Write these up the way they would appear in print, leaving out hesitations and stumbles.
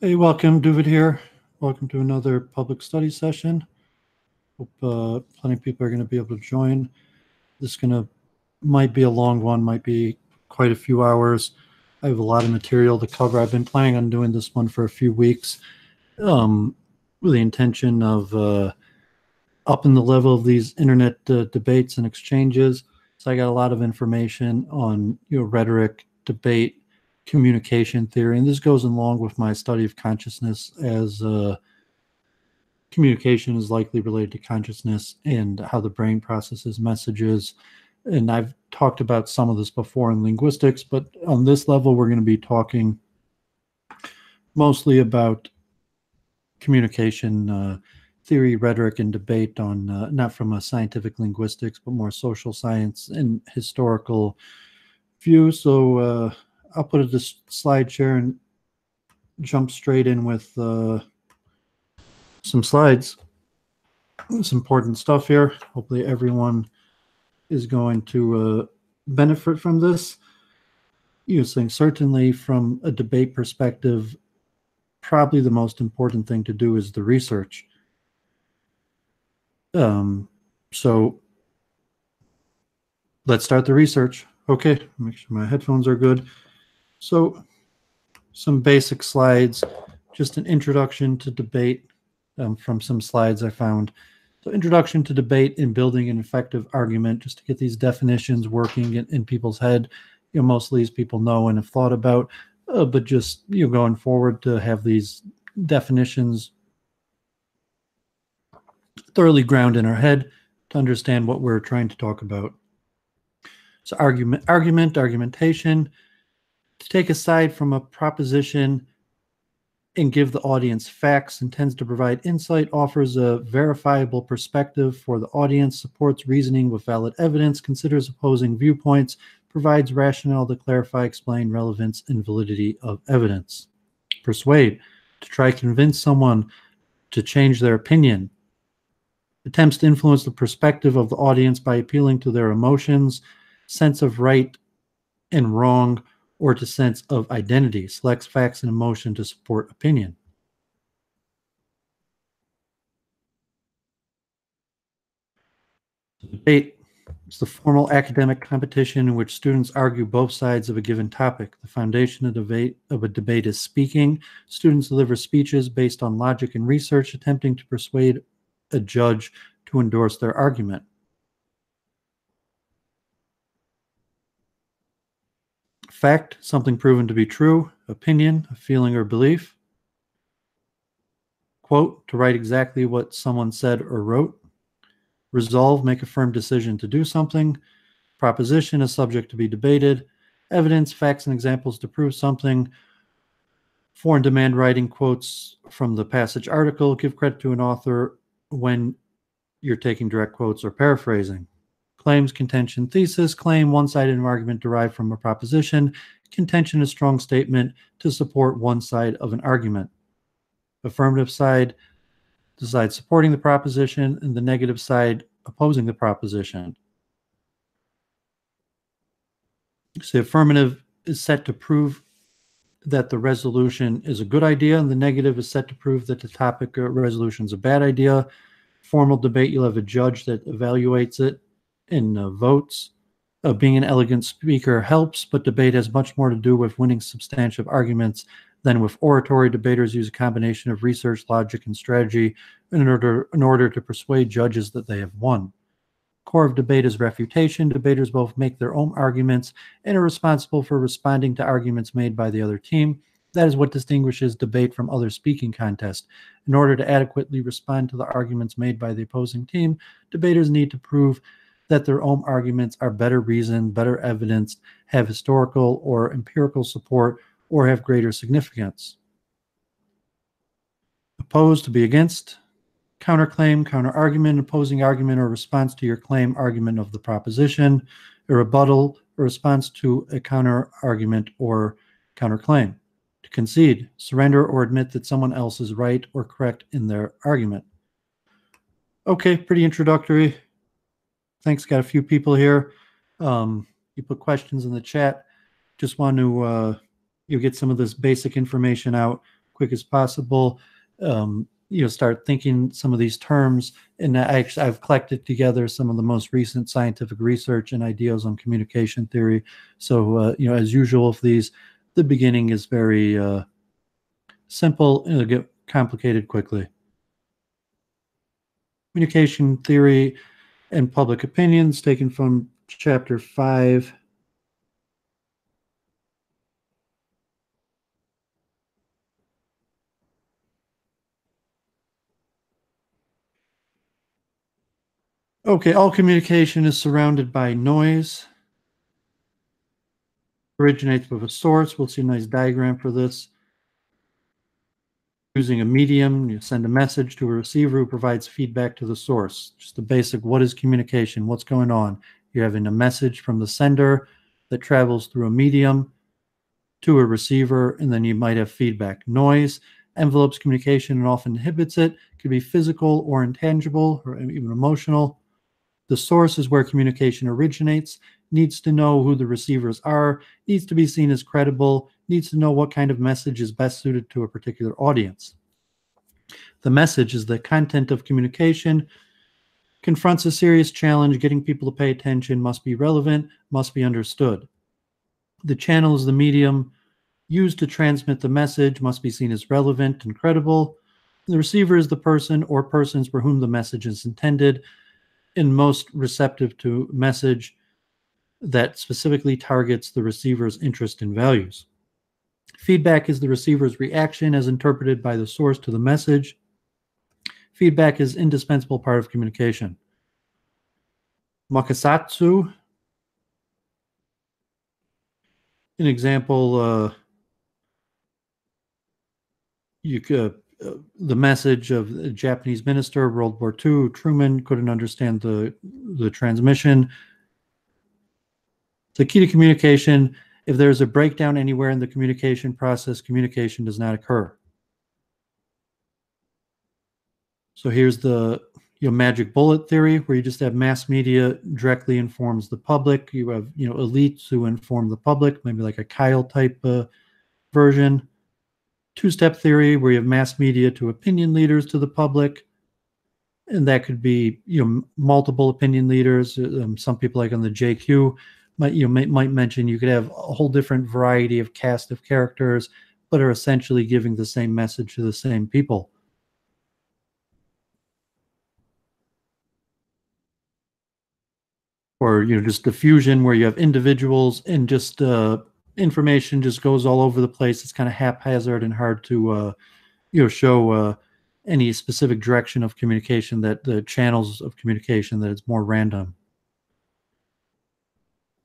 Hey, welcome, David here. Welcome to another public study session. Hope plenty of people are going to be able to join. This might be a long one, might be quite a few hours. I have a lot of material to cover. I've been planning on doing this one for a few weeks, with the intention of upping the level of these internet debates and exchanges. So I got a lot of information on rhetoric, debate, communication theory, and this goes along with my study of consciousness, as communication is likely related to consciousness and how the brain processes messages. And I've talked about some of this before in linguistics, but on this level, we're going to be talking mostly about communication theory, rhetoric, and debate on not from a scientific linguistics, but more social science and historical view. So I'll put it this slide share and jump straight in with some slides. It's important stuff here. Hopefully everyone is going to benefit from this. Using certainly from a debate perspective, probably the most important thing to do is the research. So let's start the research. Okay, make sure my headphones are good. So some basic slides, just an introduction to debate from some slides I found. So introduction to debate in building an effective argument, just to get these definitions working in people's head. Most of these people know and have thought about, but just going forward to have these definitions thoroughly ground in our head to understand what we're trying to talk about. So argumentation, to take a side from a proposition and give the audience facts, intends to provide insight, offers a verifiable perspective for the audience, supports reasoning with valid evidence, considers opposing viewpoints, provides rationale to clarify, explain relevance and validity of evidence. Persuade, to try to convince someone to change their opinion. Attempts to influence the perspective of the audience by appealing to their emotions, sense of right and wrong, or to sense of identity. Selects facts and emotion to support opinion. Debate. It's the formal academic competition in which students argue both sides of a given topic. The foundation of a debate is speaking. Students deliver speeches based on logic and research, attempting to persuade a judge to endorse their argument. Fact, something proven to be true. Opinion, a feeling or belief. Quote, to write exactly what someone said or wrote. Resolve, make a firm decision to do something. Proposition, a subject to be debated. Evidence, facts and examples to prove something. For and demand writing, quotes from the passage article. Give credit to an author when you're taking direct quotes or paraphrasing. Claims, contention, thesis. Claim, one-sided argument derived from a proposition. Contention, a strong statement to support one side of an argument. Affirmative side, the side supporting the proposition, and the negative side opposing the proposition. So the affirmative is set to prove that the resolution is a good idea, and the negative is set to prove that the topic or resolution is a bad idea. Formal debate, you'll have a judge that evaluates it and votes. Being an elegant speaker helps, but debate has much more to do with winning substantive arguments than with oratory. Debaters use a combination of research, logic, and strategy in order to persuade judges that they have won. Core of debate is refutation. Debaters both make their own arguments and are responsible for responding to arguments made by the other team. That is what distinguishes debate from other speaking contests. In order to adequately respond to the arguments made by the opposing team, debaters need to prove that their own arguments are better reasoned, better evidenced, have historical or empirical support, or have greater significance. Oppose, to be against. Counterclaim, counterargument, opposing argument or response to your claim, argument of the proposition. A rebuttal, a response to a counterargument or counterclaim. To concede, surrender or admit that someone else is right or correct in their argument. Okay, pretty introductory. Thanks, got a few people here. You put questions in the chat. Just want to get some of this basic information out quick as possible. Start thinking some of these terms. And I've collected together some of the most recent scientific research and ideas on communication theory. So, as usual for these, the beginning is very simple and it'll get complicated quickly. Communication theory and public opinions, taken from chapter 5. Okay, all communication is surrounded by noise. Originates with a source. We'll see a nice diagram for this. Using a medium, you send a message to a receiver who provides feedback to the source. Just the basic, what is communication? What's going on? You're having a message from the sender that travels through a medium to a receiver, and then you might have feedback. Noise envelopes communication and often inhibits it. It could be physical or intangible or even emotional. The source is where communication originates, needs to know who the receivers are, needs to be seen as credible, needs to know what kind of message is best suited to a particular audience. The message is the content of communication, confronts a serious challenge, getting people to pay attention, must be relevant, must be understood. The channel is the medium used to transmit the message, must be seen as relevant and credible. The receiver is the person or persons for whom the message is intended, and most receptive to message that specifically targets the receiver's interest and values. Feedback is the receiver's reaction as interpreted by the source to the message. Feedback is an indispensable part of communication. Makasatsu. An example, the message of the Japanese minister, World War II, Truman couldn't understand the transmission. The key to communication, if there's a breakdown anywhere in the communication process, communication does not occur. So here's the magic bullet theory, where you just have mass media directly informs the public. You have elites who inform the public, maybe like a Kyle type version. Two-step theory, where you have mass media to opinion leaders to the public, and that could be multiple opinion leaders. Some people, like on the JQ, might mention you could have a whole different variety of cast of characters, but are essentially giving the same message to the same people. Or just diffusion, where you have individuals and just information just goes all over the place. It's kind of haphazard and hard to show any specific direction of communication, that the channels of communication, that it's more random.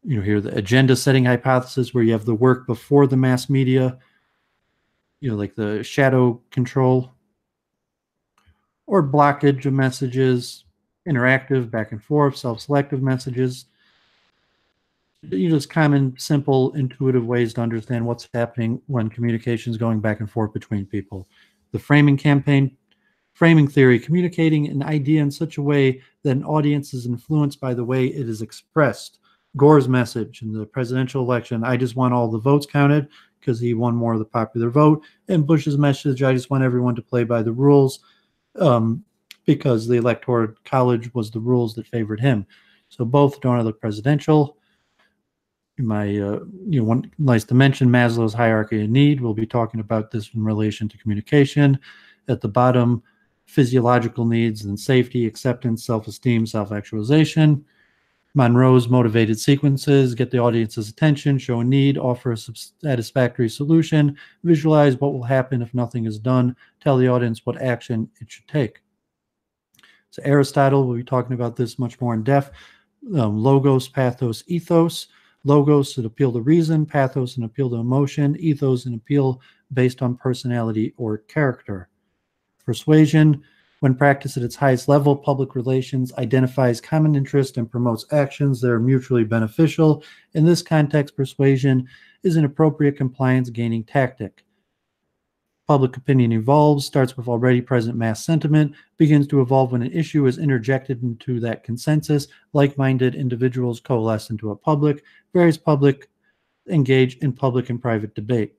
Here the agenda setting hypothesis, where you have the work before the mass media, like the shadow control, or blockage of messages, interactive, back and forth, self-selective messages. Just common, simple, intuitive ways to understand what's happening when communication is going back and forth between people. The framing campaign, framing theory, communicating an idea in such a way that an audience is influenced by the way it is expressed. Gore's message in the presidential election, I just want all the votes counted, because he won more of the popular vote. And Bush's message, I just want everyone to play by the rules, because the Electoral College was the rules that favored him. So both don't have the presidential. One nice to mention Maslow's hierarchy of need. We'll be talking about this in relation to communication. At the bottom, physiological needs, and safety, acceptance, self-esteem, self-actualization. Monroe's motivated sequences, get the audience's attention, show a need, offer a satisfactory solution, visualize what will happen if nothing is done, tell the audience what action it should take. So Aristotle, we'll be talking about this much more in depth. Logos, pathos, ethos. Logos, an appeal to reason. Pathos, an appeal to emotion. Ethos, an appeal based on personality or character. Persuasion, when practiced at its highest level, public relations identifies common interest and promotes actions that are mutually beneficial. In this context, persuasion is an appropriate compliance-gaining tactic. Public opinion evolves, starts with already present mass sentiment, begins to evolve when an issue is interjected into that consensus. Like-minded individuals coalesce into a public. Various public engage in public and private debate.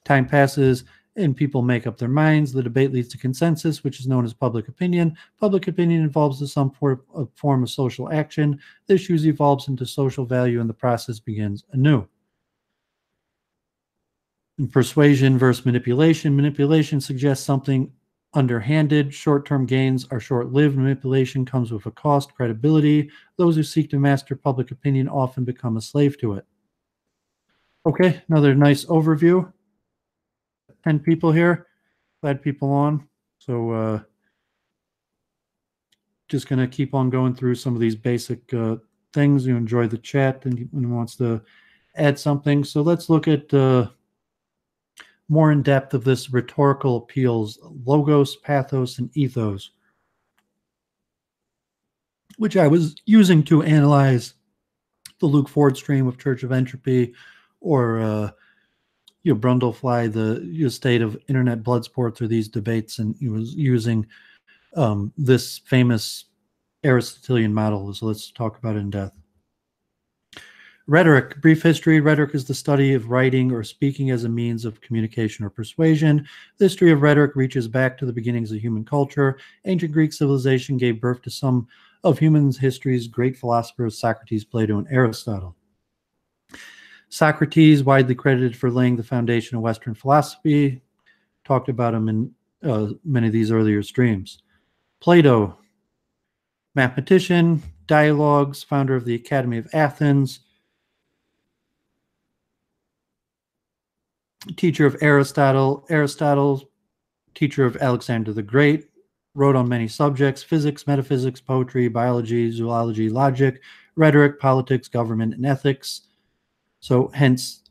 Time passes, and people make up their minds. The debate leads to consensus, which is known as public opinion. Public opinion evolves to some form of social action. The issues evolves into social value, and the process begins anew. In persuasion versus manipulation, manipulation suggests something underhanded. Short-term gains are short-lived. Manipulation comes with a cost, credibility. Those who seek to master public opinion often become a slave to it. Okay, another nice overview. 10 people here. Glad people on. So just going to keep on going through some of these basic things. You enjoy the chat and wants to add something. So let's look at more in depth of this rhetorical appeals, logos, pathos, and ethos, which I was using to analyze the Luke Ford stream of Church of Entropy, or Brundlefly, the state of internet blood sport through these debates, and he was using this famous Aristotelian model. So let's talk about it in depth. Rhetoric, brief history. Rhetoric is the study of writing or speaking as a means of communication or persuasion. The history of rhetoric reaches back to the beginnings of human culture. Ancient Greek civilization gave birth to some of human history's great philosophers, Socrates, Plato, and Aristotle. Socrates, widely credited for laying the foundation of Western philosophy, talked about him in many of these earlier streams. Plato, mathematician, dialogues, founder of the Academy of Athens, teacher of Aristotle, teacher of Alexander the Great, wrote on many subjects: physics, metaphysics, poetry, biology, zoology, logic, rhetoric, politics, government, and ethics. So hence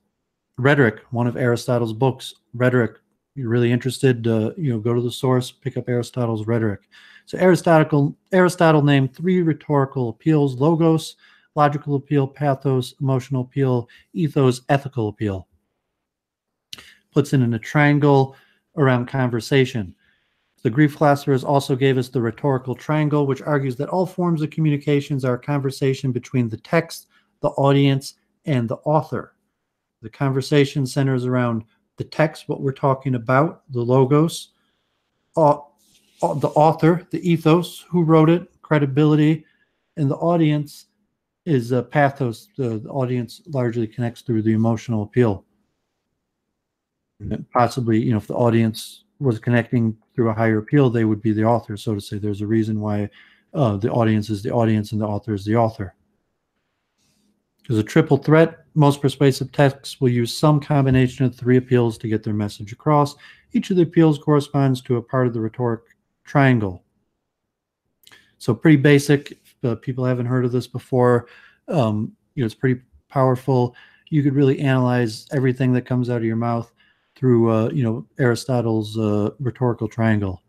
Rhetoric, one of Aristotle's books. Rhetoric, you're really interested, go to the source, pick up Aristotle's Rhetoric. So Aristotle named 3 rhetorical appeals: logos, logical appeal; pathos, emotional appeal; ethos, ethical appeal. Puts it in a triangle around conversation. The Greek philosophers also gave us the rhetorical triangle, which argues that all forms of communications are a conversation between the text, the audience, and the author. The conversation centers around the text, what we're talking about, the logos, the author, the ethos, who wrote it, credibility, and the audience is pathos. The audience largely connects through the emotional appeal. Possibly, if the audience was connecting through a higher appeal, they would be the author, so to say. There's a reason why the audience is the audience and the author is the author. There's a triple threat. Most persuasive texts will use some combination of 3 appeals to get their message across. Each of the appeals corresponds to a part of the rhetoric triangle. So pretty basic. If people haven't heard of this before, it's pretty powerful. You could really analyze everything that comes out of your mouth through Aristotle's rhetorical triangle.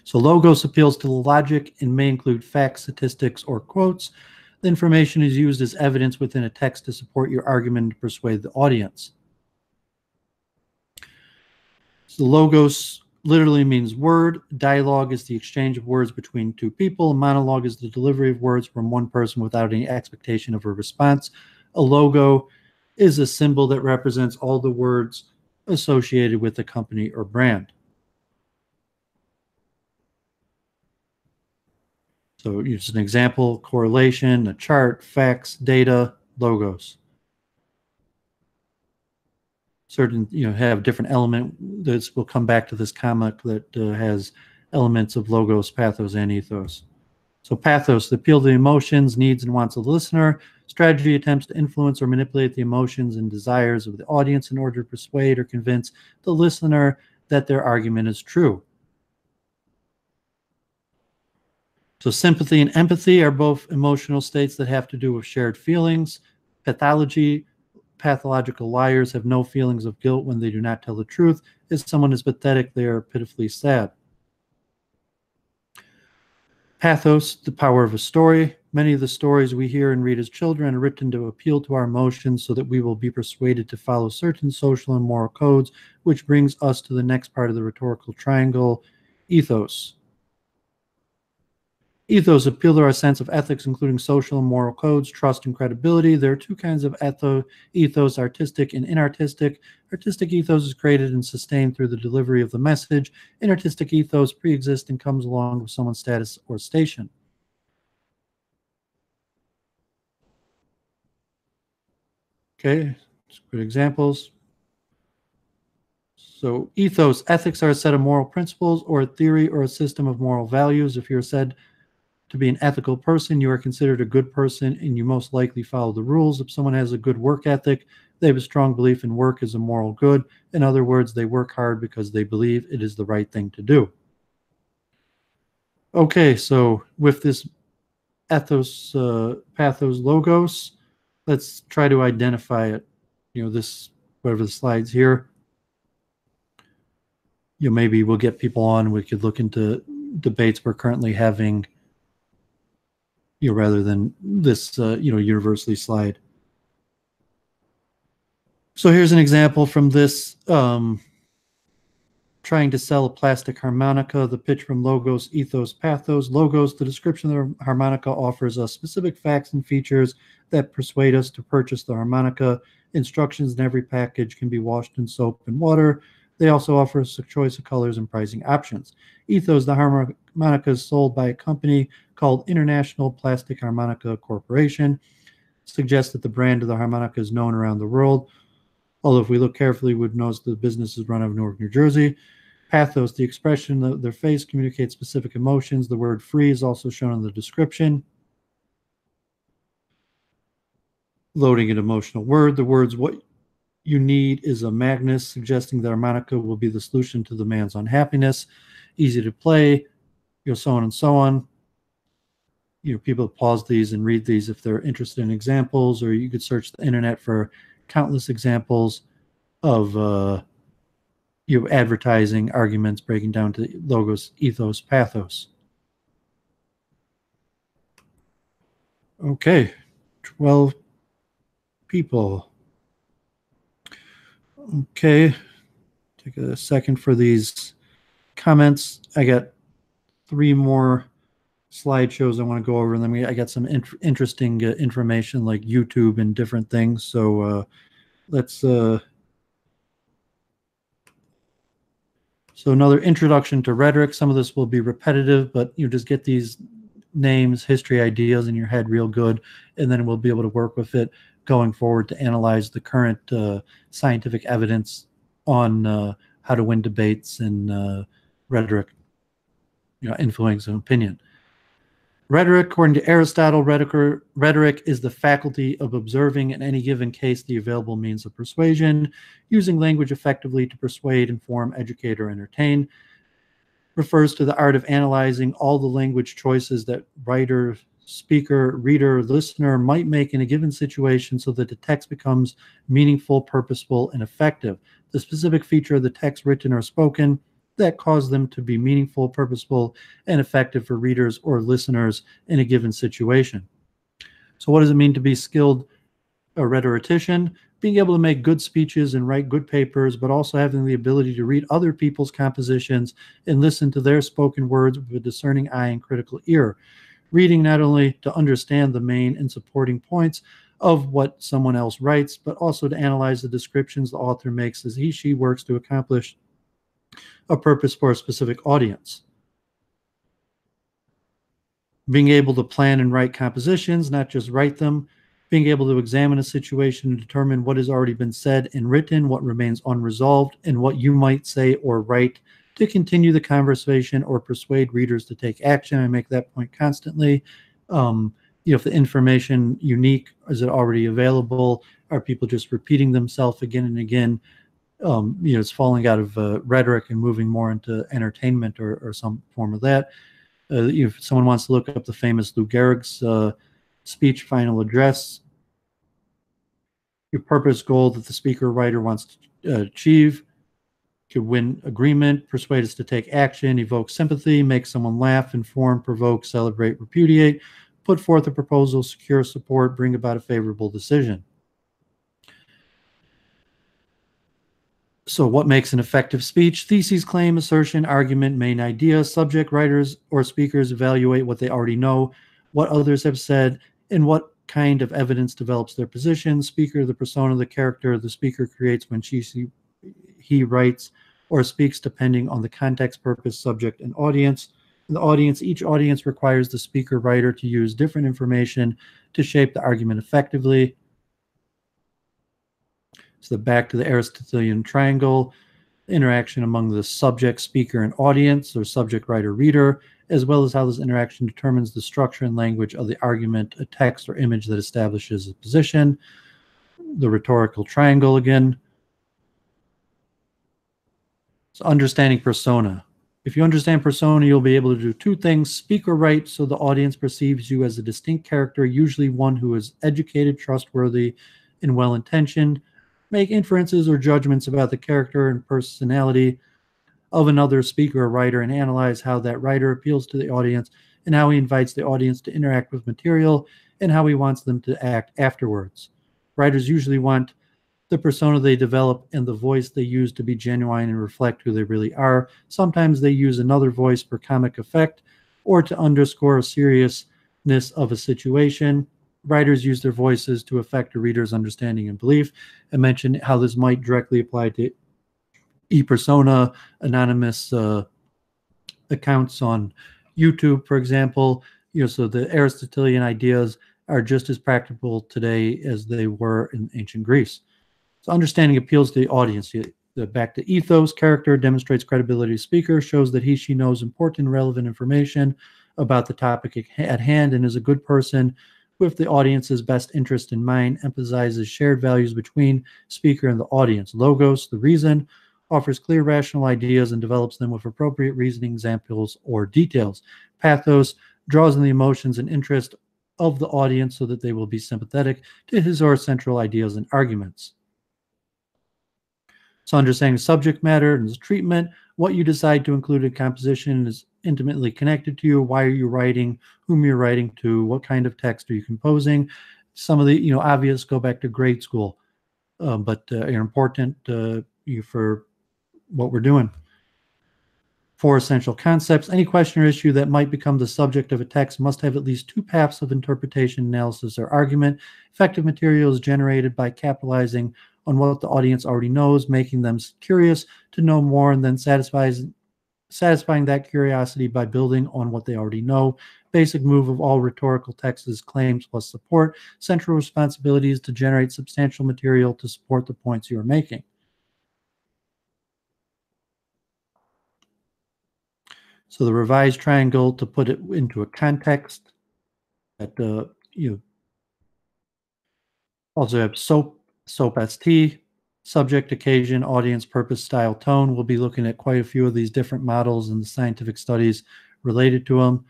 So logos appeals to the logic and may include facts, statistics, or quotes. The information is used as evidence within a text to support your argument and persuade the audience. So logos literally means word. Dialogue is the exchange of words between 2 people. A monologue is the delivery of words from one person without any expectation of a response. A logo is a symbol that represents all the words associated with a company or brand. So here's an example: correlation, a chart, facts, data, logos. Certain, have different element. We'll come back to this comic that has elements of logos, pathos, and ethos. So pathos, the appeal to the emotions, needs, and wants of the listener. Strategy attempts to influence or manipulate the emotions and desires of the audience in order to persuade or convince the listener that their argument is true. So sympathy and empathy are both emotional states that have to do with shared feelings. Pathological liars have no feelings of guilt when they do not tell the truth. If someone is pathetic, they are pitifully sad. Pathos, the power of a story. Many of the stories we hear and read as children are written to appeal to our emotions so that we will be persuaded to follow certain social and moral codes, which brings us to the next part of the rhetorical triangle, ethos. Ethos appeal to our sense of ethics, including social and moral codes, trust, and credibility. There are two kinds of ethos, artistic and inartistic. Artistic ethos is created and sustained through the delivery of the message. Inartistic ethos pre-exists and comes along with someone's status or station. Okay, good examples. So ethos, ethics are a set of moral principles or a theory or a system of moral values. If you're said to be an ethical person, you are considered a good person and you most likely follow the rules. If someone has a good work ethic, they have a strong belief in work as a moral good. In other words, they work hard because they believe it is the right thing to do. Okay, so with this ethos, pathos, logos, let's try to identify it. This, whatever the slides here, maybe we'll get people on. We could look into debates we're currently having, rather than this, universally slide. So here's an example from this, trying to sell a plastic harmonica. The pitch from logos, ethos, pathos. Logos, the description of the harmonica offers us specific facts and features that persuade us to purchase the harmonica. Instructions in every package can be washed in soap and water. They also offer us a choice of colors and pricing options. Ethos, the harmonica is sold by a company called International Plastic Harmonica Corporation. Suggests that the brand of the harmonica is known around the world. Although if we look carefully, we would notice the business is run out of Newark, New Jersey. Pathos, the expression of their face communicates specific emotions. The word free is also shown in the description. Loading an emotional word. The words what you need is a magnet, suggesting that harmonica will be the solution to the man's unhappiness. Easy to play, so on and so on. People pause these and read these if they're interested in examples, or you could search the internet for countless examples of advertising arguments breaking down to logos, ethos, pathos. Okay, 12 people. Okay, take a second for these comments. I got 3 more slideshows I want to go over, and then I got some interesting information like YouTube and different things. So let's so another introduction to rhetoric. Some of this will be repetitive, but you just get these names, history, ideas in your head real good, and then we'll be able to work with it going forward to analyze the current scientific evidence on how to win debates and rhetoric, influencing opinion. Rhetoric, according to Aristotle, rhetoric is the faculty of observing in any given case the available means of persuasion, using language effectively to persuade, inform, educate, or entertain. Refers to the art of analyzing all the language choices that writer, speaker, reader, listener might make in a given situation so that the text becomes meaningful, purposeful, and effective. The specific feature of the text written or spoken that cause them to be meaningful, purposeful, and effective for readers or listeners in a given situation. So what does it mean to be skilled a rhetorician? Being able to make good speeches and write good papers, but also having the ability to read other people's compositions and listen to their spoken words with a discerning eye and critical ear. Reading not only to understand the main and supporting points of what someone else writes, but also to analyze the descriptions the author makes as she works to accomplish a purpose for a specific audience. Being able to plan and write compositions, not just write them. Being able to examine a situation and determine what has already been said and written, what remains unresolved, and what you might say or write to continue the conversation or persuade readers to take action. I make that point constantly. If the information unique, is it already available? Are people just repeating themselves again and again? It's falling out of rhetoric and moving more into entertainment or some form of that. If someone wants to look up the famous Lou Gehrig's speech final address, your purpose goal that the speaker or writer wants to achieve could win agreement, persuade us to take action, evoke sympathy, make someone laugh, inform, provoke, celebrate, repudiate, put forth a proposal, secure support, bring about a favorable decision. So what makes an effective speech? Thesis, claim, assertion, argument, main idea. Subject, writers, or speakers evaluate what they already know, what others have said, and what kind of evidence develops their position. Speaker, the persona, the character the speaker creates when he writes or speaks, depending on the context, purpose, subject, and audience. Each audience requires the speaker writer to use different information to shape the argument effectively. So back to the Aristotelian triangle, interaction among the subject, speaker, and audience, or subject, writer, reader, as well as how this interaction determines the structure and language of the argument, a text or image that establishes a position. The rhetorical triangle again. So understanding persona. If you understand persona, you'll be able to do two things: speak or write so the audience perceives you as a distinct character, usually one who is educated, trustworthy, and well-intentioned. Make inferences or judgments about the character and personality of another speaker or writer, and analyze how that writer appeals to the audience and how he invites the audience to interact with material and how he wants them to act afterwards. Writers usually want the persona they develop and the voice they use to be genuine and reflect who they really are. Sometimes they use another voice for comic effect or to underscore a seriousness of a situation. Writers use their voices to affect a reader's understanding and belief. I mentioned how this might directly apply to e-persona, anonymous accounts on YouTube, for example. So the Aristotelian ideas are just as practical today as they were in ancient Greece. So understanding appeals to the audience. Back to ethos, character demonstrates credibility to speaker, shows that she knows important and relevant information about the topic at hand, and is a good person with the audience's best interest in mind, emphasizes shared values between speaker and the audience. Logos, the reason, offers clear rational ideas and develops them with appropriate reasoning, examples, or details. Pathos draws on the emotions and interest of the audience so that they will be sympathetic to his or her central ideas and arguments. So understanding subject matter and its treatment, what you decide to include in composition is intimately connected to you. Why are you writing? Whom you're writing to? What kind of text are you composing? Some of the obvious go back to grade school, but are important for what we're doing. 4 essential concepts. Any question or issue that might become the subject of a text must have at least 2 paths of interpretation, analysis, or argument. Effective material is generated by capitalizing on what the audience already knows, making them curious to know more, and then satisfying that curiosity by building on what they already know. Basic move of all rhetorical texts is claims plus support. Central responsibility is to generate substantial material to support the points you are making. So the revised triangle, to put it into a context, that you also have SOAP ST, subject, occasion, audience, purpose, style, tone. We'll be looking at quite a few of these different models and the scientific studies related to them.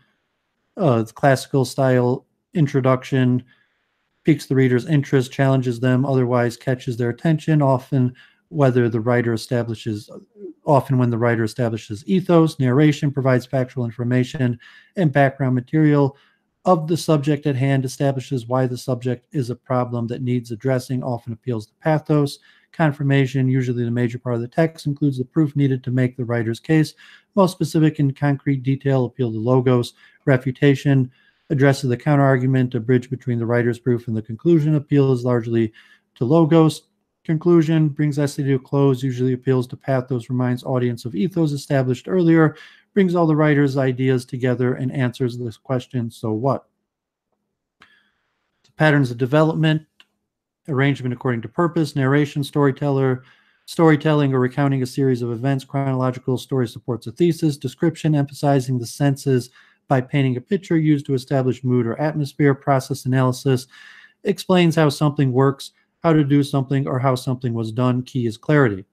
The classical style, introduction, piques the reader's interest, challenges them, otherwise catches their attention, often when the writer establishes ethos. Narration provides factual information and background material of the subject at hand, establishes why the subject is a problem that needs addressing, often appeals to pathos. Confirmation, usually the major part of the text, includes the proof needed to make the writer's case. Most specific and concrete detail appeal to logos. Refutation addresses the counterargument, a bridge between the writer's proof and the conclusion, appeals largely to logos. Conclusion brings essay to a close, usually appeals to pathos, reminds audience of ethos established earlier, brings all the writer's ideas together, and answers this question, so what? The patterns of development, arrangement according to purpose, narration, storytelling or recounting a series of events. Chronological story supports a thesis. Description, emphasizing the senses by painting a picture used to establish mood or atmosphere. Process analysis explains how something works, how to do something, or how something was done. Key is clarity.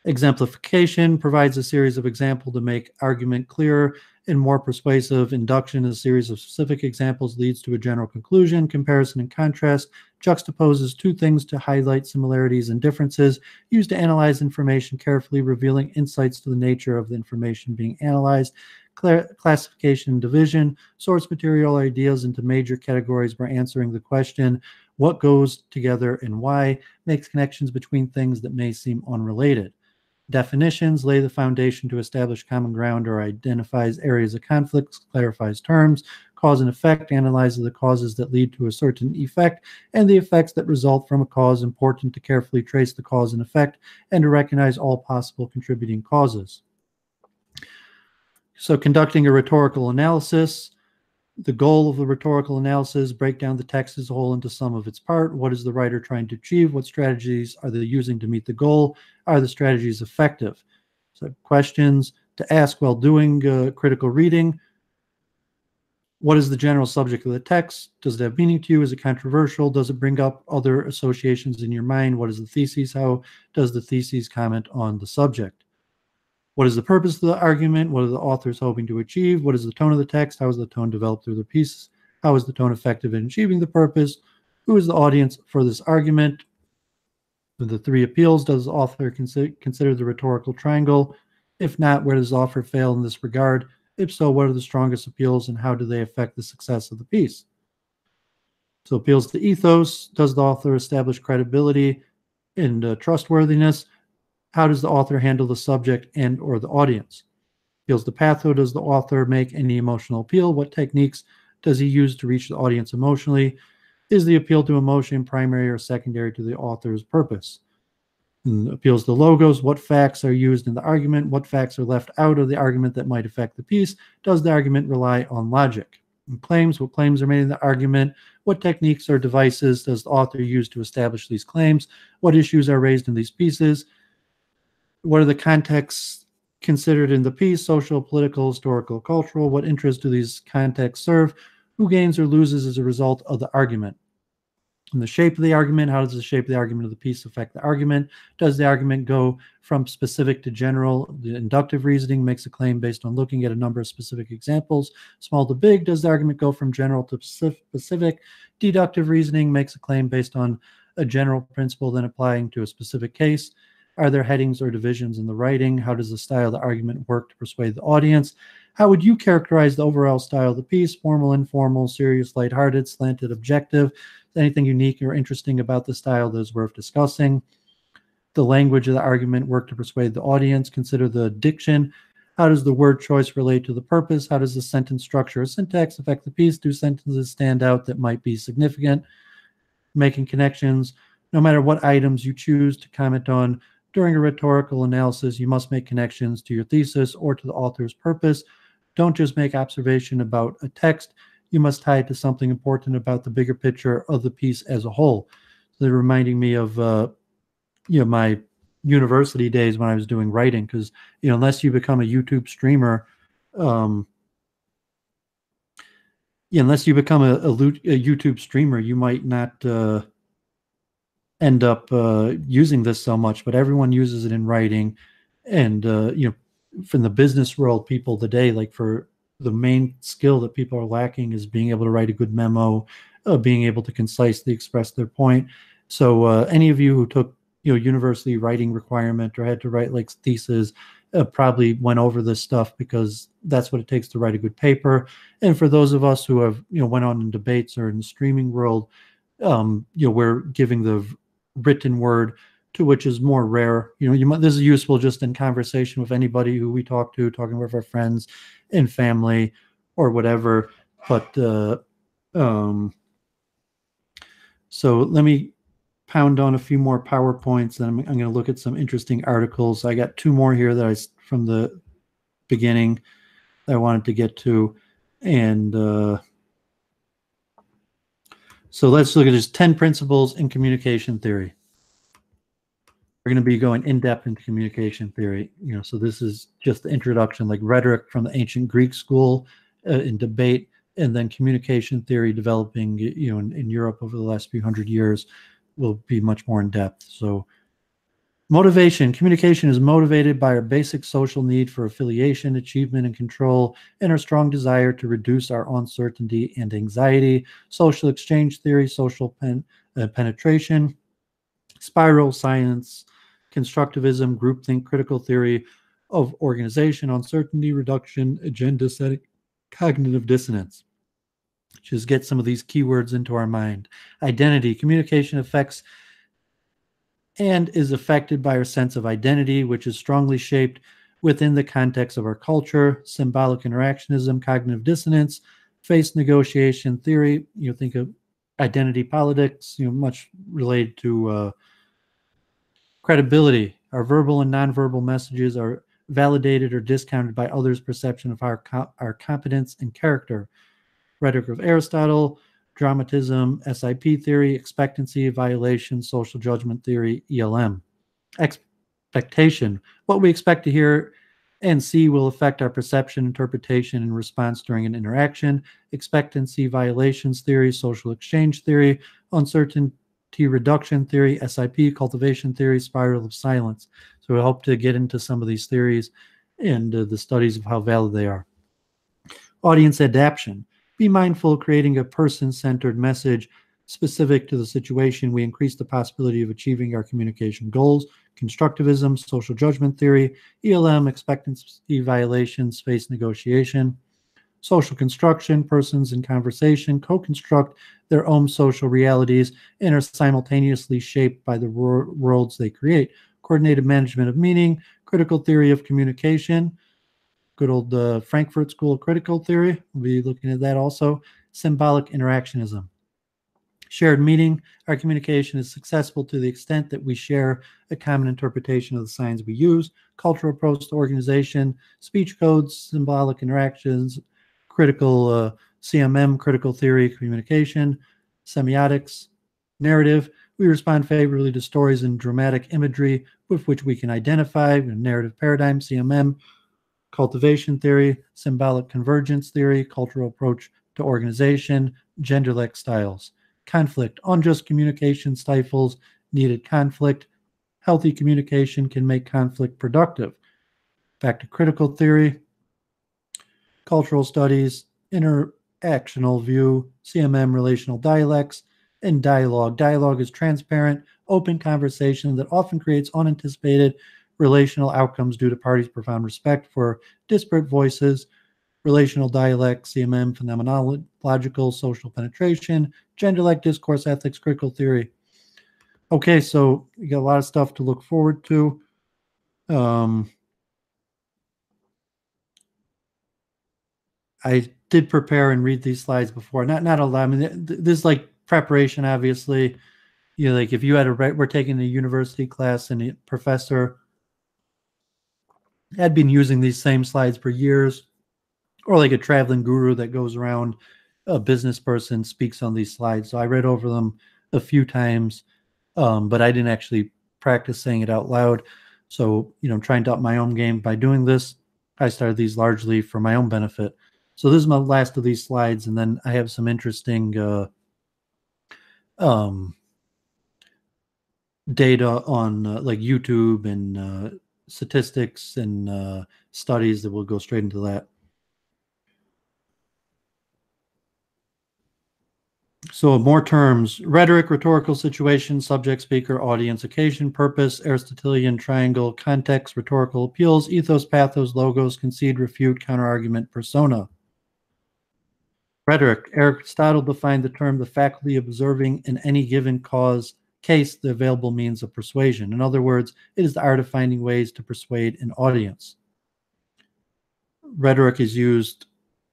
Exemplification provides a series of examples to make argument clearer and more persuasive. Induction, a series of specific examples, leads to a general conclusion. Comparison and contrast juxtaposes 2 things to highlight similarities and differences, used to analyze information carefully, revealing insights to the nature of the information being analyzed. Classification and division sorts material ideas into major categories by answering the question, what goes together and why, makes connections between things that may seem unrelated. Definitions lay the foundation to establish common ground or identifies areas of conflict, clarifies terms. Cause and effect analyzes the causes that lead to a certain effect and the effects that result from a cause. Important to carefully trace the cause and effect and to recognize all possible contributing causes. So conducting a rhetorical analysis. The goal of the rhetorical analysis, break down the text as a whole into sum of its part. What is the writer trying to achieve? What strategies are they using to meet the goal? Are the strategies effective? So questions to ask while doing critical reading. What is the general subject of the text? Does it have meaning to you? Is it controversial? Does it bring up other associations in your mind? What is the thesis? How does the thesis comment on the subject? What is the purpose of the argument? What are the authors hoping to achieve? What is the tone of the text? How is the tone developed through the piece? How is the tone effective in achieving the purpose? Who is the audience for this argument? The three appeals, does the author consider the rhetorical triangle? If not, where does the author fail in this regard? If so, what are the strongest appeals and how do they affect the success of the piece? So appeals to ethos, does the author establish credibility and trustworthiness? How does the author handle the subject and or the audience? Appeals to pathos, does the author make any emotional appeal? What techniques does he use to reach the audience emotionally? Is the appeal to emotion primary or secondary to the author's purpose? And appeals to logos, what facts are used in the argument? What facts are left out of the argument that might affect the piece? Does the argument rely on logic? And claims, what claims are made in the argument? What techniques or devices does the author use to establish these claims? What issues are raised in these pieces? What are the contexts considered in the piece? Social, political, historical, cultural. What interests do these contexts serve? Who gains or loses as a result of the argument? And the shape of the argument, how does the shape of the argument of the piece affect the argument? Does the argument go from specific to general? The inductive reasoning makes a claim based on looking at a number of specific examples. Small to big, does the argument go from general to specific? Deductive reasoning makes a claim based on a general principle then applying to a specific case. Are there headings or divisions in the writing? How does the style of the argument work to persuade the audience? How would you characterize the overall style of the piece? Formal, informal, serious, lighthearted, slanted, objective? Anything unique or interesting about the style that is worth discussing? The language of the argument work to persuade the audience? Consider the diction. How does the word choice relate to the purpose? How does the sentence structure or syntax affect the piece? Do sentences stand out that might be significant? Making connections. No matter what items you choose to comment on, during a rhetorical analysis, you must make connections to your thesis or to the author's purpose. Don't just make observation about a text. You must tie it to something important about the bigger picture of the piece as a whole. So they're reminding me of my university days when I was doing writing, because unless you become a YouTube streamer, unless you become a YouTube streamer, you might not end up using this so much, but everyone uses it in writing. And from the business world, people today, like, for the main skill that people are lacking is being able to write a good memo, being able to concisely express their point. So any of you who took university writing requirement or had to write like thesis probably went over this stuff, because that's what it takes to write a good paper. And for those of us who have went on in debates or in the streaming world, we're giving the written word, to which is more rare. This is useful just in conversation with anybody who we talk to, talking with our friends and family or whatever. But so let me pound on a few more PowerPoints, and I'm going to look at some interesting articles. I got two more here that from the beginning that I wanted to get to. And so let's look at just 10 principles in communication theory. We're going to be going in depth into communication theory. So this is just the introduction, like rhetoric from the ancient Greek school in debate, and then communication theory developing, in Europe over the last few hundred years will be much more in depth. So motivation. Communication is motivated by our basic social need for affiliation, achievement, and control, and our strong desire to reduce our uncertainty and anxiety. Social exchange theory, social penetration, spiral science, constructivism, groupthink, critical theory of organization, uncertainty reduction, agenda setting, cognitive dissonance. Just get some of these keywords into our mind. Identity, communication affects and is affected by our sense of identity, which is strongly shaped within the context of our culture. Symbolic interactionism, cognitive dissonance, face negotiation theory. You think of identity politics, much related to credibility. Our verbal and nonverbal messages are validated or discounted by others' perception of our competence and character. Rhetoric of Aristotle, dramatism, SIP theory, expectancy, violation, social judgment theory, ELM. Expectation. What we expect to hear and see will affect our perception, interpretation, and response during an interaction. Expectancy, violations theory, social exchange theory, uncertainty reduction theory, SIP, cultivation theory, spiral of silence. So we hope to get into some of these theories and the studies of how valid they are. Audience adaptation. Be mindful of creating a person-centered message specific to the situation. We increase the possibility of achieving our communication goals. Constructivism, social judgment theory, ELM, expectancy violations, space negotiation. Social construction, persons in conversation co-construct their own social realities and are simultaneously shaped by the worlds they create. Coordinated management of meaning, critical theory of communication, good old Frankfurt School of Critical Theory. We'll be looking at that also. Symbolic interactionism. Shared meaning. Our communication is successful to the extent that we share a common interpretation of the signs we use. Cultural approach to organization. Speech codes, symbolic interactions, critical CMM, critical theory communication. Semiotics. Narrative. We respond favorably to stories and dramatic imagery with which we can identify. Narrative paradigm, CMM. Cultivation theory, symbolic convergence theory, cultural approach to organization, genderless styles. Conflict, unjust communication stifles needed conflict. Healthy communication can make conflict productive. Back to critical theory, cultural studies, interactional view, CMM, relational dialects, and dialogue. Dialogue is transparent, open conversation that often creates unanticipated relational outcomes due to parties' profound respect for disparate voices. Relational dialect, CMM, phenomenological, social penetration, gender-like discourse ethics, critical theory. Okay, so you got a lot of stuff to look forward to. I did prepare and read these slides before. Not a lot. I mean, this is like preparation, obviously. Like if you had we're taking a university class and a professor had been using these same slides for years, or like a traveling guru that goes around, a business person speaks on these slides. So I read over them a few times, but I didn't actually practice saying it out loud. So, trying to up my own game by doing this, I started these largely for my own benefit. So this is my last of these slides, and then I have some interesting data on like YouTube and statistics and studies that will go straight into that. So more terms: rhetoric, rhetorical situation, subject, speaker, audience, occasion, purpose, Aristotelian triangle, context, rhetorical appeals, ethos, pathos, logos, concede, refute, counterargument, persona. Rhetoric. Aristotle defined the term the faculty of observing in any given case the available means of persuasion. In other words, it is the art of finding ways to persuade an audience. Rhetoric is used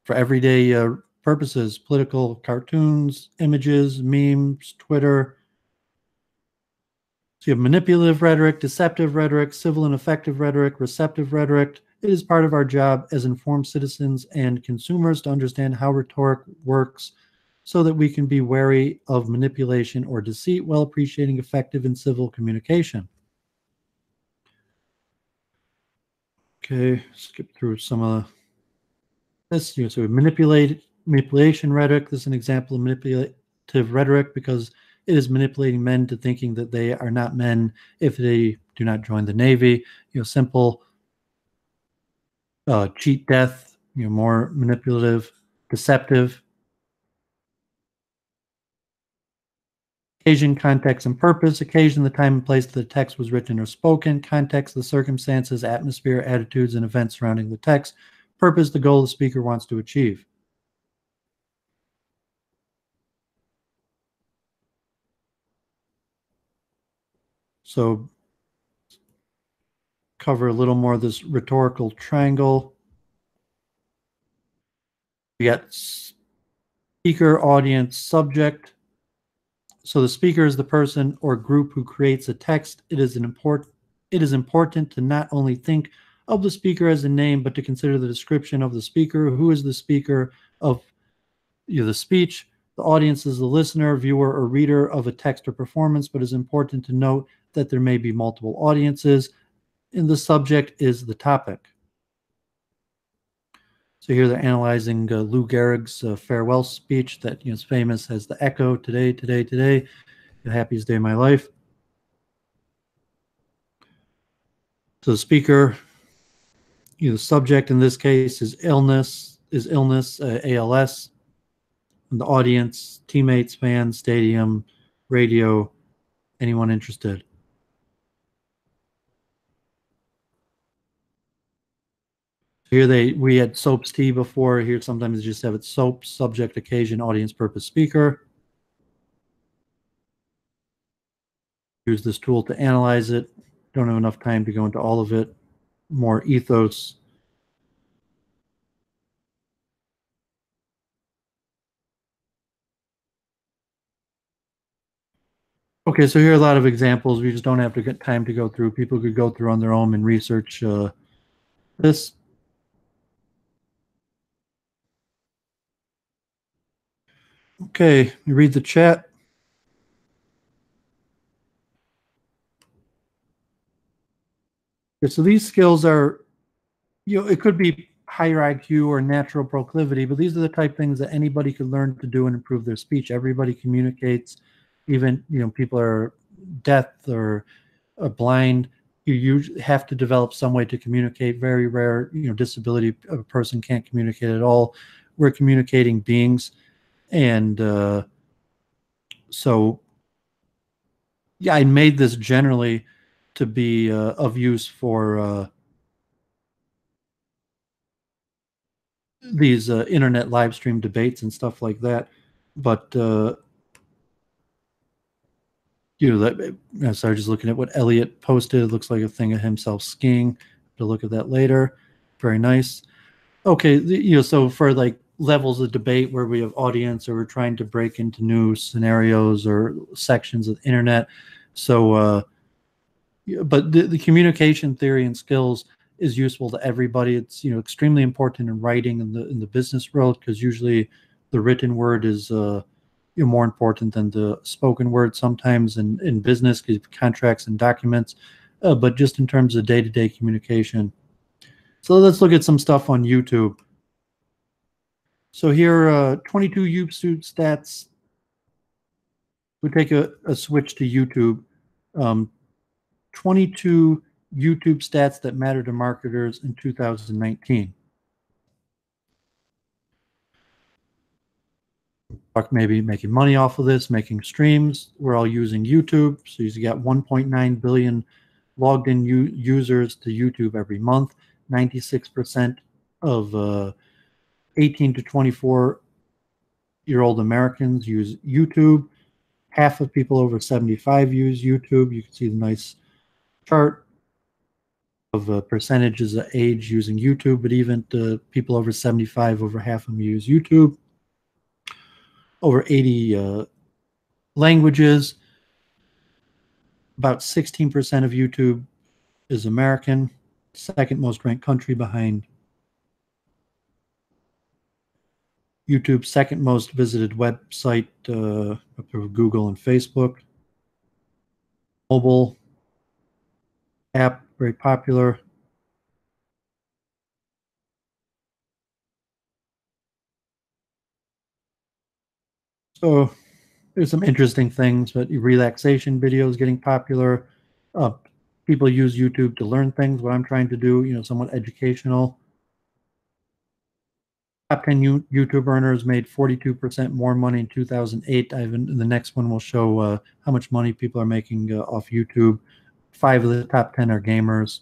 for everyday purposes: political cartoons, images, memes, Twitter. So you have manipulative rhetoric, deceptive rhetoric, civil and effective rhetoric, receptive rhetoric. It is part of our job as informed citizens and consumers to understand how rhetoric works so that we can be wary of manipulation or deceit while appreciating effective and civil communication. Okay, skip through some of this. So manipulation rhetoric. This is an example of manipulative rhetoric because it is manipulating men to thinking that they are not men if they do not join the Navy. Simple cheat death, more manipulative. Deceptive. Occasion, context, and purpose. Occasion, the time and place that the text was written or spoken. Context, the circumstances, atmosphere, attitudes, and events surrounding the text. Purpose, the goal the speaker wants to achieve. So cover a little more of this rhetorical triangle. We got speaker, audience, subject. So the speaker is the person or group who creates a text. It is important to not only think of the speaker as a name, but to consider the description of the speaker. Who is the speaker of the speech? The audience is the listener, viewer, or reader of a text or performance, but it's important to note that there may be multiple audiences, and the subject is the topic. So here they're analyzing Lou Gehrig's farewell speech that is famous as the echo, today, today, today, the happiest day of my life. So the speaker, the subject in this case is illness, ALS. And the audience, teammates, fans, stadium, radio, anyone interested. Here we had SOAP's T before. Here sometimes they just have it SOAP, subject, occasion, audience, purpose, speaker. Use this tool to analyze it. Don't have enough time to go into all of it. More ethos. Okay, so here are a lot of examples. We just don't have to get time to go through. People could go through on their own and research this. Okay, you read the chat. Okay, so these skills are, it could be higher IQ or natural proclivity, but these are the type of things that anybody could learn to do and improve their speech. Everybody communicates, even people are deaf or blind. You usually have to develop some way to communicate. Very rare, disability, a person can't communicate at all. We're communicating beings, and so yeah, I made this generally to be of use for these internet live stream debates and stuff like that. But so I was just looking at what Elliot posted. It looks like a thing of himself skiing. To look at that later. Very nice. Okay, so for like levels of debate where we have audience or we're trying to break into new scenarios or sections of the internet. So, but the communication theory and skills is useful to everybody. It's extremely important in writing in the business world, because usually the written word is more important than the spoken word sometimes in business, contracts and documents, but just in terms of day-to-day communication. So let's look at some stuff on YouTube. So here, 22 YouTube stats. We take a switch to YouTube. 22 YouTube stats that matter to marketers in 2019. Maybe making money off of this, making streams. We're all using YouTube. So you got 1.9 billion logged in users to YouTube every month. 96% of 18 to 24-year-old Americans use YouTube. Half of people over 75 use YouTube. You can see the nice chart of percentages of age using YouTube, but even people over 75, over half of them use YouTube. Over 80 languages. About 16% of YouTube is American, second most ranked country behind YouTube, second most visited website after Google and Facebook. Mobile app, very popular. So there's some interesting things, but relaxation videos getting popular. People use YouTube to learn things. What I'm trying to do, somewhat educational. Top 10 YouTube earners made 42% more money in 2008. The next one will show how much money people are making off YouTube. 5 of the top 10 are gamers.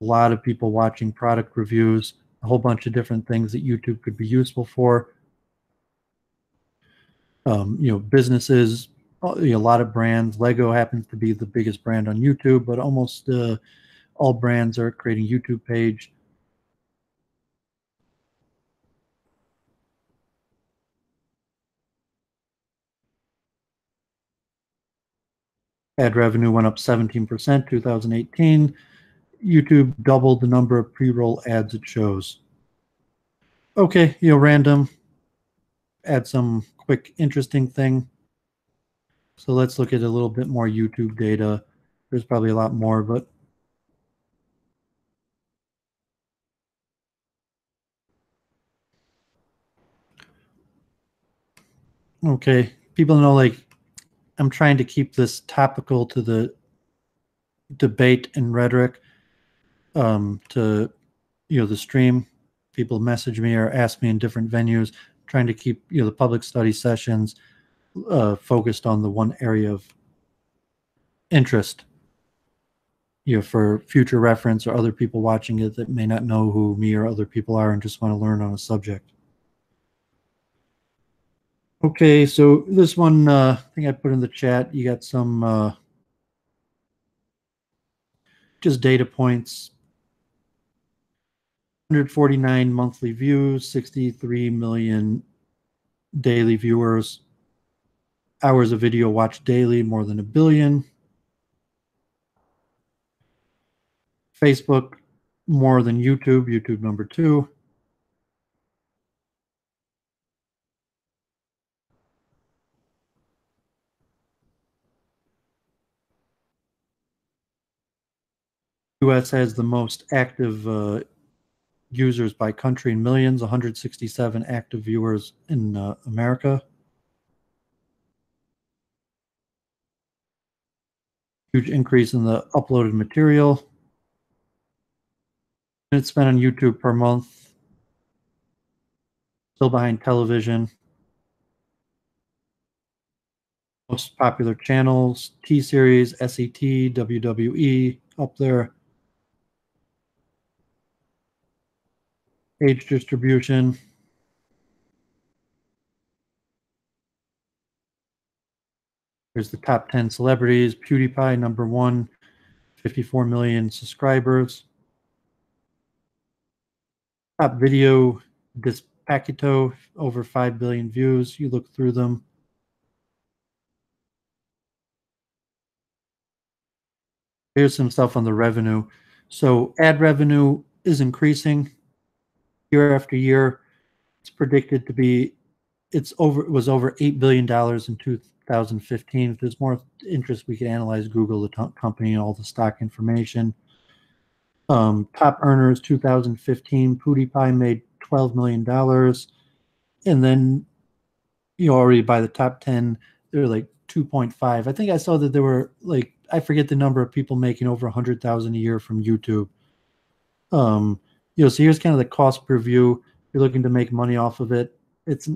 A lot of people watching product reviews, a whole bunch of different things that YouTube could be useful for. Businesses, a lot of brands. Lego happens to be the biggest brand on YouTube, but almost all brands are creating YouTube page. Ad revenue went up 17%, 2018. YouTube doubled the number of pre-roll ads it shows. Okay, random. Add some quick, interesting thing. So let's look at a little bit more YouTube data. There's probably a lot more, but okay. People know, like, I'm trying to keep this topical to the debate and rhetoric, to the stream. People message me or ask me in different venues, trying to keep the public study sessions focused on the one area of interest, for future reference or other people watching it that may not know who me or other people are and just want to learn on a subject. Okay, so this one, I think I put in the chat. You got some just data points. 149 monthly views, 63 million daily viewers, hours of video watched daily, more than 1 billion. Facebook, more than YouTube, YouTube number 2. US has the most active users by country in millions, 167 active viewers in America. Huge increase in the uploaded material. Minutes spent on YouTube per month, still behind television. Most popular channels, T-Series, SET, WWE, up there. Age distribution. Here's the top 10 celebrities. PewDiePie, number 1, 54 million subscribers. Top video, Disputations, over 5 billion views. You look through them. Here's some stuff on the revenue. So ad revenue is increasing year after year. It's predicted to be, it was over $8 billion in 2015. If there's more interest, we can analyze Google, the company, and all the stock information. Top earners 2015, PewDiePie made $12 million. And then, already by the top 10, they're like 2.5. I think I saw that there were, like, I forget the number of people making over 100,000 a year from YouTube. So here's kind of the cost per view. You're looking to make money off of it. It's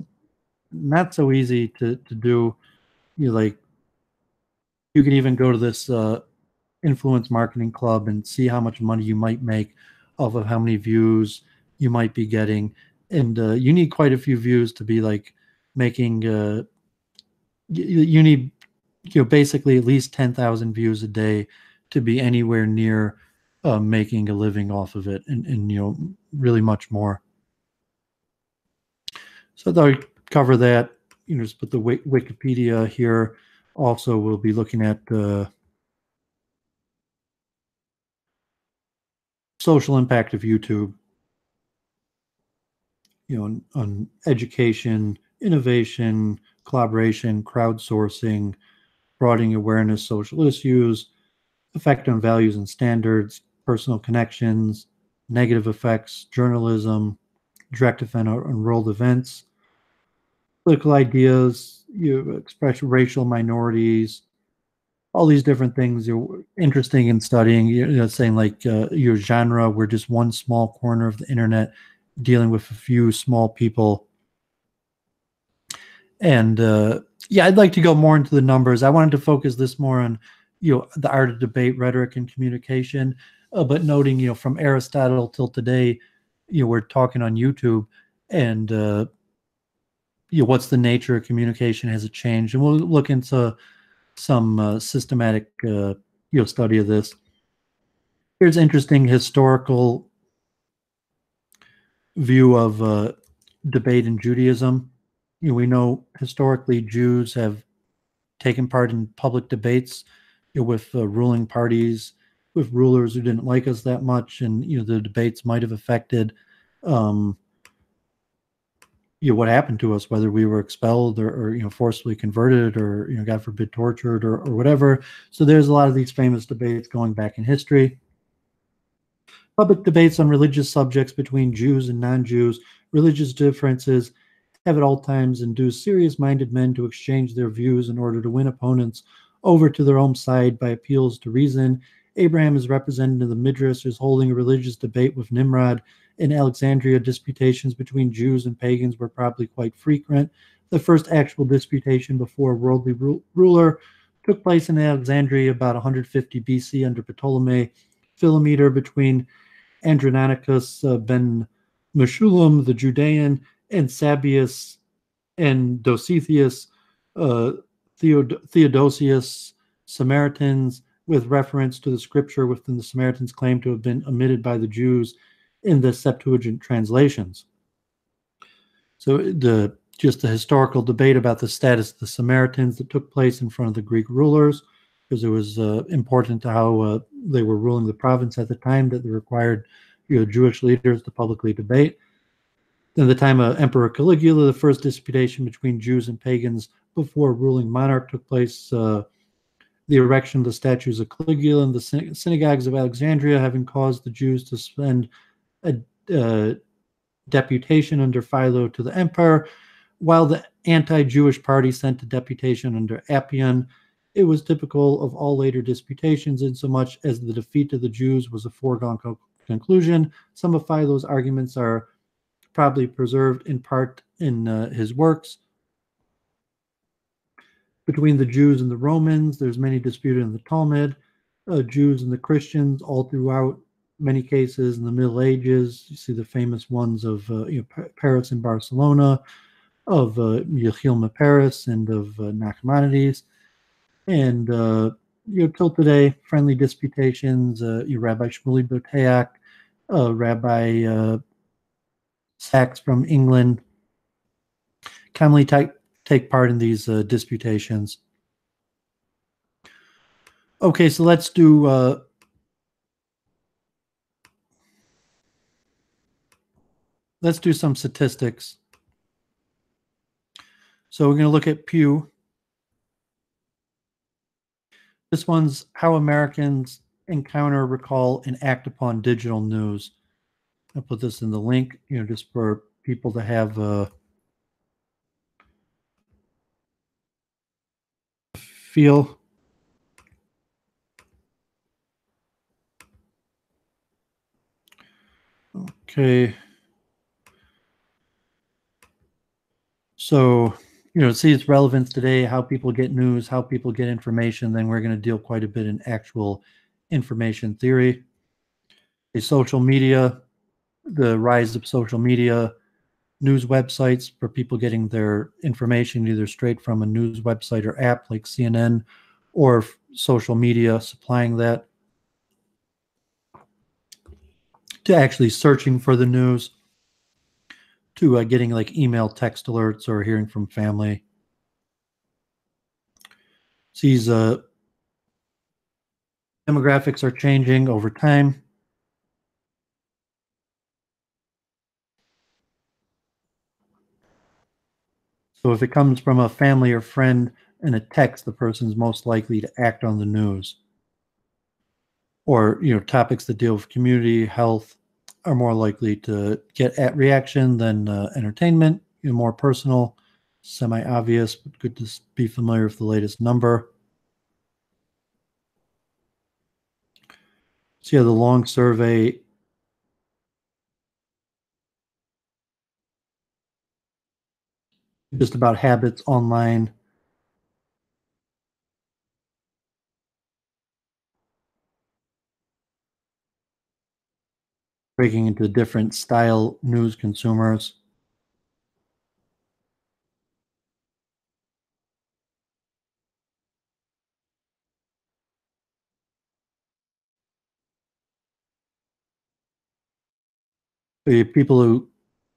not so easy to do. You can even go to this influence marketing club and see how much money you might make off of how many views you might be getting. And you need quite a few views to be like making, you need, basically at least 10,000 views a day to be anywhere near making a living off of it, and really much more. So I thought I'd cover that. Just put the Wikipedia here. Also, we'll be looking at social impact of YouTube, on education, innovation, collaboration, crowdsourcing, broadening awareness, social issues, effect on values and standards, personal connections, negative effects, journalism, direct effect on world events, political ideas, express racial minorities, all these different things are interesting in studying. Saying like your genre, we're just one small corner of the internet dealing with a few small people. And I'd like to go more into the numbers. I wanted to focus this more on the art of debate, rhetoric, and communication, but noting from Aristotle till today, we're talking on YouTube, and what's the nature of communication? Has it changed? And we'll look into some systematic study of this. Here's interesting historical view of debate in Judaism. We know historically Jews have taken part in public debates with ruling parties, with rulers who didn't like us that much, and the debates might have affected what happened to us, whether we were expelled or forcibly converted or God forbid tortured or whatever. So there's a lot of these famous debates going back in history. Public debates on religious subjects between Jews and non-Jews, religious differences have at all times induced serious-minded men to exchange their views in order to win opponents over to their own side by appeals to reason. Abraham is represented in the Midrash as holding a religious debate with Nimrod. In Alexandria, disputations between Jews and pagans were probably quite frequent. The first actual disputation before a worldly ruler took place in Alexandria about 150 BC under Ptolemy Philometor between Andronicus ben Meshulam, the Judean, and Sabius and Dositheus, Theodosius, Samaritans, with reference to the scripture within the Samaritans claim to have been omitted by the Jews in the Septuagint translations. So just the historical debate about the status of the Samaritans that took place in front of the Greek rulers, because it was important to how they were ruling the province at the time that they required Jewish leaders to publicly debate. In the time of Emperor Caligula, the first disputation between Jews and pagans before a ruling monarch took place. The erection of the statues of Caligula in the synagogues of Alexandria, having caused the Jews to send a deputation under Philo to the emperor, while the anti-Jewish party sent a deputation under Appian. It was typical of all later disputations, insomuch as the defeat of the Jews was a foregone conclusion. Some of Philo's arguments are probably preserved in part in his works. Between the Jews and the Romans, there's many disputed in the Talmud. Jews and the Christians, all throughout many cases in the Middle Ages. You see the famous ones of Paris and Barcelona, of Yechilma Paris and of Nachmanides. And till today, friendly disputations, Rabbi Shmuley Boteach, Rabbi Sachs from England, commonly take part in these disputations. Okay, so let's do some statistics. So we're going to look at Pew. This one's how Americans encounter, recall, and act upon digital news. I'll put this in the link, just for people to have a feel. Okay. So, see its relevance today, how people get news, how people get information. Then we're going to deal quite a bit in actual information theory. Social media, the rise of social media, news websites for people getting their information either straight from a news website or app like CNN, or social media supplying that, to actually searching for the news, to getting like email text alerts or hearing from family. These demographics are changing over time. So if it comes from a family or friend in a text, the person's most likely to act on the news. Or, topics that deal with community, health are more likely to get at reaction than entertainment. More personal, semi-obvious, but good to be familiar with the latest number. So the long survey just about habits online. Breaking into different style news consumers. People who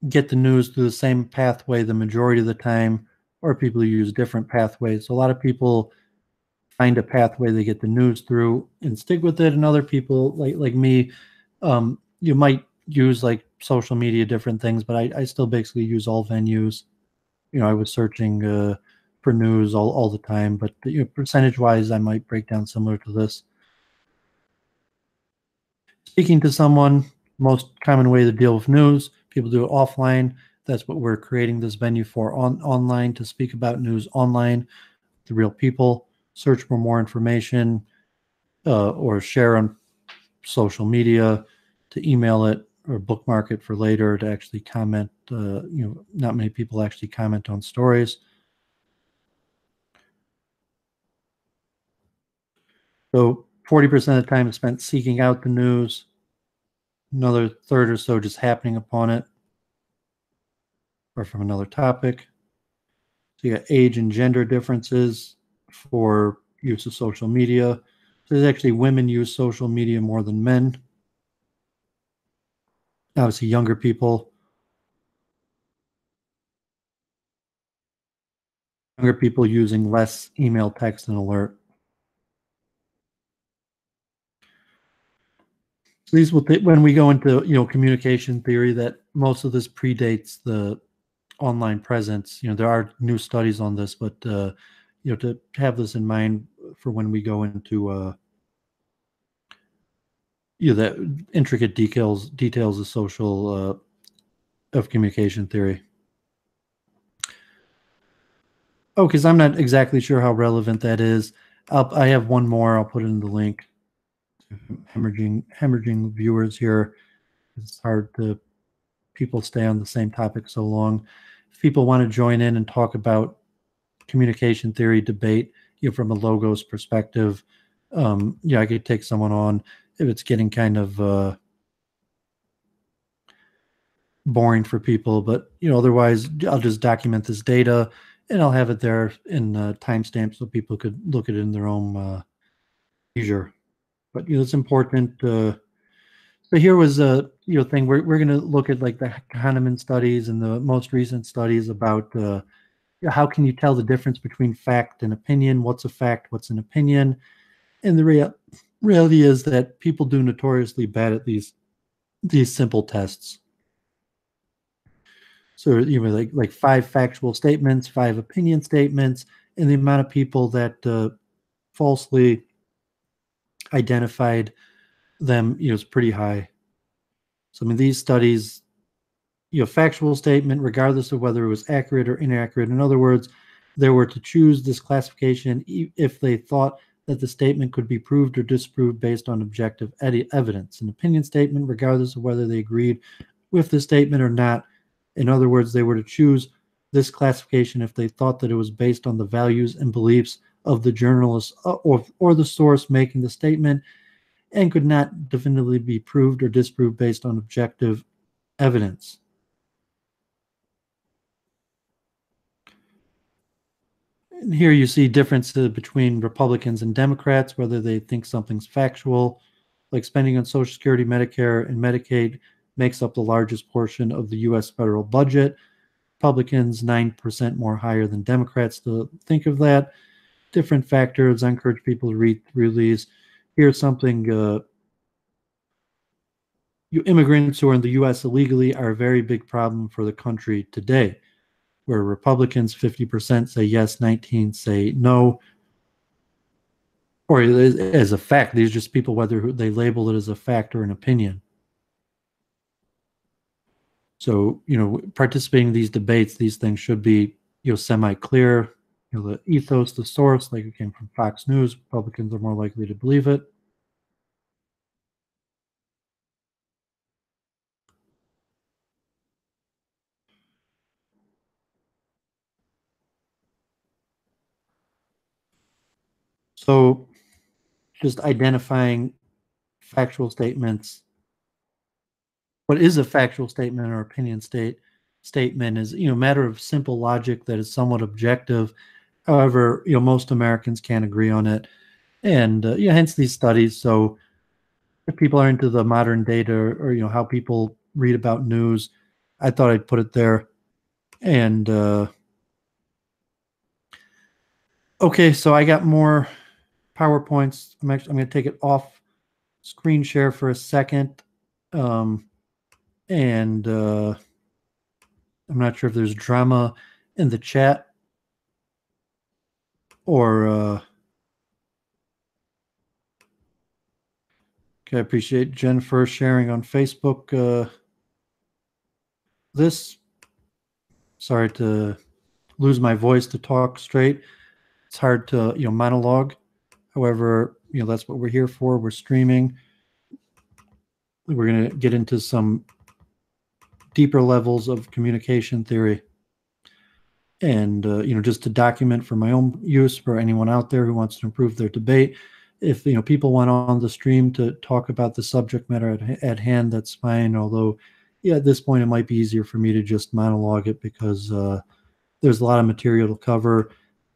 get the news through the same pathway the majority of the time, or people who use different pathways. So a lot of people find a pathway they get the news through and stick with it, and other people like me, you might use like social media, different things, but I still basically use all venues. I was searching for news all the time, but percentage wise, I might break down similar to this. Speaking to someone, most common way to deal with news. People do it offline. That's what we're creating this venue for, online, to speak about news online to real people. Search for more information, or share on social media, to email it or bookmark it for later, to actually comment. Not many people actually comment on stories. So 40% of the time is spent seeking out the news. Another third or so just happening upon it or from another topic. So you got age and gender differences for use of social media. So there's actually women use social media more than men. Obviously, younger people using less email, text, and alert. So these will, when we go into communication theory, that most of this predates the online presence. There are new studies on this, but to have this in mind for when we go into the intricate details of social of communication theory. Oh, because I'm not exactly sure how relevant that is. I have one more. I'll put it in the link. Hemorrhaging viewers here. It's hard to people stay on the same topic so long. If people want to join in and talk about communication theory debate, from a logos perspective, I could take someone on if it's getting kind of boring for people. But otherwise, I'll just document this data and I'll have it there in timestamps so people could look at it in their own leisure. But it's important. So here was a thing. We're going to look at like the Kahneman studies and the most recent studies about how can you tell the difference between fact and opinion? What's a fact? What's an opinion? And the reality is that people do notoriously bad at these simple tests. So like 5 factual statements, 5 opinion statements, and the amount of people that falsely identified them is pretty high. So these studies, factual statement, regardless of whether it was accurate or inaccurate. In other words, they were to choose this classification if they thought that the statement could be proved or disproved based on objective evidence. An opinion statement, regardless of whether they agreed with the statement or not. In other words, they were to choose this classification if they thought that it was based on the values and beliefs of the journalist or the source making the statement, and could not definitively be proved or disproved based on objective evidence. And here you see differences between Republicans and Democrats, whether they think something's factual, like spending on Social Security, Medicare, and Medicaid makes up the largest portion of the U.S. federal budget. Republicans 9% more higher than Democrats to think of that. Different factors. I encourage people to read through these. Here's something. Immigrants who are in the U.S. illegally are a very big problem for the country today, where Republicans 50% say yes, 19 say no, or as a fact. These are just people, whether they label it as a fact or an opinion. So, participating in these debates, these things should be, semi-clear. The ethos, the source, like it came from Fox News, Republicans are more likely to believe it. So just identifying factual statements. What is a factual statement or opinion statement is, a matter of simple logic that is somewhat objective. However, most Americans can't agree on it. And hence these studies. So if people are into the modern data, or how people read about news. I thought I'd put it there. And okay, so I got more PowerPoints. I'm going to take it off screen share for a second. And I'm not sure if there's drama in the chat or okay, I appreciate Jennifer sharing on Facebook this. Sorry to lose my voice to talk straight. It's hard to, monologue. However, that's what we're here for. We're streaming. We're going to get into some deeper levels of communication theory. And, just to document for my own use, for anyone out there who wants to improve their debate, if, people went on the stream to talk about the subject matter at hand, that's fine. Although, at this point, it might be easier for me to just monologue it because there's a lot of material to cover.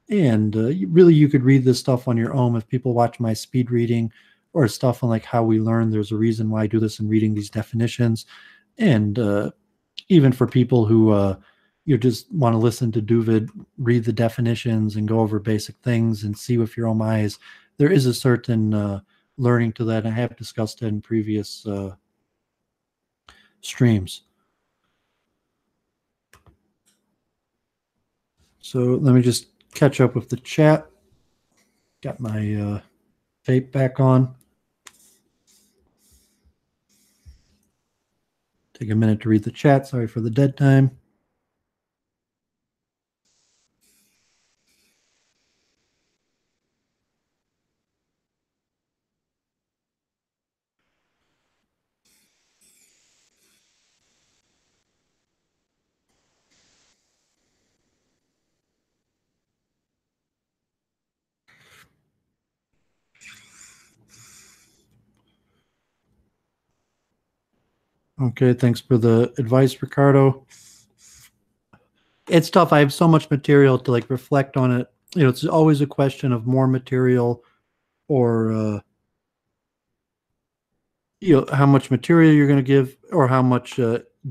And really, you could read this stuff on your own. If people watch my speed reading or stuff on like how we learn, there's a reason why I do this in reading these definitions. And even for people who you just want to listen to Duvid read the definitions and go over basic things and see with your own eyes, there is a certain learning to that. I have discussed it in previous streams. So let me just catch up with the chat. Got my vape back on. Take a minute to read the chat. Sorry for the dead time. Okay, thanks for the advice, Ricardo. It's tough. I have so much material to like reflect on it. It's always a question of more material or how much material you're going to give or how much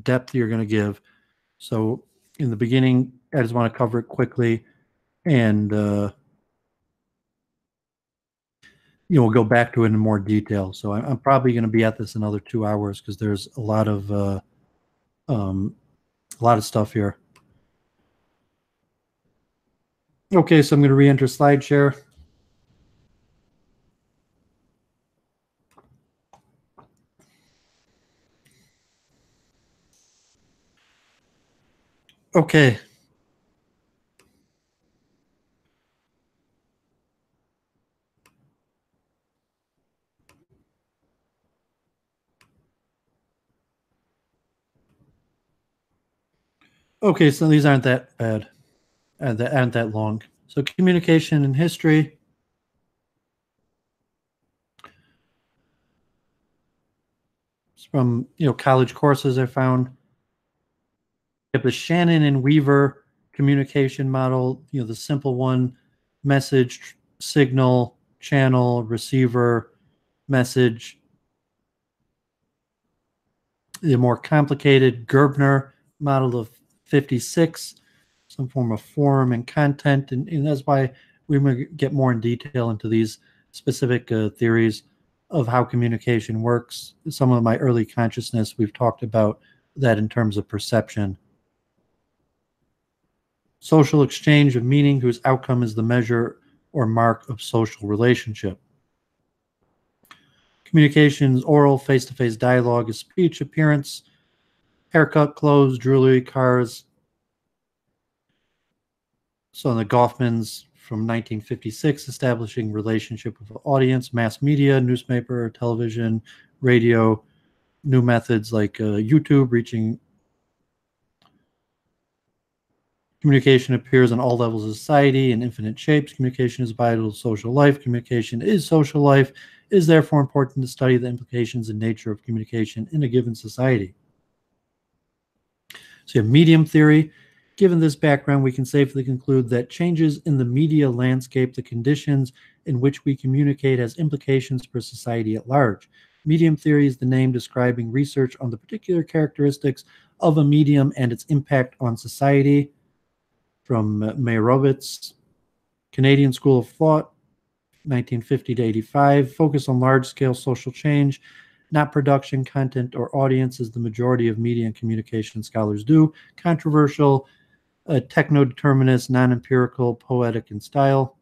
depth you're going to give. So in the beginning, I just want to cover it quickly, and we'll go back to it in more detail. So I'm probably going to be at this another 2 hours because there's a lot of stuff here. Okay, so I'm going to re-enter SlideShare. Okay. Okay, so these aren't that bad. That aren't that long. So communication and history. It's from college courses I found. You have the Shannon and Weaver communication model. The simple one: message, signal, channel, receiver, message. The more complicated Gerbner model of 56, some form of form and content, and that's why we're going to get more in detail into these specific theories of how communication works. Some of my early consciousness, we've talked about that in terms of perception. Social exchange of meaning whose outcome is the measure or mark of social relationship. Communications, oral, face-to-face dialogue is speech, appearance, haircut, clothes, jewelry, cars. So in the Goffmans from 1956, establishing relationship with the audience, mass media, newspaper, television, radio, new methods like YouTube, reaching. Communication appears on all levels of society in infinite shapes. Communication is vital to social life. Communication is social life. It is therefore important to study the implications and nature of communication in a given society. So you have medium theory. Given this background, we can safely conclude that changes in the media landscape, the conditions in which we communicate, has implications for society at large. Medium theory is the name describing research on the particular characteristics of a medium and its impact on society. From Meyerowitz. Canadian School of Thought, 1950 to 85. Focus on large-scale social change, not production, content, or audience, as the majority of media and communication scholars do. Controversial, techno-determinist, non-empirical, poetic in style.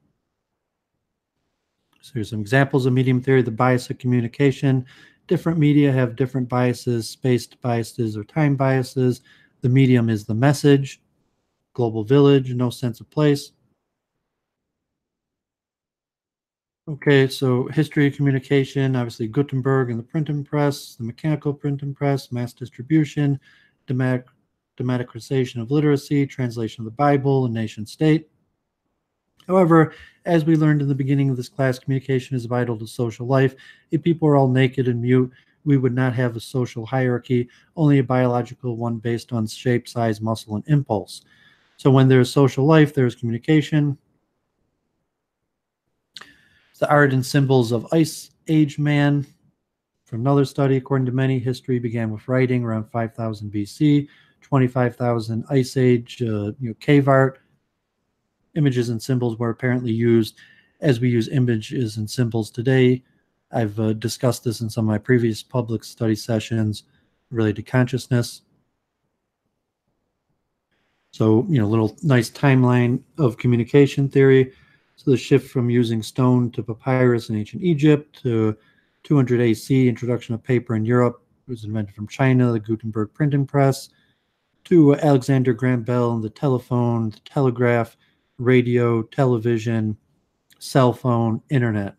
So here's some examples of medium theory. The bias of communication. Different media have different biases, spaced biases or time biases. The medium is the message. Global village, no sense of place. Okay, so history of communication, obviously Gutenberg and the printing press, the mechanical printing press, mass distribution, democratization of literacy, translation of the Bible, and nation state. However, as we learned in the beginning of this class, communication is vital to social life. If people are all naked and mute, we would not have a social hierarchy, only a biological one based on shape, size, muscle, and impulse. So when there's social life, there's communication. The art and symbols of Ice Age man. From another study, according to many, history began with writing around 5000 BC, 25,000 Ice Age cave art. Images and symbols were apparently used as we use images and symbols today. I've discussed this in some of my previous public study sessions related to consciousness. So, little nice timeline of communication theory. So the shift from using stone to papyrus in ancient Egypt to 200 AC, introduction of paper in Europe, was invented from China, the Gutenberg printing press, to Alexander Graham Bell and the telephone, the telegraph, radio, television, cell phone, internet.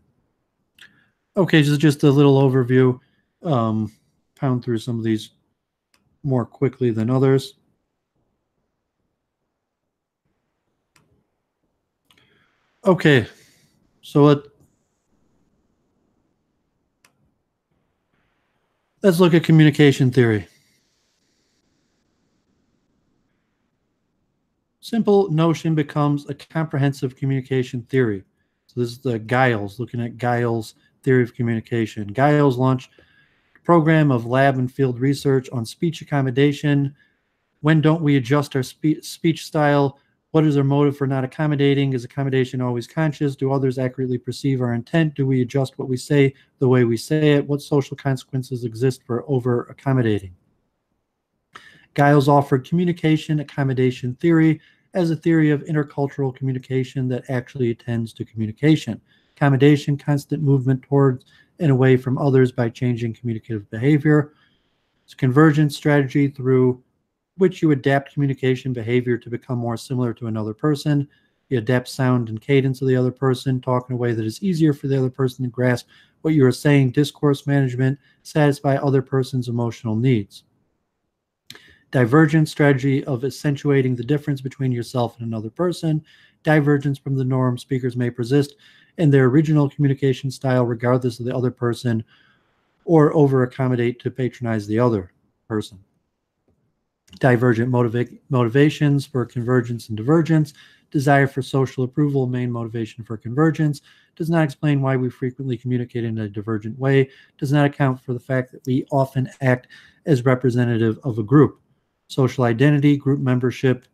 Okay, this is just a little overview. Pound through some of these more quickly than others. Okay, so let's look at communication theory. Simple notion becomes a comprehensive communication theory. So this is the Giles, looking at Giles' theory of communication. Giles launched a program of lab and field research on speech accommodation. When don't we adjust our speech style? What is our motive for not accommodating? Is accommodation always conscious? Do others accurately perceive our intent? Do we adjust what we say the way we say it? What social consequences exist for over-accommodating? Giles offered communication accommodation theory as a theory of intercultural communication that actually attends to communication. Accommodation, constant movement towards and away from others by changing communicative behavior. It's a convergence strategy through which you adapt communication behavior to become more similar to another person. You adapt sound and cadence of the other person, talk in a way that is easier for the other person to grasp what you are saying. Discourse management, satisfy other person's emotional needs. Divergence strategy of accentuating the difference between yourself and another person. Divergence from the norm speakers may persist in their original communication style regardless of the other person, or over-accommodate to patronize the other person. Divergent motivations for convergence and divergence. Desire for social approval, main motivation for convergence. Does not explain why we frequently communicate in a divergent way. Does not account for the fact that we often act as representative of a group. Social identity, group membership,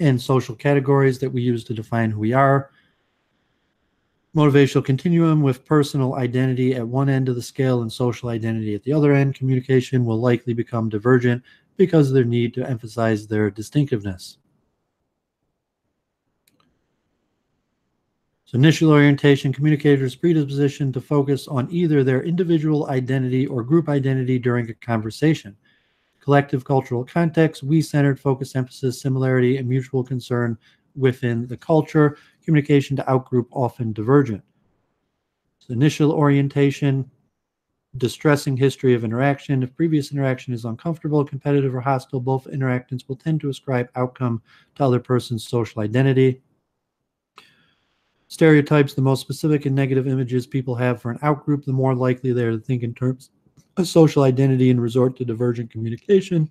and social categories that we use to define who we are. Motivational continuum with personal identity at one end of the scale and social identity at the other end. Communication will likely become divergent because of their need to emphasize their distinctiveness. So initial orientation, communicators' predisposition to focus on either their individual identity or group identity during a conversation. Collective cultural context, we-centered focus, emphasis, similarity, and mutual concern within the culture. Communication to outgroup, often divergent. So initial orientation, distressing history of interaction. If previous interaction is uncomfortable, competitive, or hostile, both interactants will tend to ascribe outcome to other person's social identity. Stereotypes, the most specific and negative images people have for an outgroup, the more likely they are to think in terms of social identity and resort to divergent communication.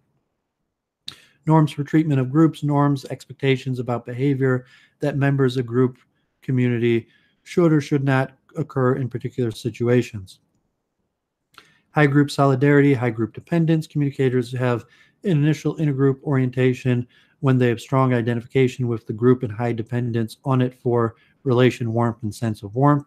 Norms for treatment of groups, norms, expectations about behavior that members of group community should or should not occur in particular situations. High group solidarity, high group dependence. Communicators have an initial intergroup orientation when they have strong identification with the group and high dependence on it for relation warmth and sense of warmth.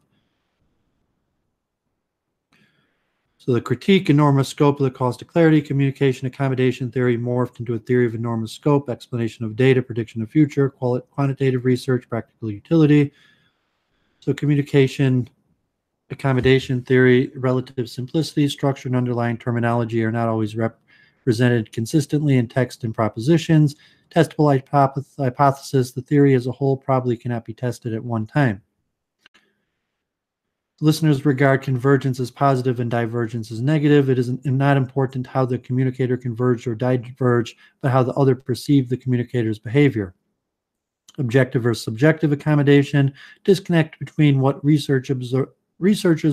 So the critique, enormous scope of the cost of clarity, communication, accommodation theory morphed into a theory of enormous scope, explanation of data, prediction of future, quantitative research, practical utility. So communication, accommodation theory, relative simplicity, structure, and underlying terminology are not always represented consistently in text and propositions. Testable hypothesis, the theory as a whole probably cannot be tested at one time. Listeners regard convergence as positive and divergence as negative. It is not important how the communicator converged or diverged, but how the other perceived the communicator's behavior. Objective versus subjective accommodation, disconnect between what researchers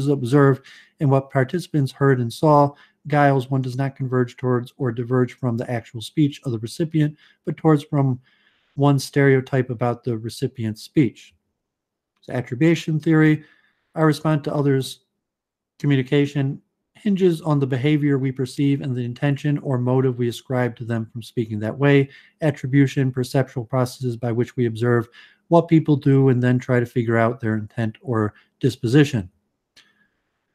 observed and what participants heard and saw. Giles, one does not converge towards or diverge from the actual speech of the recipient, but towards from one stereotype about the recipient's speech. So attribution theory, our response to others' communication hinges on the behavior we perceive and the intention or motive we ascribe to them from speaking that way. Attribution, perceptual processes by which we observe what people do and then try to figure out their intent or disposition.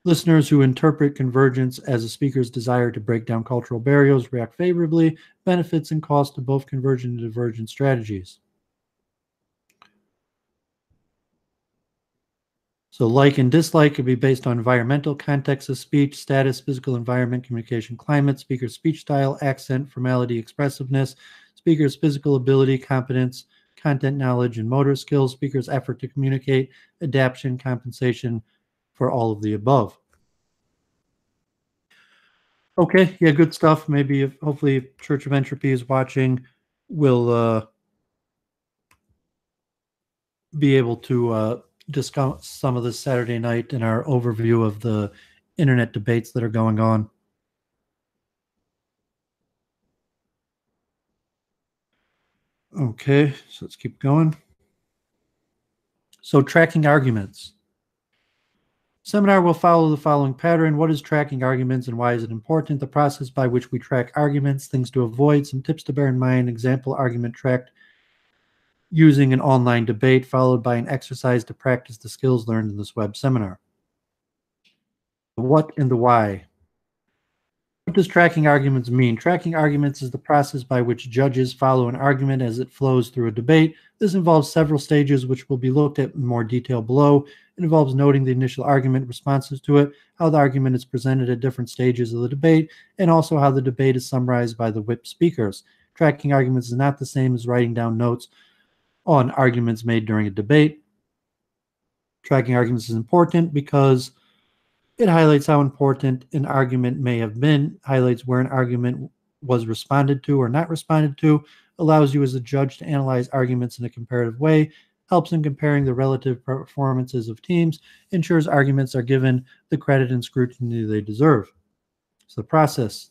Listeners who interpret convergence as a speaker's desire to break down cultural barriers react favorably. Benefits and costs of both convergent and divergent strategies. So like and dislike could be based on environmental context of speech, status, physical environment, communication climate, speaker's speech style, accent, formality, expressiveness, speaker's physical ability, competence, content knowledge, and motor skills, speaker's effort to communicate, adaptation, compensation for all of the above. Okay, yeah, good stuff. Maybe hopefully Church of Entropy is watching, we'll be able to discuss some of this Saturday night in our overview of the internet debates that are going on. Okay, so let's keep going. So tracking arguments. Seminar will follow the following pattern. What is tracking arguments and why is it important? The process by which we track arguments, things to avoid, some tips to bear in mind, example argument tracked using an online debate, followed by an exercise to practice the skills learned in this web seminar. The what and the why. What does tracking arguments mean? Tracking arguments is the process by which judges follow an argument as it flows through a debate. This involves several stages, which will be looked at in more detail below. It involves noting the initial argument, responses to it, how the argument is presented at different stages of the debate, and also how the debate is summarized by the whip speakers. Tracking arguments is not the same as writing down notes on arguments made during a debate. Tracking arguments is important because it highlights how important an argument may have been, highlights where an argument was responded to or not responded to, allows you as a judge to analyze arguments in a comparative way, helps in comparing the relative performances of teams, ensures arguments are given the credit and scrutiny they deserve. So the process.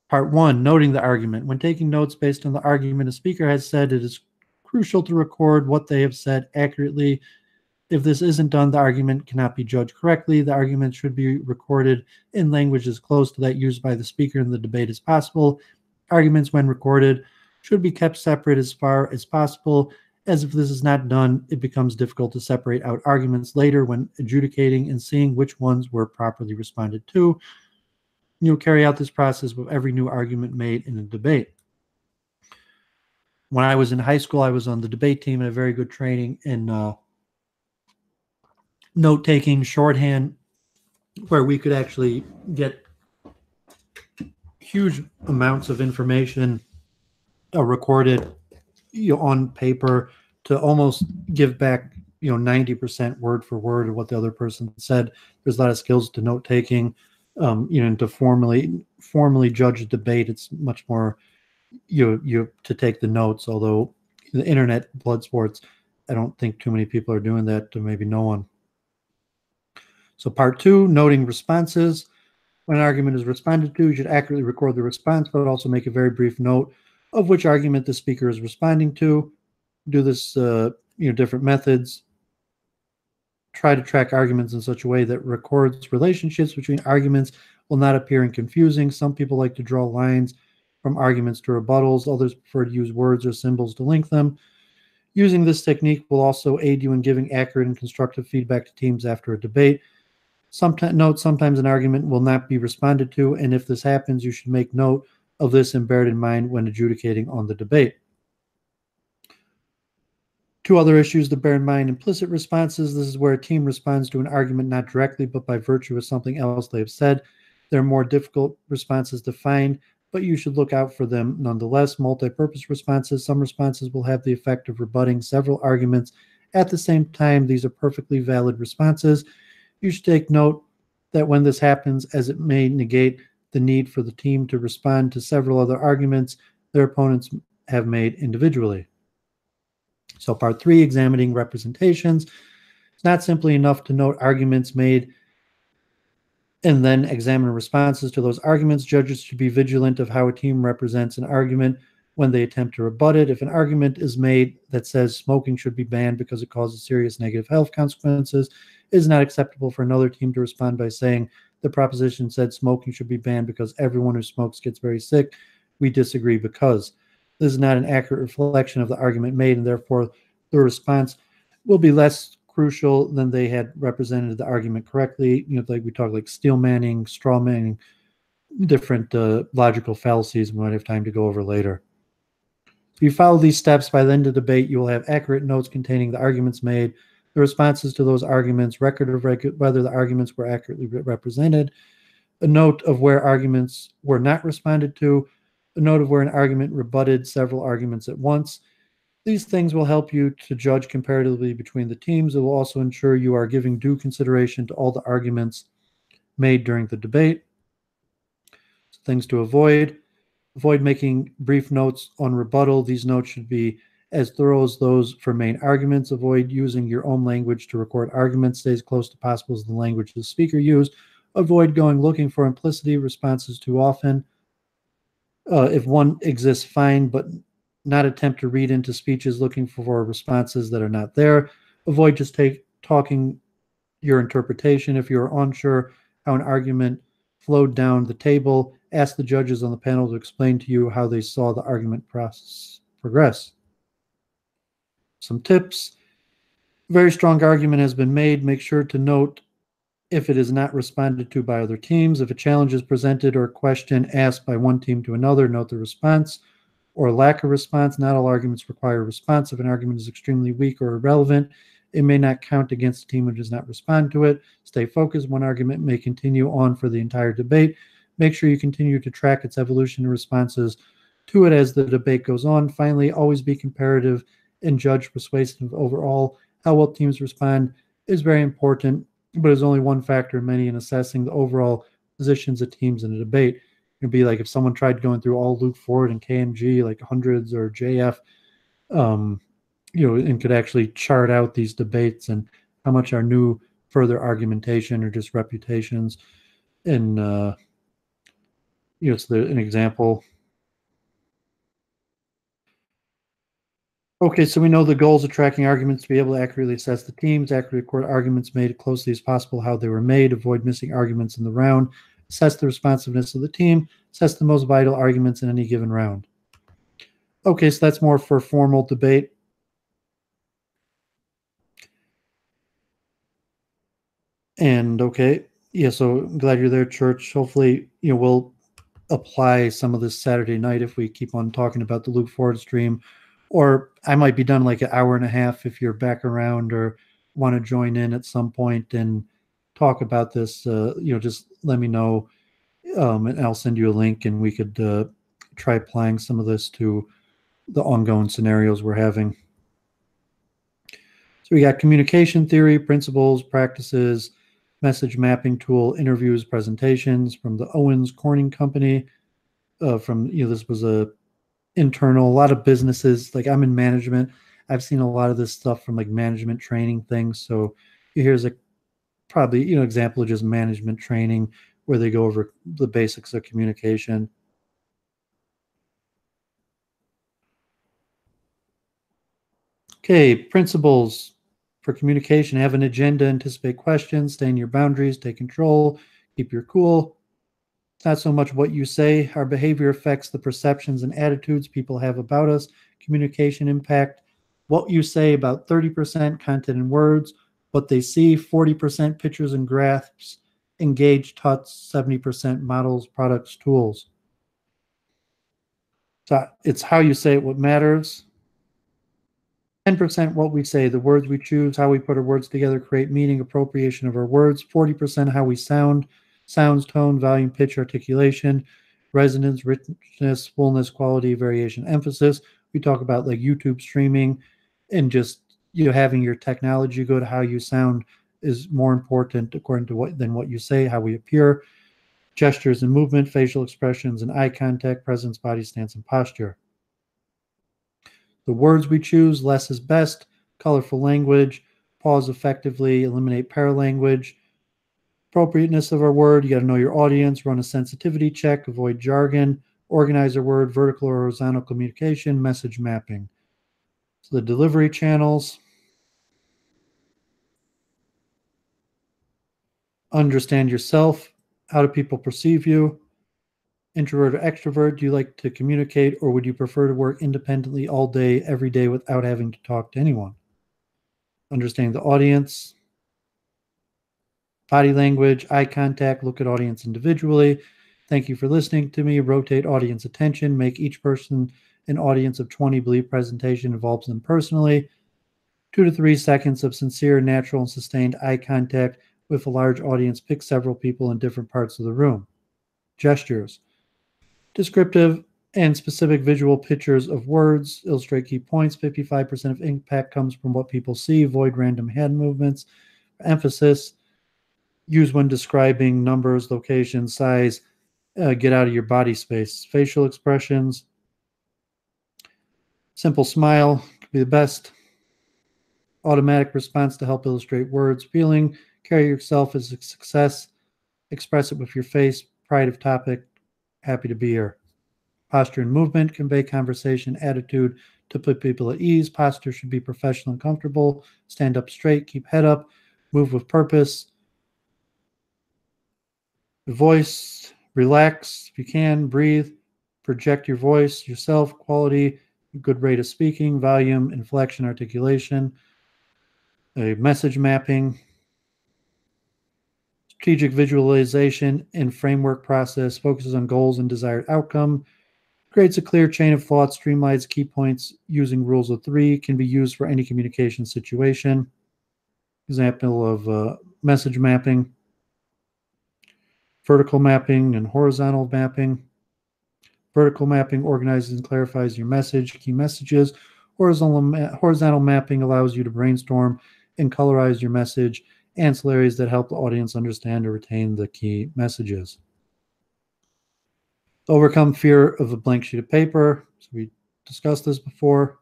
Part 1, noting the argument. When taking notes based on the argument a speaker has said, it is crucial to record what they have said accurately. If this isn't done, the argument cannot be judged correctly. The argument should be recorded in language as close to that used by the speaker in the debate as possible. Arguments, when recorded, should be kept separate as far as possible, as if this is not done, it becomes difficult to separate out arguments later when adjudicating and seeing which ones were properly responded to. You'll carry out this process with every new argument made in a debate. When I was in high school, I was on the debate team and a very good training in note-taking, shorthand, where we could actually get huge amounts of information recorded on paper to almost give back 90% word for word of what the other person said. There's a lot of skills to note-taking. To formally judge a debate, it's much more you to take the notes, although the internet blood sports, I don't think too many people are doing that, to maybe no one. So part 2, noting responses. When an argument is responded to, you should accurately record the response, but also make a very brief note of which argument the speaker is responding to. Do this, different methods. Try to track arguments in such a way that records relationships between arguments will not appear confusing. Some people like to draw lines from arguments to rebuttals. Others prefer to use words or symbols to link them. Using this technique will also aid you in giving accurate and constructive feedback to teams after a debate. Sometimes an argument will not be responded to, and if this happens, you should make note of this and bear it in mind when adjudicating on the debate. Two other issues to bear in mind: implicit responses. This is where a team responds to an argument not directly, but by virtue of something else they have said. They're more difficult responses to find, but you should look out for them nonetheless. Multi-purpose responses. Some responses will have the effect of rebutting several arguments at the same time. These are perfectly valid responses. You should take note that when this happens, as it may negate the need for the team to respond to several other arguments their opponents have made individually. So part 3, examining representations. It's not simply enough to note arguments made and then examine responses to those arguments. Judges should be vigilant of how a team represents an argument when they attempt to rebut it. If an argument is made that says smoking should be banned because it causes serious negative health consequences, it is not acceptable for another team to respond by saying the proposition said smoking should be banned because everyone who smokes gets very sick. We disagree because. This is not an accurate reflection of the argument made, and therefore the response will be less crucial than they had represented the argument correctly. Like we talk like steel manning, straw manning, different logical fallacies we might have time to go over later. If you follow these steps, by the end of the debate, you will have accurate notes containing the arguments made, the responses to those arguments, record of whether the arguments were accurately represented, a note of where arguments were not responded to, a note of where an argument rebutted several arguments at once. These things will help you to judge comparatively between the teams. It will also ensure you are giving due consideration to all the arguments made during the debate. Things to avoid. Avoid making brief notes on rebuttal. These notes should be as thorough as those for main arguments. Avoid using your own language to record arguments. Stay as close to possible as the language the speaker used. Avoid going looking for implicit responses too often. If one exists, fine, but not attempt to read into speeches looking for responses that are not there. Avoid just talking your interpretation. If you're unsure how an argument flowed down the table, ask the judges on the panel to explain to you how they saw the argument process progress. Some tips. Very strong argument has been made. Make sure to note if it is not responded to by other teams. If a challenge is presented or a question asked by one team to another, note the response or lack of response. Not all arguments require a response. If an argument is extremely weak or irrelevant, it may not count against the team who does not respond to it. Stay focused. One argument may continue on for the entire debate. Make sure you continue to track its evolution and responses to it as the debate goes on. Finally, always be comparative and judge persuasive overall. How well teams respond is very important, but is only one factor in many in assessing the overall positions of teams in a debate. It'd be like if someone tried going through all Luke Ford and KMG, like hundreds, or JF, and could actually chart out these debates and how much are new further argumentation or just reputations. And, so an example. Okay, so we know the goals of tracking arguments to be able to accurately assess the teams, accurately record arguments made as closely as possible how they were made, avoid missing arguments in the round, assess the responsiveness of the team, assess the most vital arguments in any given round. Okay, so that's more for formal debate. And okay, yeah, so I'm glad you're there, Church. Hopefully, we'll apply some of this Saturday night if we keep on talking about the Luke Ford stream. Or I might be done like an hour and a half if you're back around or want to join in at some point and talk about this. Just let me know, and I'll send you a link, and we could try applying some of this to the ongoing scenarios we're having. So we got communication theory, principles, practices, message mapping tool, interviews, presentations from the Owens Corning Company. This was a internal, a lot of businesses, like I'm in management. I've seen a lot of this stuff from like management training things. So here's probably example of just management training where they go over the basics of communication. Okay, principles for communication: have an agenda, anticipate questions, stay in your boundaries, take control, keep your cool. It's not so much what you say. Our behavior affects the perceptions and attitudes people have about us. Communication impact. What you say, about 30% content and words. What they see, 40% pictures and graphs. Engaged tuts, 70% models, products, tools. So it's how you say it what matters. 10% what we say, the words we choose, how we put our words together, create meaning, appropriation of our words. 40% how we sound, sounds, tone, volume, pitch, articulation, resonance, richness, fullness, quality, variation, emphasis. We talk about like YouTube streaming and just having your technology good. How you sound is more important according to what you say. How we appear, gestures and movement, facial expressions and eye contact, presence, body stance, and posture. The words we choose, less is best, colorful language, pause effectively, eliminate paralanguage, appropriateness of our word, you got to know your audience, run a sensitivity check, avoid jargon, organize our word, vertical or horizontal communication, message mapping. So the delivery channels, understand yourself, how do people perceive you, introvert or extrovert, do you like to communicate or would you prefer to work independently all day, every day without having to talk to anyone? Understanding the audience, body language, eye contact, look at audience individually. Thank you for listening to me. Rotate audience attention. Make each person an audience of 20. Believe presentation involves them personally. 2 to 3 seconds of sincere, natural, and sustained eye contact with a large audience. Pick several people in different parts of the room. Gestures. Descriptive and specific visual pictures of words. Illustrate key points. 55% of impact comes from what people see. Avoid random hand movements. Emphasis. Use when describing numbers, location, size. Get out of your body space. Facial expressions. Simple smile could be the best. Automatic response to help illustrate words. Feeling. Carry yourself as a success. Express it with your face. Pride of topic. Happy to be here. Posture and movement. Convey conversation, attitude to put people at ease. Posture should be professional and comfortable. Stand up straight. Keep head up. Move with purpose. Voice, relax if you can, breathe, project your voice, yourself, quality, good rate of speaking, volume, inflection, articulation, a message mapping, strategic visualization and framework process, focuses on goals and desired outcome, creates a clear chain of thought, streamlines key points using rules of 3, can be used for any communication situation. Example of message mapping. Vertical mapping and horizontal mapping. Vertical mapping organizes and clarifies your message, key messages. Horizontal mapping allows you to brainstorm and colorize your message, ancillaries that help the audience understand or retain the key messages. Overcome fear of a blank sheet of paper. So we discussed this before.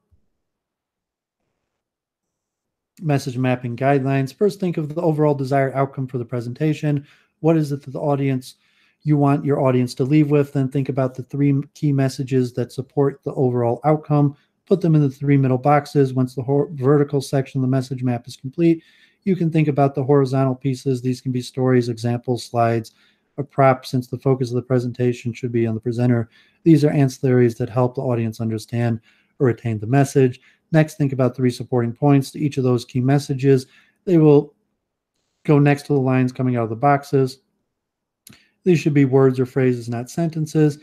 Message mapping guidelines. First, think of the overall desired outcome for the presentation. What is it that you want your audience to leave with? Then think about the 3 key messages that support the overall outcome. Put them in the 3 middle boxes. Once the vertical section of the message map is complete, you can think about the horizontal pieces. These can be stories, examples, slides, a prop, since the focus of the presentation should be on the presenter. These are ancillaries that help the audience understand or retain the message. Next, think about 3 supporting points to each of those key messages. They will go next to the lines coming out of the boxes. These should be words or phrases, not sentences.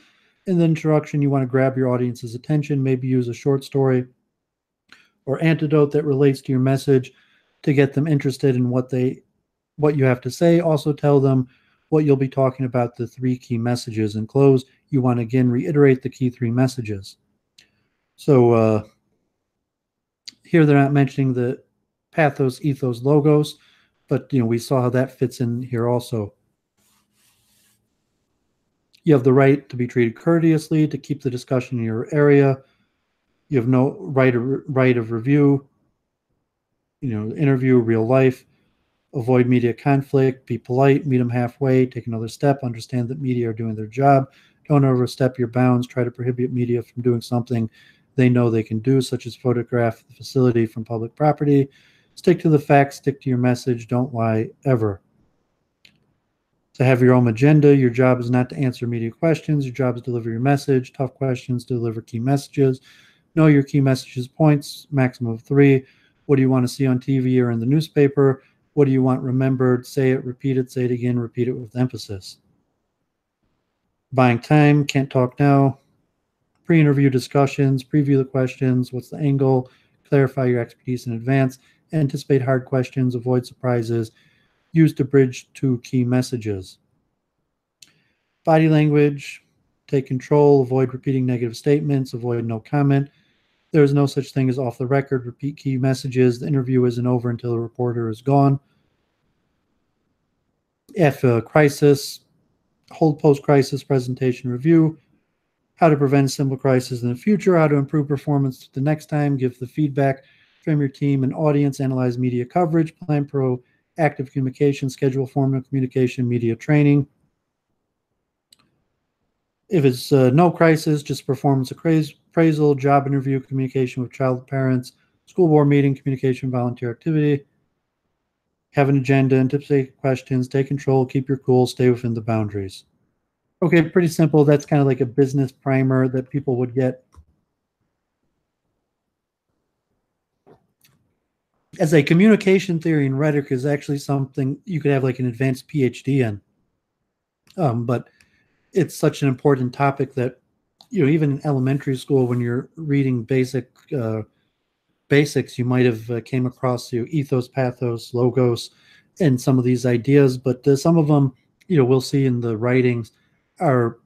In the introduction, you want to grab your audience's attention, maybe use a short story or anecdote that relates to your message to get them interested in what you have to say. Also tell them what you'll be talking about, the 3 key messages. In close, you want to again reiterate the key 3 messages. So here they're not mentioning the Pathos, Ethos, Logos, but we saw how that fits in here also. You have the right to be treated courteously, to keep the discussion in your area. You have no right of review, interview, real life. Avoid media conflict, be polite, meet them halfway, take another step, understand that media are doing their job. Don't overstep your bounds. Try to prohibit media from doing something they know they can do, such as photograph the facility from public property. Stick to the facts, stick to your message, don't lie ever. To have your own agenda. Your job is not to answer media questions. Your job is to deliver your message. Tough questions to deliver key messages. Know your key messages points, maximum of 3. What do you want to see on TV or in the newspaper? What do you want remembered? Say it, repeat it, say it again, repeat it with emphasis. Buying time, can't talk now. Pre-interview discussions, preview the questions, what's the angle, clarify your expertise in advance, anticipate hard questions, avoid surprises, use to bridge to key messages. Body language, take control, avoid repeating negative statements, avoid no comment. There is no such thing as off the record, repeat key messages. The interview isn't over until the reporter is gone. If a crisis, hold post-crisis presentation review, how to prevent simple crisis in the future, how to improve performance the next time, give the feedback, frame your team and audience, analyze media coverage, plan proactive communication, schedule formal communication, media training. If it's no crisis, just performance appraisal, job interview, communication with child parents, school board meeting, communication, volunteer activity. Have an agenda, anticipate questions, take control, keep your cool, stay within the boundaries. Okay, pretty simple. That's kind of like a business primer that people would get. As a communication theory and rhetoric is actually something you could have like an advanced PhD in. But it's such an important topic that, even in elementary school, when you're reading basics, you might have came across ethos, pathos, logos, and some of these ideas. But some of them, we'll see in the writings are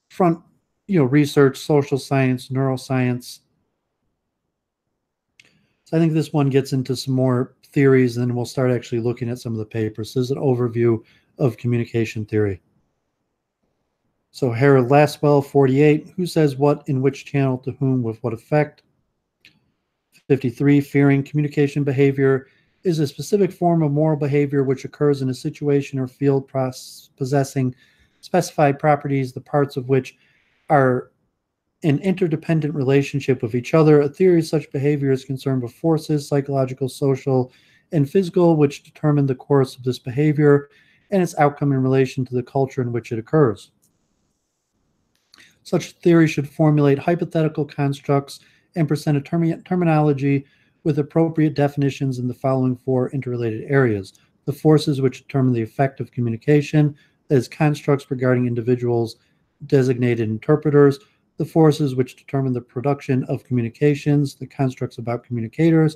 front, research, social science, neuroscience. So I think this one gets into some more theories, and then we'll start actually looking at some of the papers. So this is an overview of communication theory. So Harold Lasswell, 48, who says what in which channel to whom with what effect? 53, fearing communication behavior is a specific form of moral behavior which occurs in a situation or field possessing specified properties, the parts of which are in interdependent relationship with each other. A theory of such behavior is concerned with forces, psychological, social, and physical, which determine the course of this behavior and its outcome in relation to the culture in which it occurs. Such theory should formulate hypothetical constructs and present a terminology with appropriate definitions in the following 4 interrelated areas: the forces which determine the effect of communication, that is, constructs regarding individuals, designated interpreters; the forces which determine the production of communications, the constructs about communicators;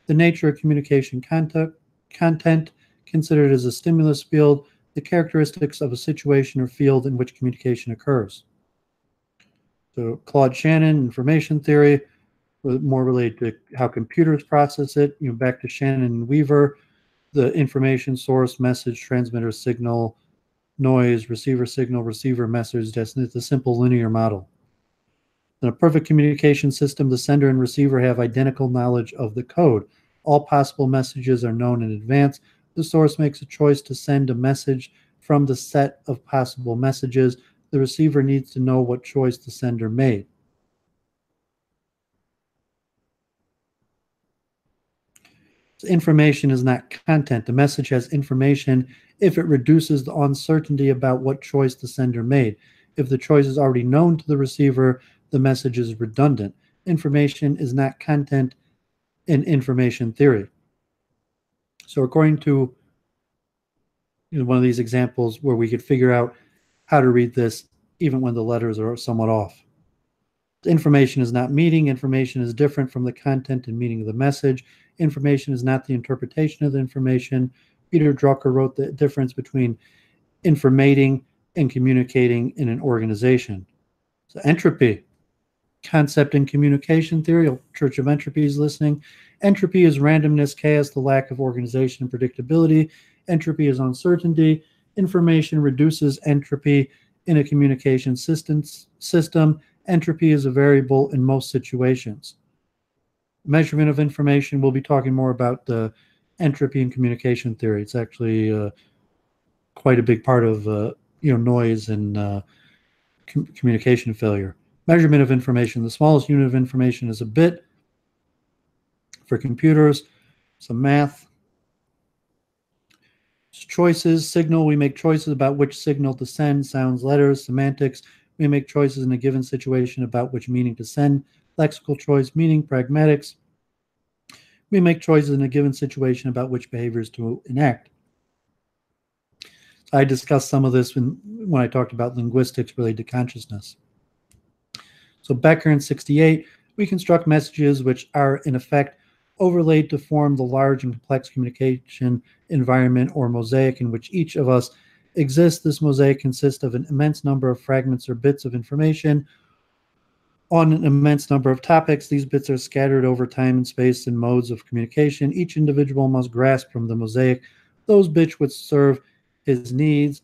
the nature of communication content considered as a stimulus field; the characteristics of a situation or field in which communication occurs. So Claude Shannon, information theory, more related to how computers process it. Back to Shannon and Weaver, the information source, message, transmitter, signal, noise, receiver signal, receiver message. It's a simple linear model. In a perfect communication system, the sender and receiver have identical knowledge of the code. All possible messages are known in advance. The source makes a choice to send a message from the set of possible messages. The receiver needs to know what choice the sender made. So information is not content. The message has information if it reduces the uncertainty about what choice the sender made. If the choice is already known to the receiver, the message is redundant. Information is not content in information theory. So according to one of these examples where we could figure out how to read this even when the letters are somewhat off. The information is not meaning. Information is different from the content and meaning of the message. Information is not the interpretation of the information. Peter Drucker wrote the difference between informating and communicating in an organization. So entropy, concept in communication theory. Church of Entropy is listening. Entropy is randomness, chaos, the lack of organization and predictability. Entropy is uncertainty. Information reduces entropy in a communication system. Entropy is a variable in most situations. Measurement of information, we'll be talking more about the entropy in communication theory. It's actually quite a big part of noise and communication failure. Measurement of information, the smallest unit of information is a bit. For computers, some math. Choices, signal, we make choices about which signal to send, sounds, letters, semantics. We make choices in a given situation about which meaning to send, lexical choice, meaning, pragmatics. We make choices in a given situation about which behaviors to enact. I discussed some of this when I talked about linguistics related to consciousness. So Becker in 68, we construct messages which are in effect overlaid to form the large and complex communication environment or mosaic in which each of us exists. This mosaic consists of an immense number of fragments or bits of information on an immense number of topics. These bits are scattered over time and space in modes of communication. Each individual must grasp from the mosaic those bits which serve his needs,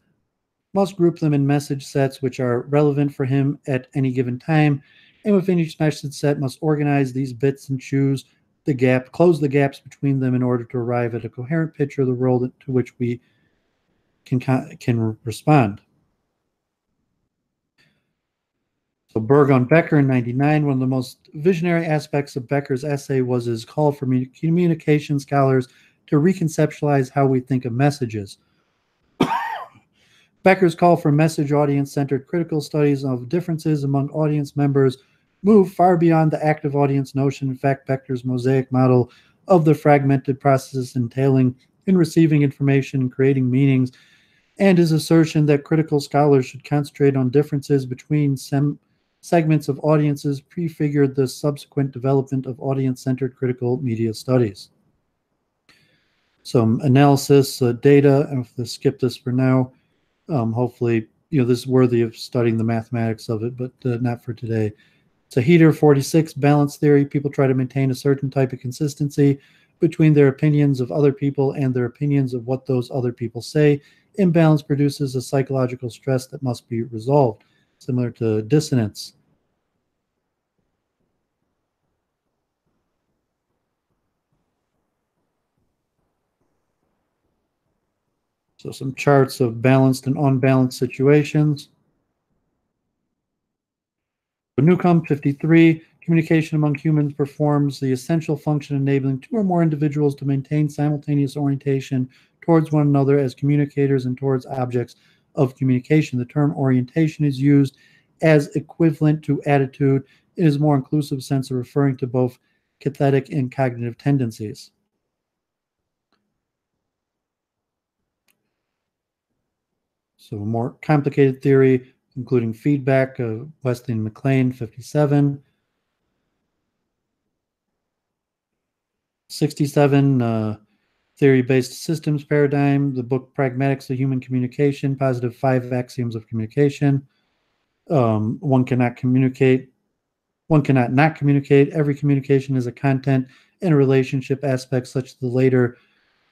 must group them in message sets which are relevant for him at any given time, and within each message set must organize these bits and close the gaps between them in order to arrive at a coherent picture of the world to which we can respond. So Berg on Becker in 99, one of the most visionary aspects of Becker's essay was his call for communication scholars to reconceptualize how we think of messages. Becker's call for message audience-centered critical studies of differences among audience members move far beyond the active audience notion. In fact, Becker's mosaic model of the fragmented processes entailing in receiving information and creating meanings, and his assertion that critical scholars should concentrate on differences between segments of audiences prefigured the subsequent development of audience-centered critical media studies. Some analysis, data, I'm going to skip this for now. Hopefully, this is worthy of studying the mathematics of it, but not for today. So Heater 46, balance theory. People try to maintain a certain type of consistency between their opinions of other people and their opinions of what those other people say. Imbalance produces a psychological stress that must be resolved, similar to dissonance. So some charts of balanced and unbalanced situations. Newcomb 53, communication among humans performs the essential function enabling two or more individuals to maintain simultaneous orientation towards one another as communicators and towards objects of communication. The term orientation is used as equivalent to attitude. It is a more inclusive sense of referring to both kinetic and cognitive tendencies. So a more complicated theory, including feedback of Wesley and McLean, 57. 67, theory-based systems paradigm, the book Pragmatics of Human Communication, positive 5 axioms of communication. One cannot not communicate. Every communication is a content and a relationship aspect such that the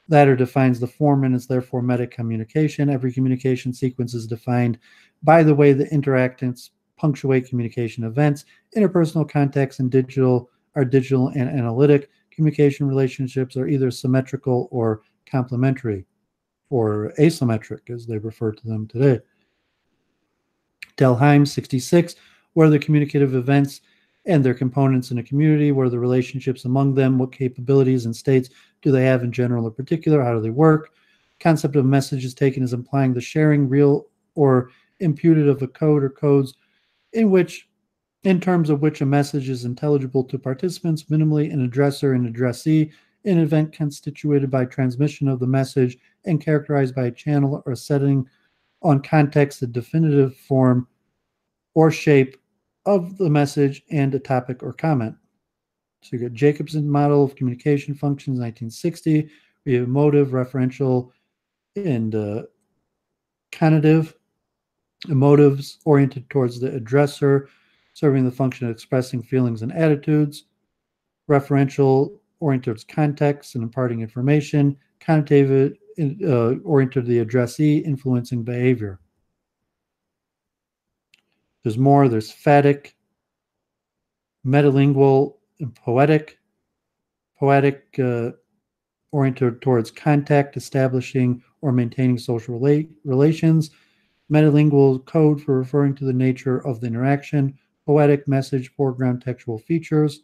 latter defines the form and is therefore meta-communication. Every communication sequence is defined by the way the interactants punctuate communication events. Interpersonal contexts and digital and analytic. Communication relationships are either symmetrical or complementary, or asymmetric, as they refer to them today. Delheim, 66, what are the communicative events and their components in a community? What are the relationships among them? What capabilities and states do they have in general or particular? How do they work? Concept of message is taken as implying the sharing, real or imputed, of a code or codes in terms of which a message is intelligible to participants, minimally an addresser and addressee, an event constituted by transmission of the message and characterized by a channel or setting on context, the definitive form or shape of the message, and a topic or comment. So you got Jacobson model of communication functions, 1960. We have emotive, referential, and conative. Emotives oriented towards the addresser, serving the function of expressing feelings and attitudes. Referential, oriented towards context and imparting information. Connotative, oriented to the addressee, influencing behavior. There's more. There's phatic, metalingual, and poetic. Poetic, oriented towards contact, establishing or maintaining social relations. Metalingual, code for referring to the nature of the interaction. Poetic, message, foreground textual features.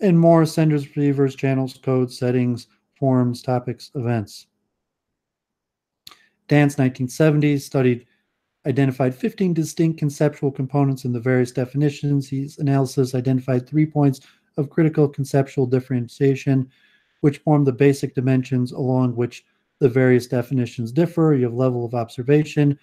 And more, senders, receivers, channels, codes, settings, forms, topics, events. Dance, 1970s, identified 15 distinct conceptual components in the various definitions. His analysis identified 3 points of critical conceptual differentiation, which form the basic dimensions along which the various definitions differ. You have level of observation,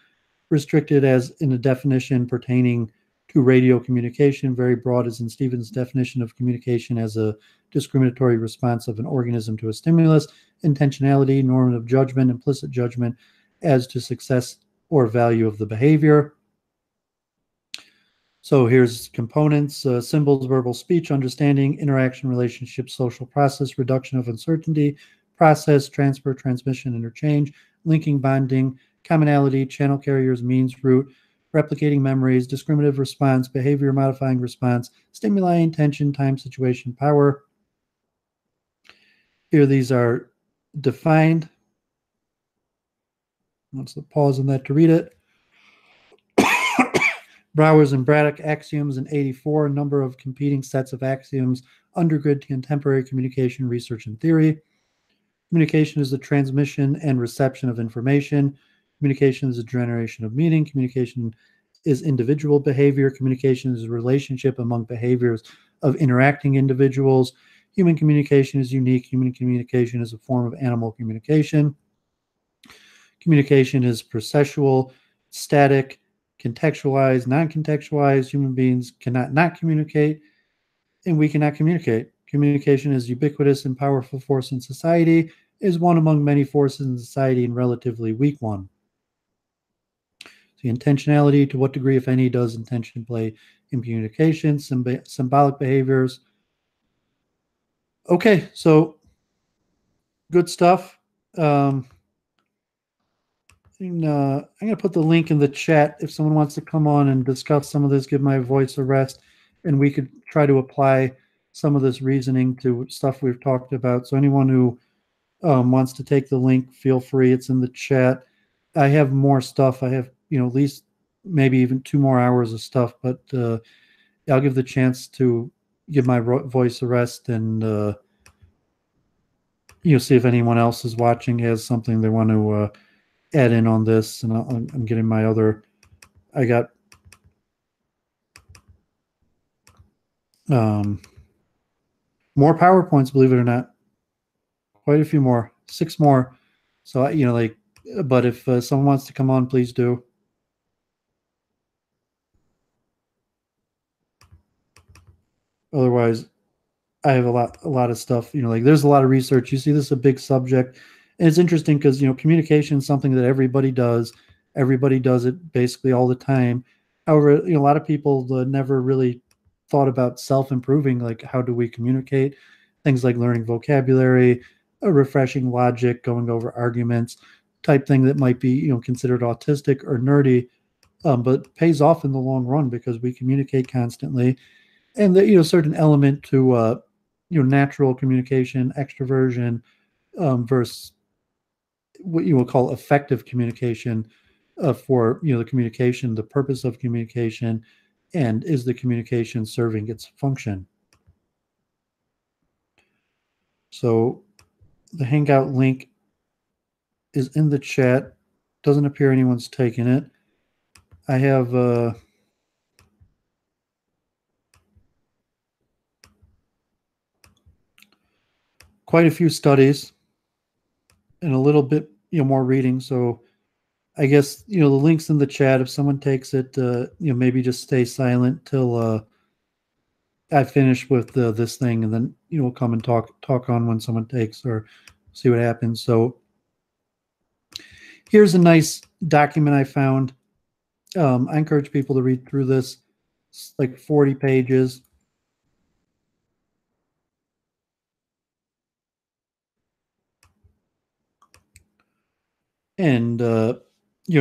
restricted as in a definition pertaining to radio communication, very broad as in Stevens' definition of communication as a discriminatory response of an organism to a stimulus, intentionality, normative judgment, implicit judgment as to success or value of the behavior. So here's components, symbols, verbal speech, understanding, interaction, relationship, social process, reduction of uncertainty, process, transfer, transmission, interchange, linking, bonding, commonality, channel carriers, means, route, replicating memories, discriminative response, behavior modifying response, stimuli, intention, time, situation, power. Here these are defined. Let's pause on that to read it. Brouwer's and Braddock axioms in 84, a number of competing sets of axioms, undergrid contemporary communication research and theory. Communication is the transmission and reception of information. Communication is the generation of meaning. Communication is individual behavior. Communication is a relationship among behaviors of interacting individuals. Human communication is unique. Human communication is a form of animal communication. Communication is processual, static, contextualized, non-contextualized. Human beings cannot not communicate, and we cannot communicate. Communication is ubiquitous and powerful force in society, is one among many forces in society and relatively weak one. The intentionality, to what degree, if any, does intention play in communication? Symbolic behaviors. Okay, so good stuff. I'm going to put the link in the chat if someone wants to come on and discuss some of this, give my voice a rest, and we could try to apply some of this reasoning to stuff we've talked about. So anyone who wants to take the link, feel free. It's in the chat. I have more stuff. I have, at least maybe even 2 more hours of stuff, but I'll give the chance to give my voice a rest and see if anyone else is watching, has something they want to add in on this. And I'm getting my other, I got more PowerPoints, believe it or not, quite a few more, 6 more. So, but if someone wants to come on, please do. Otherwise, I have a lot of stuff, there's a lot of research. You see, this is a big subject, and it's interesting because, communication is something that everybody does. Everybody does it basically all the time. However, a lot of people never really thought about self-improving, like how do we communicate? Things like learning vocabulary, refreshing logic, going over arguments, type thing that might be, considered autistic or nerdy, but pays off in the long run because we communicate constantly. And the, certain element to natural communication, extroversion, versus what you will call effective communication, for the communication, the purpose of communication, and is the communication serving its function. So the Hangout link is in the chat. Doesn't appear anyone's taken it. I have quite a few studies and a little bit more reading. So I guess the link's in the chat. If someone takes it, maybe just stay silent till I finish with this thing, and then we'll come and talk on when someone takes, or see what happens. So here's a nice document I found. I encourage people to read through this. It's like 40 pages. And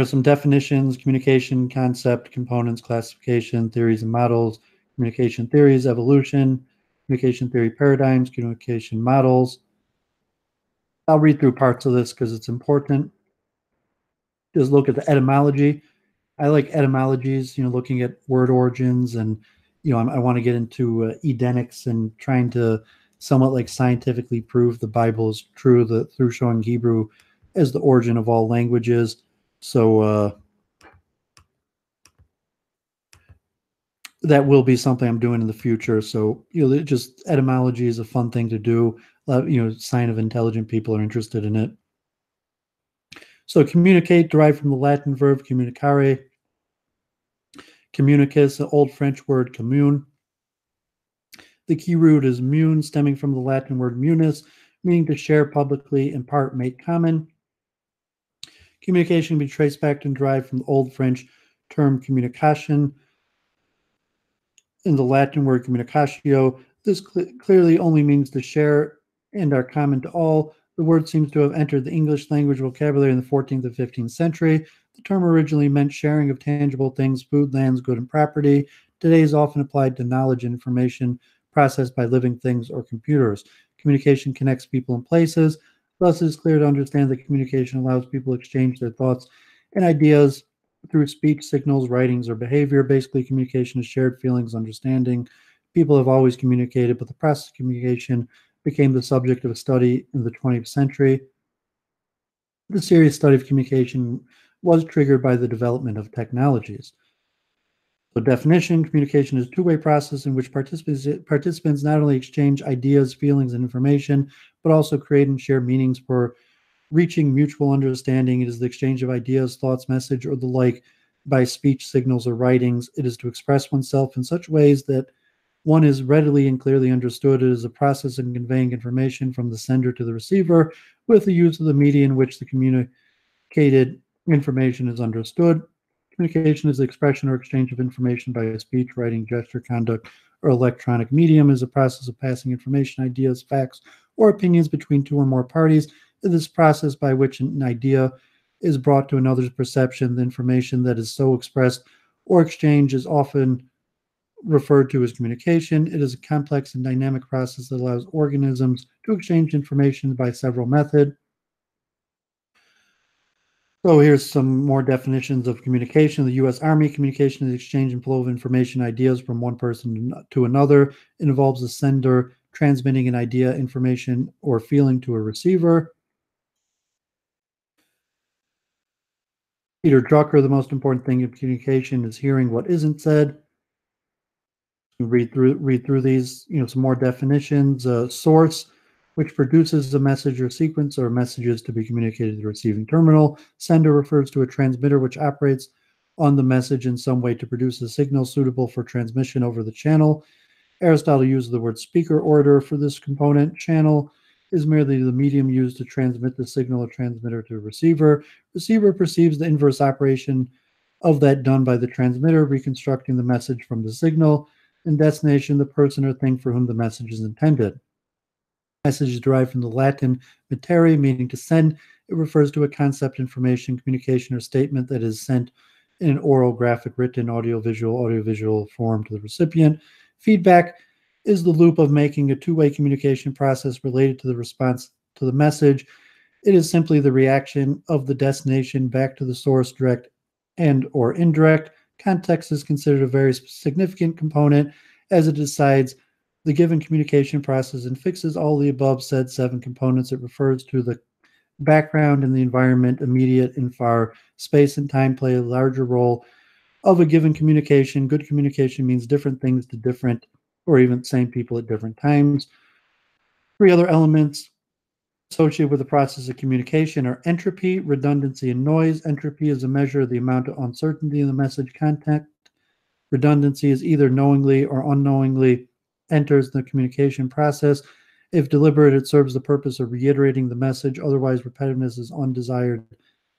some definitions, communication, concept, components, classification, theories and models, communication theories, evolution, communication theory paradigms, communication models. I'll read through parts of this because it's important. Just look at the etymology. I like etymologies, looking at word origins, and I want to get into Edenics and trying to somewhat like scientifically prove the Bible is true through showing Hebrew as the origin of all languages. So that will be something I'm doing in the future. So, just etymology is a fun thing to do. Sign of intelligent people are interested in it. So communicate, derived from the Latin verb communicare. Communicus, an old French word commune. The key root is mune, stemming from the Latin word munus, meaning to share publicly, in part make common. Communication can be traced back and derived from the old French term communication. In the Latin word communicatio, this clearly only means to share and are common to all. The word seems to have entered the English language vocabulary in the 14th and 15th century. The term originally meant sharing of tangible things, food, lands, good, and property. Today is often applied to knowledge and information processed by living things or computers. Communication connects people and places. Thus, it is clear to understand that communication allows people to exchange their thoughts and ideas through speech, signals, writings, or behavior. Basically, communication is shared feelings, understanding. People have always communicated, but the process of communication became the subject of a study in the 20th century. The serious study of communication was triggered by the development of technologies. So definition, communication is a two-way process in which participants not only exchange ideas, feelings, and information, but also create and share meanings for reaching mutual understanding. It is the exchange of ideas, thoughts, message, or the like by speech, signals, or writings. It is to express oneself in such ways that one is readily and clearly understood. It is a process of conveying information from the sender to the receiver with the use of the media in which the communicated information is understood. Communication is the expression or exchange of information by speech, writing, gesture, conduct, or electronic medium. It is a process of passing information, ideas, facts, or opinions between two or more parties. This process by which an idea is brought to another's perception. The information that is so expressed or exchanged is often referred to as communication. It is a complex and dynamic process that allows organisms to exchange information by several methods. So here's some more definitions of communication. The U.S. Army: communication is the exchange and flow of information, ideas from one person to another. It involves the sender transmitting an idea, information, or feeling to a receiver. Peter Drucker: the most important thing in communication is hearing what isn't said. Read through these, some more definitions. Source, which produces a message or sequence or messages to be communicated to the receiving terminal. Sender refers to a transmitter which operates on the message in some way to produce a signal suitable for transmission over the channel. Aristotle uses the word speaker order for this component. Channel is merely the medium used to transmit the signal or transmitter to a receiver. Receiver perceives the inverse operation of that done by the transmitter, reconstructing the message from the signal. And destination, the person or thing for whom the message is intended. Message is derived from the Latin mittere, meaning to send. It refers to a concept, information, communication, or statement that is sent in an oral, graphic, written, audiovisual form to the recipient. Feedback is the loop of making a two-way communication process related to the response to the message. It is simply the reaction of the destination back to the source, direct and or indirect. Context is considered a very significant component as it decides the given communication process and fixes all the above said 7 components. It refers to the background and the environment, immediate and far. Space and time play a larger role of a given communication. Good communication means different things to different or even same people at different times. 3 other elements associated with the process of communication are entropy, redundancy, and noise. Entropy is a measure of the amount of uncertainty in the message content. Redundancy is either knowingly or unknowingly enters the communication process. If deliberate, it serves the purpose of reiterating the message. Otherwise, repetitiveness is undesired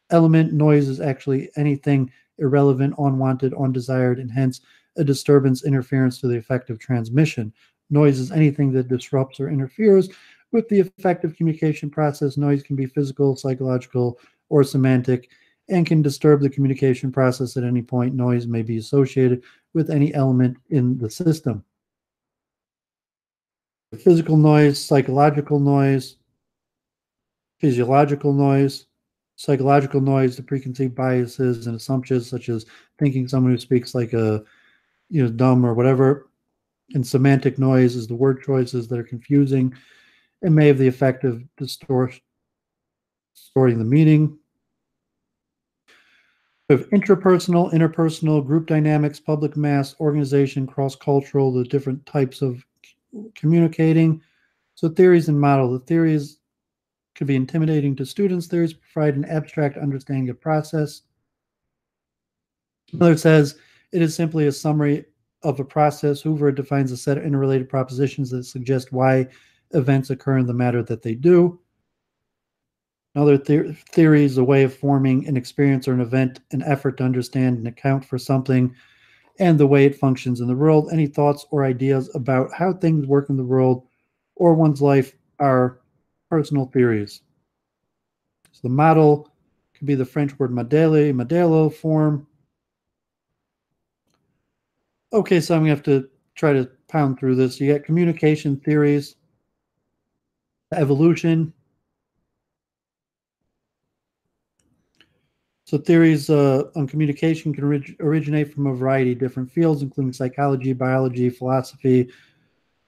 element. Noise is actually anything irrelevant, unwanted, undesired, and hence a disturbance, interference to the effective transmission. Noise is anything that disrupts or interferes with the effective communication process. Noise can be physical, psychological, or semantic, and can disturb the communication process at any point. Noise may be associated with any element in the system. Physical noise, psychological noise, physiological noise, psychological noise, the preconceived biases and assumptions, such as thinking someone who speaks like a dumb or whatever. And semantic noise is the word choices that are confusing and may have the effect of distorting the meaning. We have intrapersonal, interpersonal, group dynamics, public mass, organization, cross-cultural, the different types of communicating. So theories and model. The theories could be intimidating to students. Theories provide an abstract understanding of process. Miller says it is simply a summary of a process. Hoover defines a set of interrelated propositions that suggest why events occur in the manner that they do. Another theory is a way of forming an experience or an event, an effort to understand and account for something and the way it functions in the world. Any thoughts or ideas about how things work in the world or one's life are personal theories. So the model could be the French word modèle, modelo form. Okay, so I'm going to have to try to pound through this. You got communication theories, evolution. So theories on communication can originate from a variety of different fields, including psychology, biology, philosophy,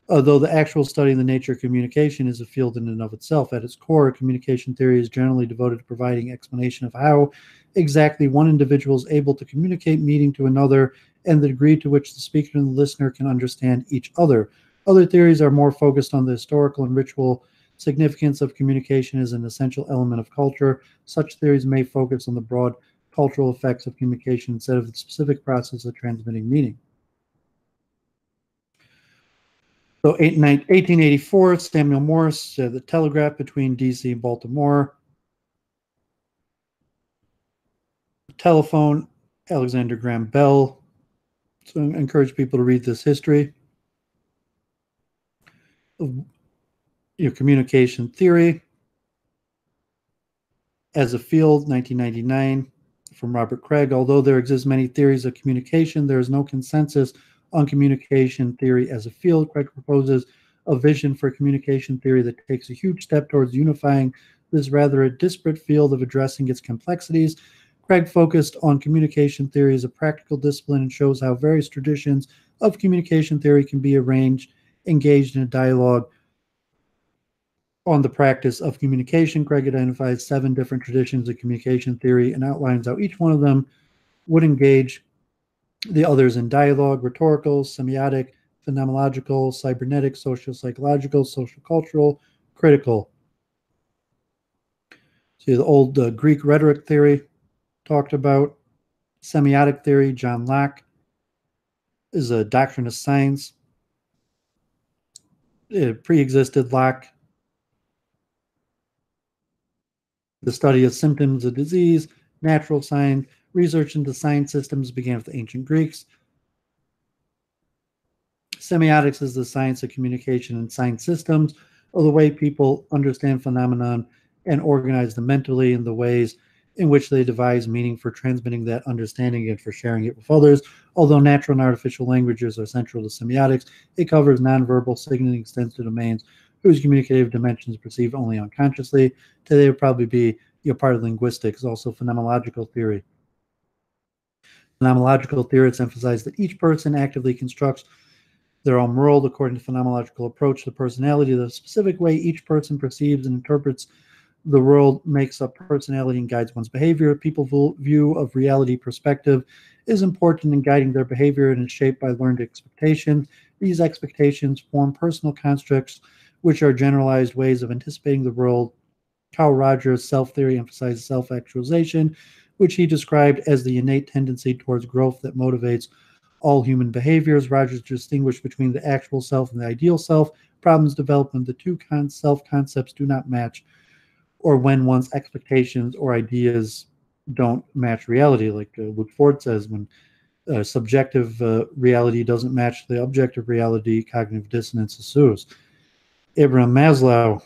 although the actual study of the nature of communication is a field in and of itself. At its core, communication theory is generally devoted to providing explanation of how exactly one individual is able to communicate meaning to another and the degree to which the speaker and the listener can understand each other. Other theories are more focused on the historical and ritual significance of communication as an essential element of culture. Such theories may focus on the broad cultural effects of communication instead of the specific process of transmitting meaning. So 1884, Samuel Morse, the telegraph between D.C. and Baltimore. Telephone, Alexander Graham Bell. So I encourage people to read this history of communication theory as a field, 1999, from Robert Craig. Although there exist many theories of communication, there is no consensus on communication theory as a field. Craig proposes a vision for communication theory that takes a huge step towards unifying this rather disparate field of addressing its complexities. Craig focused on communication theory as a practical discipline and shows how various traditions of communication theory can be engaged in a dialogue on the practice of communication. Craig identifies 7 different traditions of communication theory and outlines how each one of them would engage the others in dialogue: rhetorical, semiotic, phenomenological, cybernetic, socio-psychological, social cultural, critical. See, the old Greek rhetoric theory talked about. Semiotic theory, John Locke, is a doctrine of science. It pre-existed Locke. The study of symptoms of disease, natural science, research into science systems began with the ancient Greeks. Semiotics is the science of communication and science systems, or the way people understand phenomenon and organize them mentally, in the ways in which they devise meaning for transmitting that understanding and for sharing it with others. Although natural and artificial languages are central to semiotics, it covers nonverbal signaling extends to domains whose communicative dimensions are perceived only unconsciously. Today would probably be part of linguistics. Also phenomenological theory. Phenomenological theorists emphasize that each person actively constructs their own world according to phenomenological approach to personality. The specific way each person perceives and interprets the world makes up personality and guides one's behavior. People's view of reality perspective is important in guiding their behavior and is shaped by learned expectations. These expectations form personal constructs, which are generalized ways of anticipating the world. Carl Rogers' self-theory emphasizes self-actualization, which he described as the innate tendency towards growth that motivates all human behaviors. Rogers distinguished between the actual self and the ideal self. Problems develop when the two self-concepts do not match, or when one's expectations or ideas don't match reality. Like Luke Ford says, when subjective reality doesn't match the objective reality, cognitive dissonance ensues. Abraham Maslow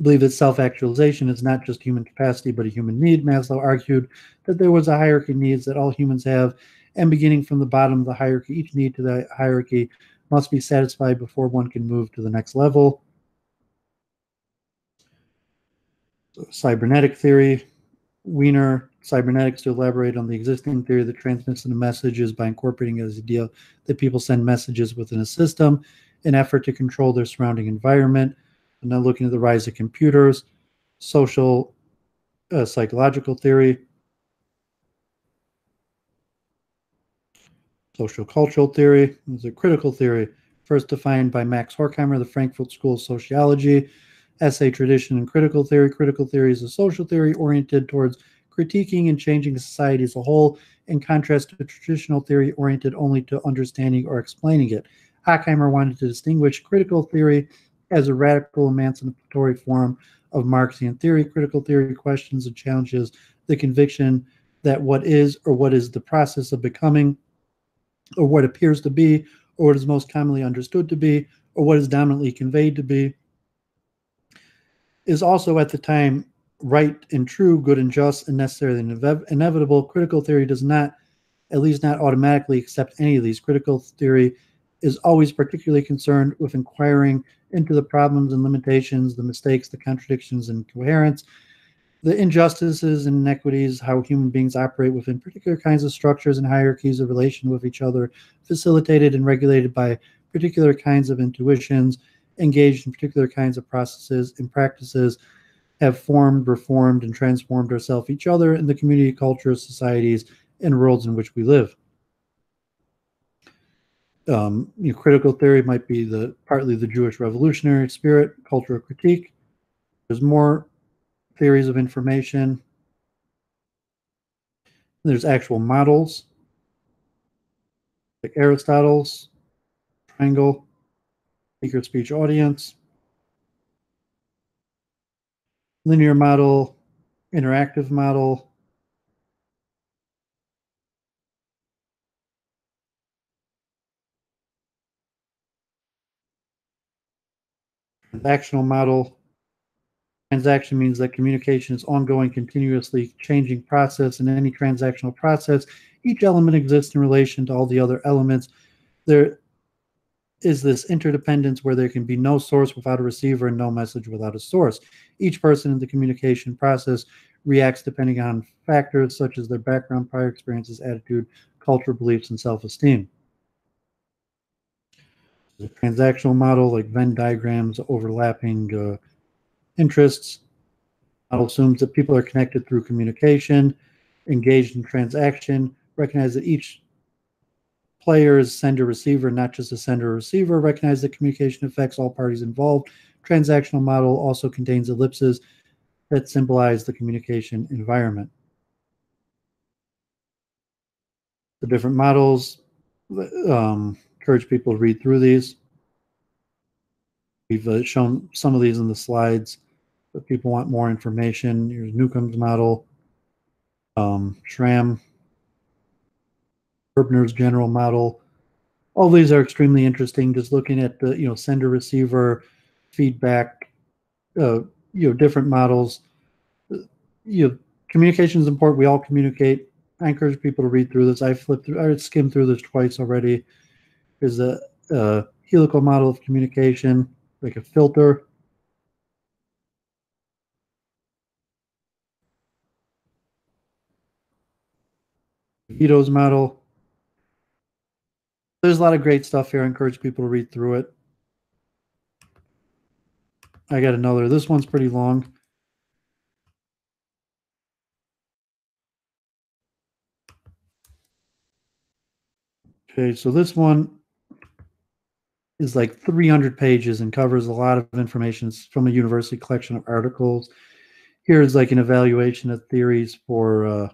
believed that self-actualization is not just human capacity, but a human need. Maslow argued that there was a hierarchy of needs that all humans have, and beginning from the bottom of the hierarchy, each need to the hierarchy must be satisfied before one can move to the next level. Cybernetic theory. Wiener, cybernetics, to elaborate on the existing theory that transmits the messages by incorporating the idea that people send messages within a system in effort to control their surrounding environment. And then looking at the rise of computers, social psychological theory. Social-cultural theory is a critical theory, first defined by Max Horkheimer, the Frankfurt School of Sociology. Essay tradition and critical theory. Critical theory is a social theory oriented towards critiquing and changing society as a whole, in contrast to traditional theory oriented only to understanding or explaining it. Horkheimer wanted to distinguish critical theory as a radical emancipatory form of Marxian theory. Critical theory questions and challenges the conviction that what is or what is the process of becoming, or what appears to be, or what is most commonly understood to be, or what is dominantly conveyed to be, is also at the time right and true, good and just, and necessarily inevitable. Critical theory does not, at least not automatically, accept any of these. Critical theory is always particularly concerned with inquiring into the problems and limitations, the mistakes, the contradictions and incoherence, the injustices and inequities, how human beings operate within particular kinds of structures and hierarchies of relation with each other, facilitated and regulated by particular kinds of intuitions, engaged in particular kinds of processes and practices, have formed, reformed, and transformed ourselves, each other, in the community, cultures, societies, and worlds in which we live. Critical theory might be partly the Jewish revolutionary spirit, cultural critique. There's more theories of information. There's actual models, like Aristotle's triangle, speaker, speech, audience, linear model, interactive model, transactional model. Transaction means that communication is ongoing, continuously changing process. In any transactional process, each element exists in relation to all the other elements. There is this interdependence where there can be no source without a receiver and no message without a source. Each person in the communication process reacts depending on factors such as their background, prior experiences, attitude, culture, beliefs, and self-esteem. The transactional model, like Venn diagrams, overlapping interests. Model assumes that people are connected through communication, engaged in transaction, recognize that each player is sender receiver, not just a sender or receiver, recognize that communication affects all parties involved. Transactional model also contains ellipses that symbolize the communication environment. The different models, encourage people to read through these. We've shown some of these in the slides, but people want more information. Here's Newcomb's model, Schramm, Herbner's general model. All these are extremely interesting. Just looking at the sender receiver feedback, different models. Communication is important. We all communicate. I encourage people to read through this. I skimmed through this twice already. There's a helical model of communication, like a filter. Ethos model. There's a lot of great stuff here. I encourage people to read through it. I got another. This one's pretty long. Okay, so this one is like 300 pages and covers a lot of information. It's from a university collection of articles. Here's like an evaluation of theories for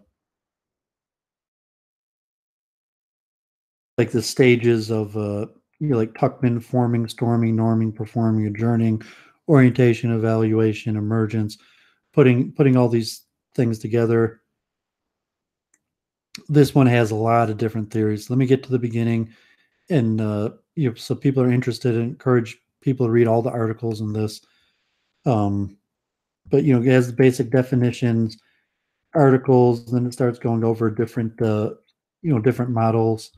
like the stages of like Tuckman, forming, storming, norming, performing, adjourning, orientation, evaluation, emergence, putting all these things together. This one has a lot of different theories. Let me get to the beginning, and so people are interested, and encourage people to read all the articles in this. But it has the basic definitions, articles, then it starts going over different different models.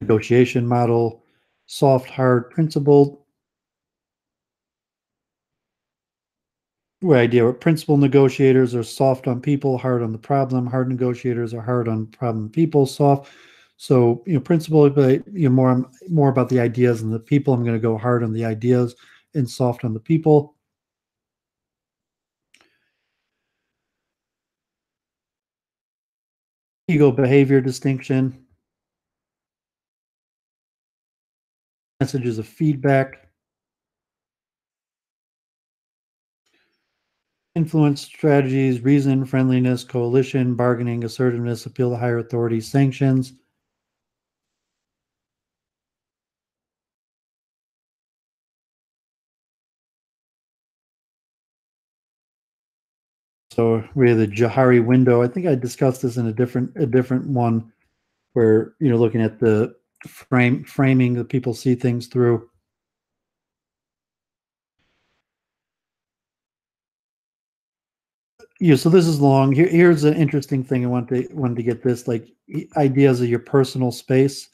Negotiation model, soft, hard, principled. The idea of principal negotiators are soft on people, hard on the problem. Hard negotiators are hard on problem people, soft. So principle, but more about the ideas and the people. I'm going to go hard on the ideas and soft on the people. ego behavior distinction, messages of feedback, influence strategies, reason, friendliness, coalition, bargaining, assertiveness, appeal to higher authority, sanctions. So we have the Johari window. I think I discussed this in a different one where, looking at the framing that people see things through. So this is long. Here's an interesting thing. I wanted to get this, like, ideas of your personal space,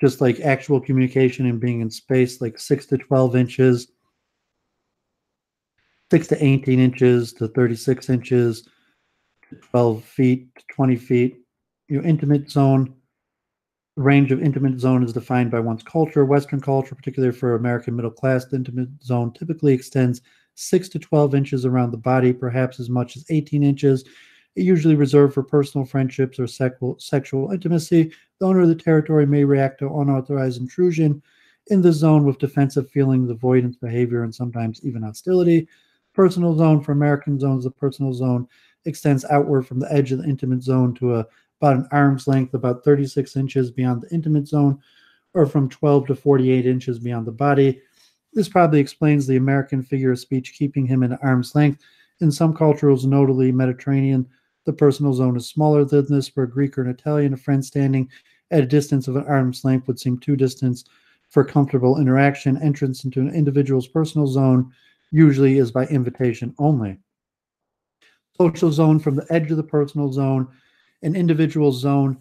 just like actual communication and being in space, like 6 to 12 inches, 6 to 18 inches to 36 inches, 12 feet to 20 feet. Intimate zone. The range of intimate zone is defined by one's culture. Western culture, particularly for American middle class, the intimate zone typically extends 6 to 12 inches around the body, perhaps as much as 18 inches. Usually reserved for personal friendships or sexual intimacy. The owner of the territory may react to unauthorized intrusion in the zone with defensive feelings, avoidance behavior, and sometimes even hostility. Personal zone for American zones, the personal zone extends outward from the edge of the intimate zone to about an arm's length, about 36 inches beyond the intimate zone, or from 12 to 48 inches beyond the body. This probably explains the American figure of speech keeping him at arm's length. In some cultures, notably Mediterranean, the personal zone is smaller than this. For a Greek or an Italian, a friend standing at a distance of an arm's length would seem too distant for comfortable interaction. Entrance into an individual's personal zone usually is by invitation only. Social zone from the edge of the personal zone. An individual zone,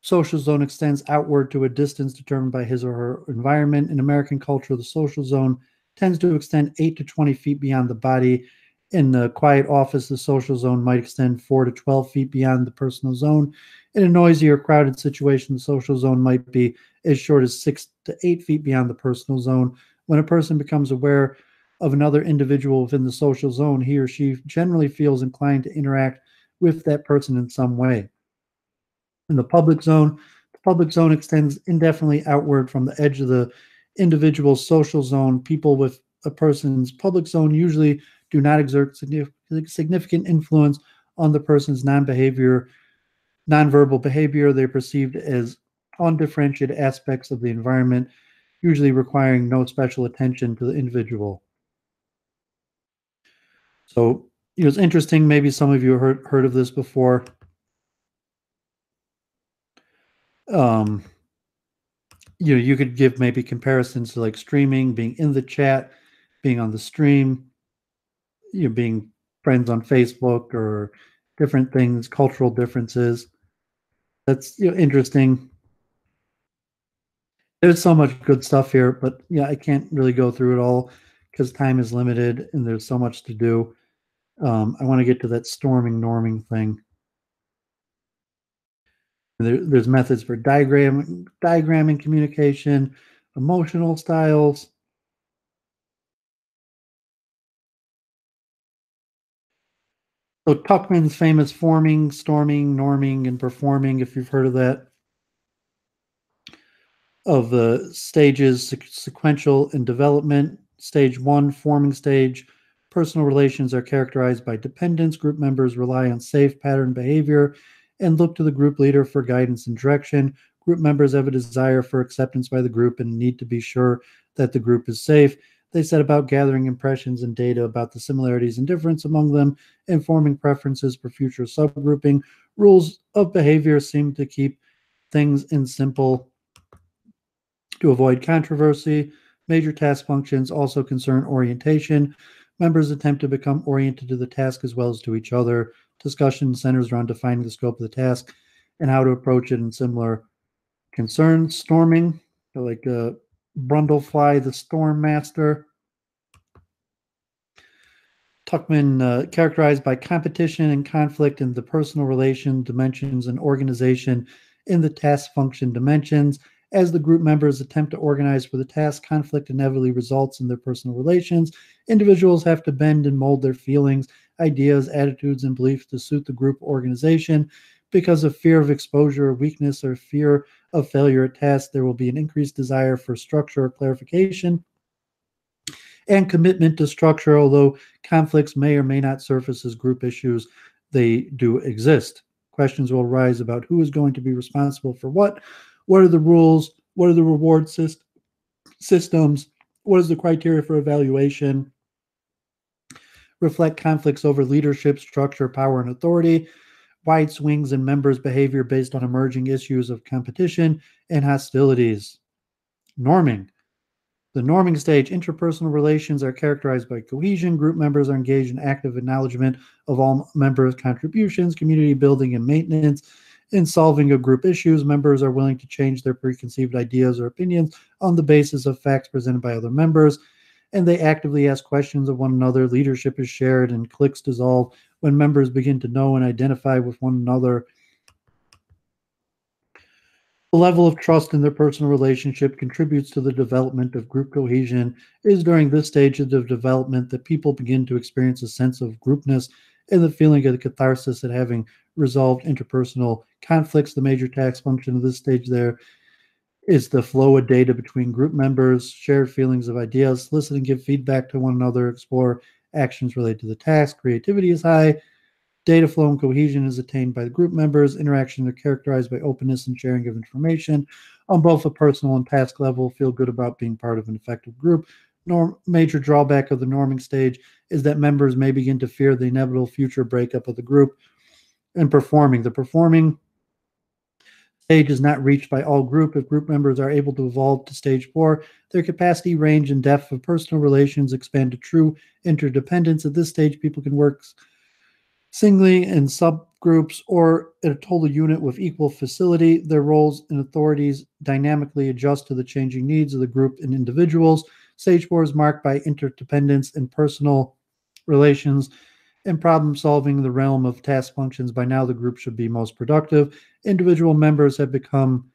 social zone extends outward to a distance determined by his or her environment. In American culture, the social zone tends to extend 8 to 20 feet beyond the body. In the quiet office, the social zone might extend 4 to 12 feet beyond the personal zone. In a noisy or crowded situation, the social zone might be as short as 6 to 8 feet beyond the personal zone. When a person becomes aware of another individual within the social zone, he or she generally feels inclined to interact with that person in some way. In the public zone extends indefinitely outward from the edge of the individual's social zone. People with a person's public zone usually do not exert significant influence on the person's nonverbal behavior. They're perceived as undifferentiated aspects of the environment, usually requiring no special attention to the individual. So, it's interesting. Maybe some of you heard of this before. Um, you could give maybe comparisons to like streaming, being in the chat, being on the stream, being friends on Facebook, or different things, cultural differences. That's interesting. There's so much good stuff here, but yeah, I can't really go through it all because time is limited and there's so much to do. I want to get to that storming norming thing. There's methods for diagramming communication, emotional styles. So Tuckman's famous forming, storming, norming, and performing, if you've heard of that, of the stages, sequential and development. Stage 1, forming stage. Personal relations are characterized by dependence. Group members rely on safe pattern behavior and look to the group leader for guidance and direction. Group members have a desire for acceptance by the group and need to be sure that the group is safe. They set about gathering impressions and data about the similarities and difference among them and forming preferences for future subgrouping. Rules of behavior seem to keep things in simple to avoid controversy. Major task functions also concern orientation. Members attempt to become oriented to the task as well as to each other. Discussion centers around defining the scope of the task and how to approach it in similar concerns. Storming, like Brundlefly, the Storm Master. Tuckman, characterized by competition and conflict in the personal relation dimensions and organization in the task function dimensions. As the group members attempt to organize for the task, conflict inevitably results in their personal relations. Individuals have to bend and mold their feelings, ideas, attitudes, and beliefs to suit the group organization. because of fear of exposure or weakness or fear of failure at tasks, there will be an increased desire for structure or clarification and commitment to structure. Although conflicts may or may not surface as group issues, they do exist. Questions will arise about who is going to be responsible for what are the rules, what are the reward systems, what is the criteria for evaluation, reflect conflicts over leadership, structure, power, and authority, wide swings in members' behavior based on emerging issues of competition and hostilities. Norming. The norming stage, interpersonal relations are characterized by cohesion. Group members are engaged in active acknowledgement of all members' contributions, community building and maintenance. In solving of group issues, members are willing to change their preconceived ideas or opinions on the basis of facts presented by other members, and they actively ask questions of one another. Leadership is shared and cliques dissolve when members begin to know and identify with one another. The level of trust in their personal relationship contributes to the development of group cohesion. It is during this stage of development that people begin to experience a sense of groupness and the feeling of the catharsis at having resolved interpersonal conflicts. The major task function of this stage there is the flow of data between group members, shared feelings of ideas, listen and give feedback to one another, explore actions related to the task. Creativity is high. Data flow and cohesion is attained by the group members. Interactions are characterized by openness and sharing of information on both a personal and task level. Feel good about being part of an effective group. Major drawback of the norming stage is that members may begin to fear the inevitable future breakup of the group. And performing. The performing stage is not reached by all group. If group members are able to evolve to stage 4, their capacity, range, and depth of personal relations expand to true interdependence. At this stage, people can work singly in subgroups or in a total unit with equal facility. Their roles and authorities dynamically adjust to the changing needs of the group and individuals. Stage 4 is marked by interdependence in personal relations and problem solving in the realm of task functions. By now, the group should be most productive. Individual members have become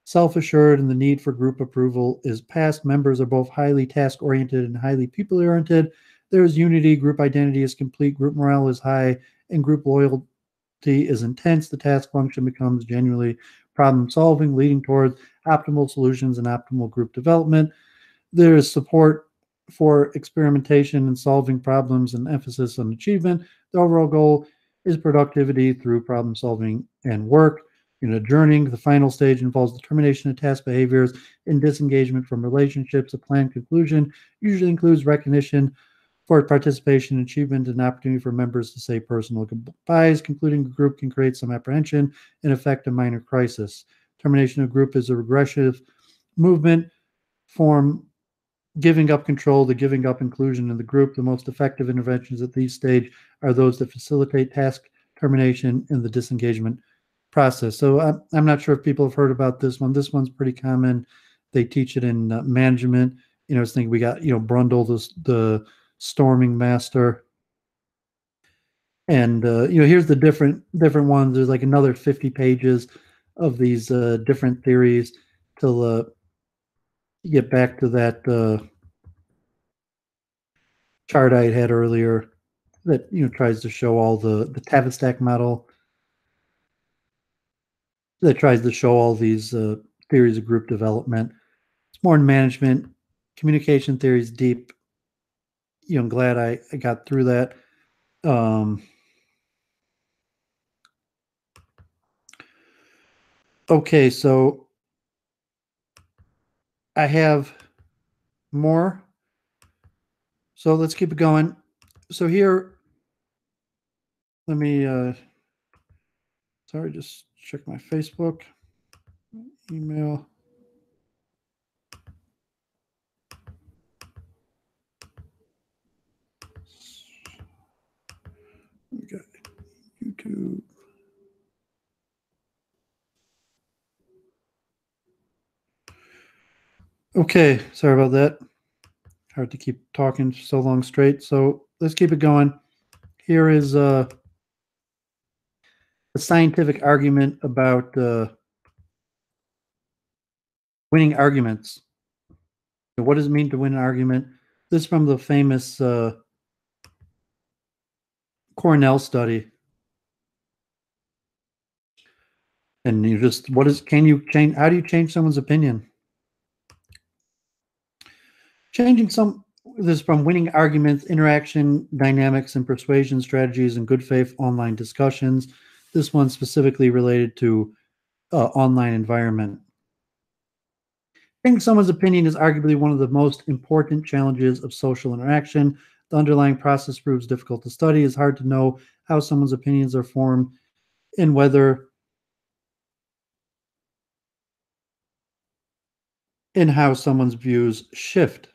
self-assured and the need for group approval is past. Members are both highly task-oriented and highly people-oriented. There is unity, group identity is complete, group morale is high, and group loyalty is intense. The task function becomes genuinely problem solving, leading towards optimal solutions and optimal group development. There is support for experimentation and solving problems and emphasis on achievement. The overall goal is productivity through problem solving and work. Adjourning, the final stage involves the termination of task behaviors and disengagement from relationships. A planned conclusion usually includes recognition for participation, achievement, and opportunity for members to say personal goodbyes. Concluding the group can create some apprehension and affect a minor crisis. Termination of group is a regressive movement from giving up control to giving up inclusion in the group. The most effective interventions at this stage are those that facilitate task termination in the disengagement process. So I'm not sure if people have heard about this one. This one's pretty common. They teach it in management. I was thinking we got, Brundle, the storming master. And, here's the different ones. There's like another 50 pages of these different theories till get back to that chart I had earlier that, tries to show all the Tavistock model that tries to show all these theories of group development. It's more in management. Communication theory is deep. I'm glad I got through that. Okay, so I have more. So let's keep it going. So here, let me, sorry, just check my Facebook, email. We got YouTube. Okay, sorry about that. Hard to keep talking so long straight. So let's keep it going. Here is a scientific argument about winning arguments. What does it mean to win an argument? This is from the famous Cornell study. And you just, how do you change someone's opinion? This is from Winning Arguments, Interaction, Dynamics, and Persuasion Strategies in Good Faith Online Discussions. This one specifically related to online environment. Changing someone's opinion is arguably one of the most important challenges of social interaction. The underlying process proves difficult to study. It's hard to know how someone's opinions are formed and how someone's views shift.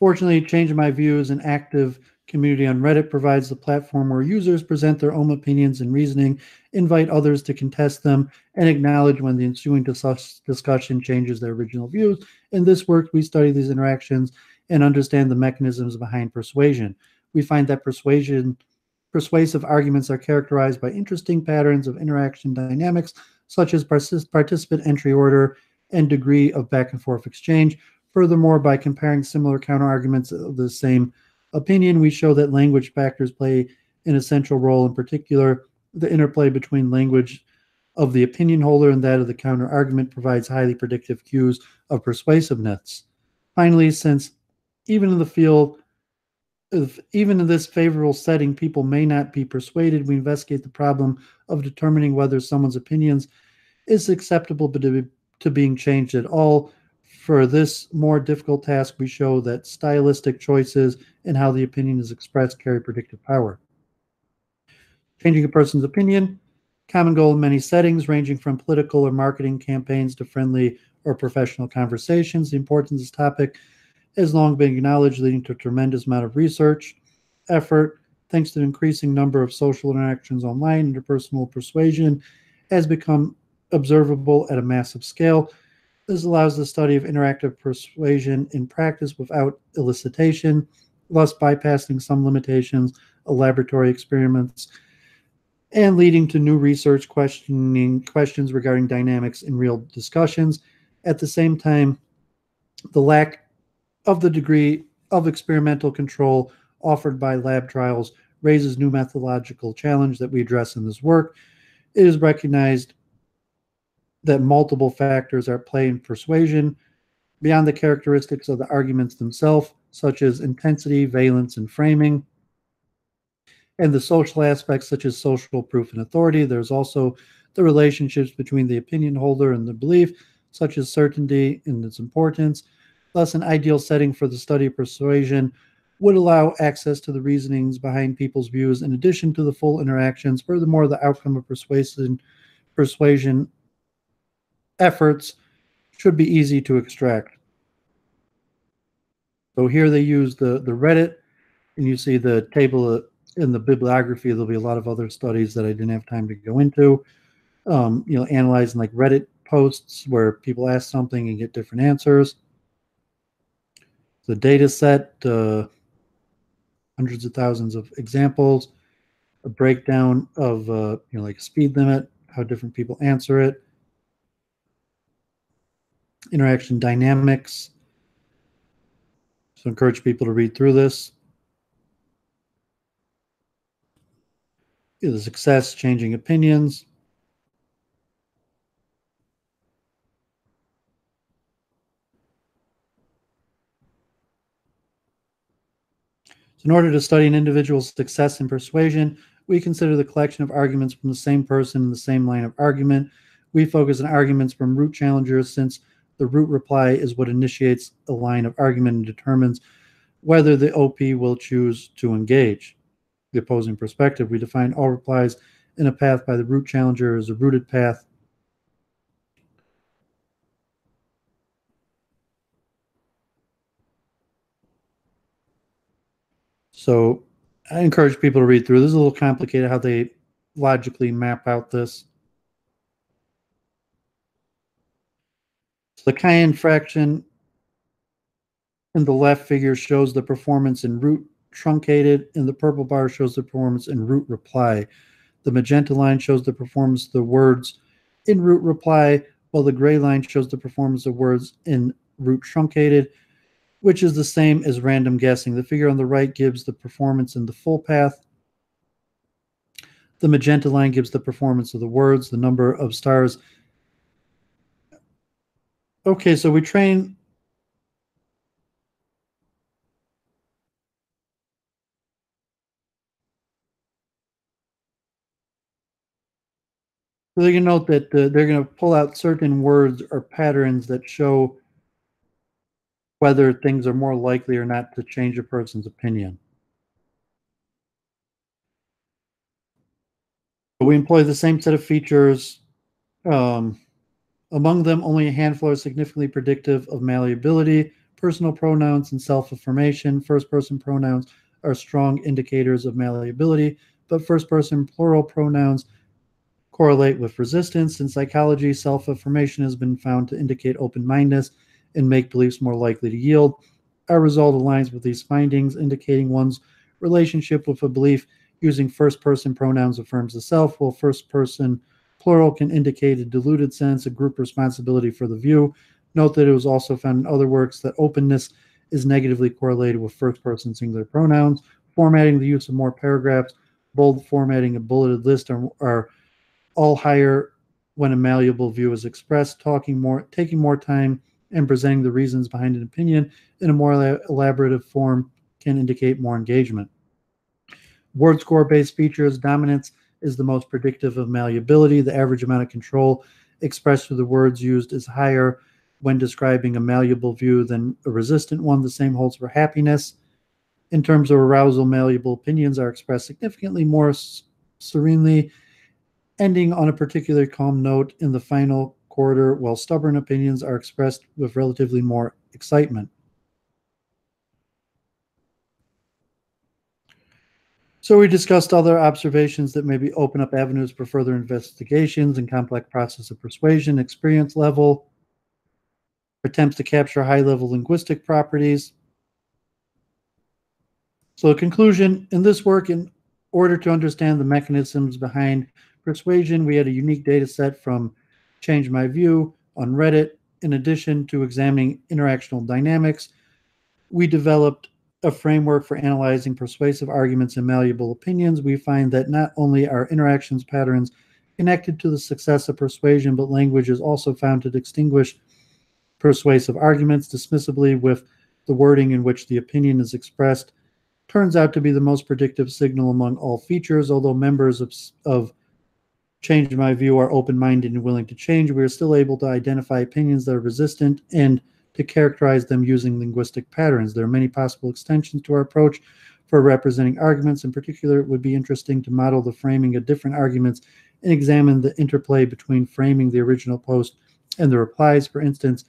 Fortunately, changing my views, an active community on Reddit provides the platform where users present their own opinions and reasoning, invite others to contest them, and acknowledge when the ensuing discussion changes their original views. In this work, we study these interactions and understand the mechanisms behind persuasion. We find that persuasive arguments are characterized by interesting patterns of interaction dynamics, such as participant entry order and degree of back and forth exchange. Furthermore, by comparing similar counterarguments of the same opinion, we show that language factors play an essential role. In particular, the interplay between language of the opinion holder and that of the counterargument provides highly predictive cues of persuasiveness. Finally, since even in this favorable setting, people may not be persuaded, we investigate the problem of determining whether someone's opinions is acceptable to being changed at all. For this more difficult task, we show that stylistic choices and how the opinion is expressed carry predictive power. Changing a person's opinion, common goal in many settings, ranging from political or marketing campaigns to friendly or professional conversations. The importance of this topic has long been acknowledged, leading to a tremendous amount of research effort. Thanks to the increasing number of social interactions online, interpersonal persuasion has become observable at a massive scale. This allows the study of interactive persuasion in practice without elicitation, thus bypassing some limitations of laboratory experiments and leading to new research questions regarding dynamics in real discussions. At the same time, the lack of the degree of experimental control offered by lab trials raises new methodological challenge that we address in this work. It is recognized that multiple factors are at play in persuasion beyond the characteristics of the arguments themselves, such as intensity, valence, and framing, and the social aspects such as social proof and authority. There's also the relationships between the opinion holder and the belief, such as certainty and its importance. Thus, an ideal setting for the study of persuasion would allow access to the reasonings behind people's views in addition to the full interactions. Furthermore, the outcome of persuasion efforts should be easy to extract. So here they use the Reddit, and you see the table in the bibliography. There'll be a lot of other studies that I didn't have time to go into. Analyzing like Reddit posts where people ask something and get different answers. The data set, hundreds of thousands of examples, a breakdown of like speed limit, how different people answer it, interaction dynamics. So encourage people to read through this. The success, changing opinions. So in order to study an individual's success in persuasion, we consider the collection of arguments from the same person in the same line of argument. We focus on arguments from root challengers, since the root reply is what initiates a line of argument and determines whether the OP will choose to engage the opposing perspective. We define all replies in a path by the root challenger as a rooted path. So I encourage people to read through. This is a little complicated how they logically map out this. The chi fraction in the left figure shows the performance in root truncated, and the purple bar shows the performance in root reply. The magenta line shows the performance of the words in root reply, while the gray line shows the performance of words in root truncated, which is the same as random guessing. The figure on the right gives the performance in the full path. The magenta line gives the performance of the words, the number of stars. Okay, so we train. So they can note that they're going to pull out certain words or patterns that show whether things are more likely or not to change a person's opinion. We employ the same set of features. Among them, only a handful are significantly predictive of malleability. Personal pronouns and self-affirmation. First-person pronouns are strong indicators of malleability, but first-person plural pronouns correlate with resistance. In psychology, self-affirmation has been found to indicate open-mindedness and make beliefs more likely to yield. Our result aligns with these findings, indicating one's relationship with a belief using first-person pronouns affirms the self, while first-person plural can indicate a diluted sense of group responsibility for the view. Note that it was also found in other works that openness is negatively correlated with first-person singular pronouns. Formatting, the use of more paragraphs, bold formatting, a bulleted list are all higher when a malleable view is expressed. Taking more time and presenting the reasons behind an opinion in a more elaborative form can indicate more engagement. Word score-based features. Dominance is the most predictive of malleability. The average amount of control expressed through the words used is higher when describing a malleable view than a resistant one. The same holds for happiness. In terms of arousal, malleable opinions are expressed significantly more serenely, ending on a particularly calm note in the final quarter, while stubborn opinions are expressed with relatively more excitement. So we discussed other observations that maybe open up avenues for further investigations and complex process of persuasion, experience level, attempts to capture high-level linguistic properties. So a conclusion, in this work, in order to understand the mechanisms behind persuasion, we had a unique data set from Change My View on Reddit. In addition to examining interactional dynamics, we developed a framework for analyzing persuasive arguments and malleable opinions. We find that not only are interactions patterns connected to the success of persuasion, but language is also found to distinguish persuasive arguments dismissively with the wording in which the opinion is expressed. Turns out to be the most predictive signal among all features. Although members of Change My View are open-minded and willing to change, we are still able to identify opinions that are resistant and to characterize them using linguistic patterns. There are many possible extensions to our approach for representing arguments. In particular, it would be interesting to model the framing of different arguments and examine the interplay between framing the original post and the replies. For instance,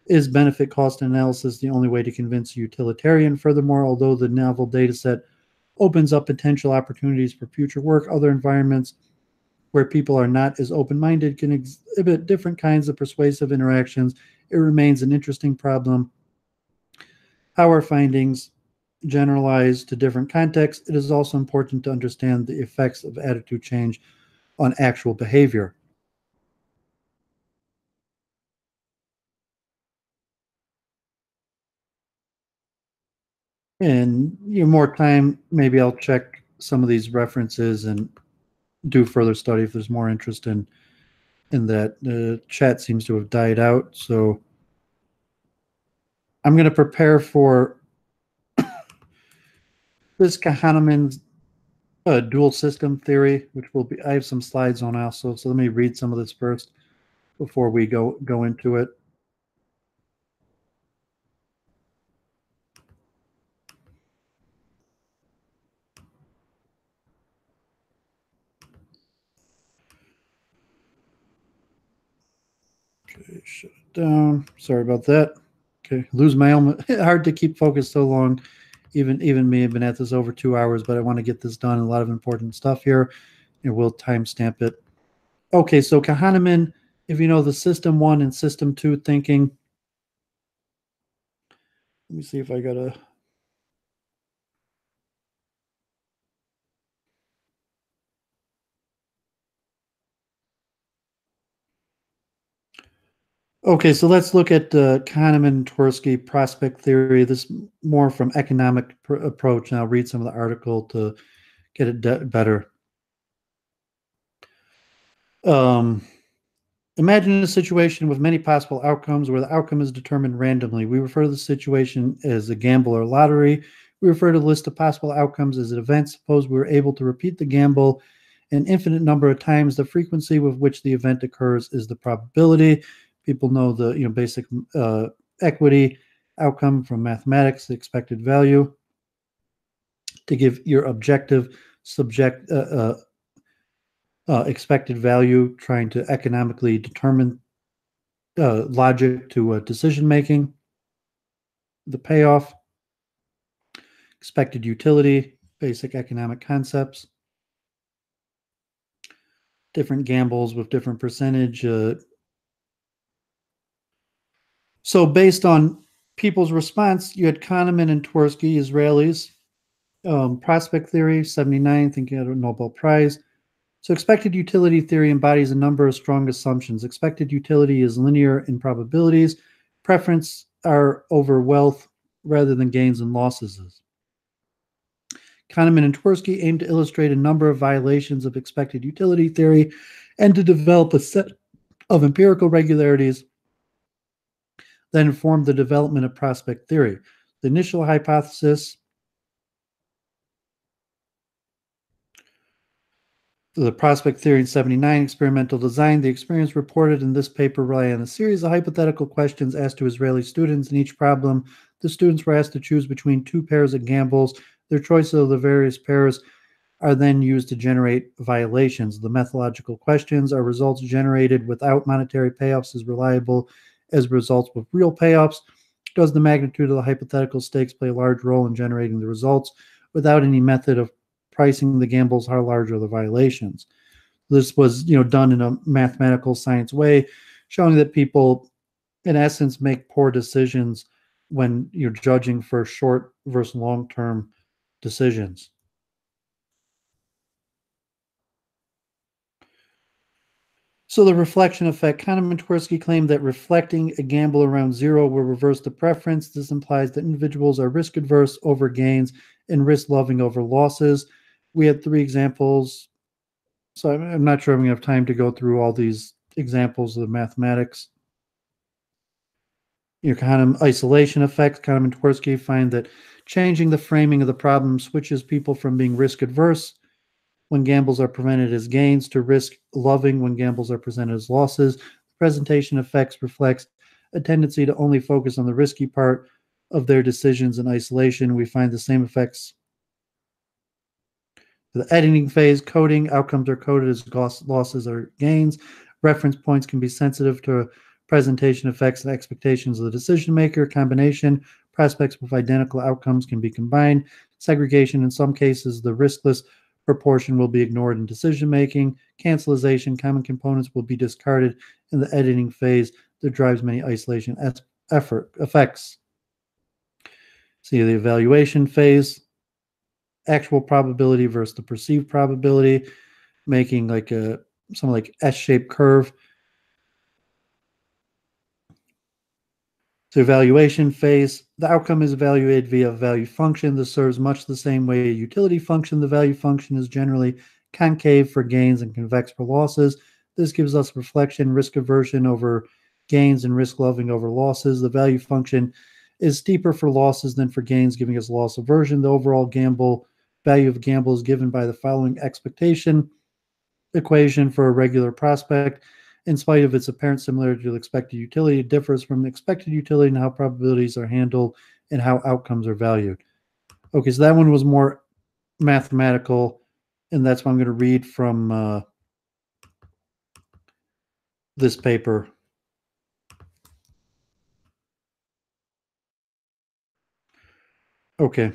is benefit cost analysis the only way to convince a utilitarian? Furthermore, although the novel data set opens up potential opportunities for future work, other environments where people are not as open-minded can exhibit different kinds of persuasive interactions. It remains an interesting problem how our findings generalize to different contexts. It is also important to understand the effects of attitude change on actual behavior. And more time, maybe I'll check some of these references and do further study if there's more interest in that. The chat seems to have died out, so I'm going to prepare for this Kahneman's dual system theory, which will be. I have some slides on also, so let me read some of this first before we go into it. Okay, shut it down. Sorry about that. Okay, lose my element. Hard to keep focused so long. Even me, I've been at this over 2 hours, but I want to get this done. A lot of important stuff here, and we'll timestamp it. Okay, so Kahneman, if you know the system 1 and system 2 thinking. Let me see if I got a. Okay, so let's look at Kahneman Tversky prospect theory. This more from economic approach. And I'll read some of the article to get it better. Imagine a situation with many possible outcomes where the outcome is determined randomly. We refer to the situation as a gamble or lottery. We refer to the list of possible outcomes as an event. Suppose we were able to repeat the gamble an infinite number of times. The frequency with which the event occurs is the probability. People know the basic equity outcome from mathematics, the expected value. To give your objective expected value, trying to economically determine logic to decision making. The payoff, expected utility, basic economic concepts. Different gambles with different percentage. So based on people's response, you had Kahneman and Tversky, Israelis. Prospect theory, 79, thinking of a Nobel Prize. So expected utility theory embodies a number of strong assumptions. Expected utility is linear in probabilities. Preference are over wealth rather than gains and losses. Kahneman and Tversky aim to illustrate a number of violations of expected utility theory and to develop a set of empirical regularities that inform the development of prospect theory. The initial hypothesis, the prospect theory in 79, experimental design. The experience reported in this paper rely on a series of hypothetical questions asked to Israeli students. In each problem, the students were asked to choose between two pairs of gambles. Their choices of the various pairs are then used to generate violations. The methodological questions are results generated without monetary payoffs as reliable as results with real payoffs. Does the magnitude of the hypothetical stakes play a large role in generating the results? Without any method of pricing the gambles, how large are the violations? This was done in a mathematical science way, showing that people in essence make poor decisions when you're judging for short versus long-term decisions. So the reflection effect. Kahneman and Tversky claimed that reflecting a gamble around zero will reverse the preference. This implies that individuals are risk-averse over gains and risk-loving over losses. We had 3 examples. So I'm not sure I'm going to have time to go through all these examples of the mathematics. Kahneman isolation effects. Kahneman and Tversky find that changing the framing of the problem switches people from being risk-adverse when gambles are presented as gains to risk-loving when gambles are presented as losses. The presentation effects reflects a tendency to only focus on the risky part of their decisions in isolation. We find the same effects. The editing phase, coding, outcomes are coded as losses or gains. Reference points can be sensitive to presentation effects and expectations of the decision maker. Combination, prospects with identical outcomes can be combined. Segregation, in some cases, the riskless proportion will be ignored in decision making. Cancelization, common components will be discarded in the editing phase that drives many isolation effects. See the evaluation phase, actual probability versus the perceived probability, making like something like S-shaped curve. So evaluation phase, the outcome is evaluated via a value function. This serves much the same way a utility function. The value function is generally concave for gains and convex for losses. This gives us reflection, risk aversion over gains, and risk loving over losses. The value function is steeper for losses than for gains, giving us loss aversion. The overall value of gamble is given by the following expectation equation for a regular prospect. In spite of its apparent similarity to the expected utility, it differs from the expected utility in how probabilities are handled and how outcomes are valued. Okay, so that one was more mathematical, and that's what I'm going to read from this paper. Okay.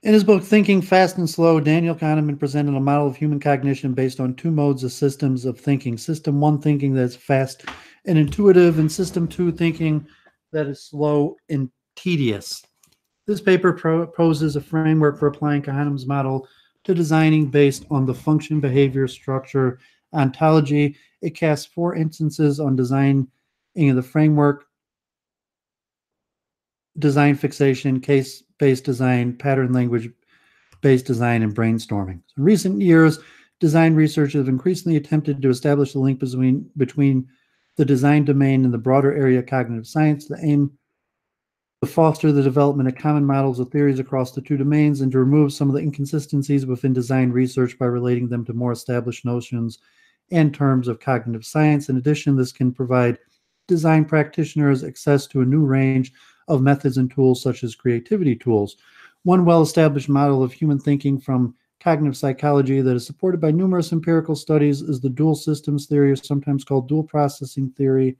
In his book, Thinking Fast and Slow, Daniel Kahneman presented a model of human cognition based on 2 modes of systems of thinking. System 1 thinking that's fast and intuitive, and System 2 thinking that is slow and tedious. This paper proposes a framework for applying Kahneman's model to designing based on the function, behavior, structure, ontology. It casts 4 instances on design in the framework: design fixation, case-based design, pattern language design and brainstorming. In recent years, design researchers have increasingly attempted to establish the link between the design domain and the broader area of cognitive science. The aim to foster the development of common models of theories across the two domains and to remove some of the inconsistencies within design research by relating them to more established notions and terms of cognitive science. In addition, this can provide design practitioners access to a new range of methods and tools such as creativity tools. One well-established model of human thinking from cognitive psychology that is supported by numerous empirical studies is the dual systems theory, or sometimes called dual processing theory,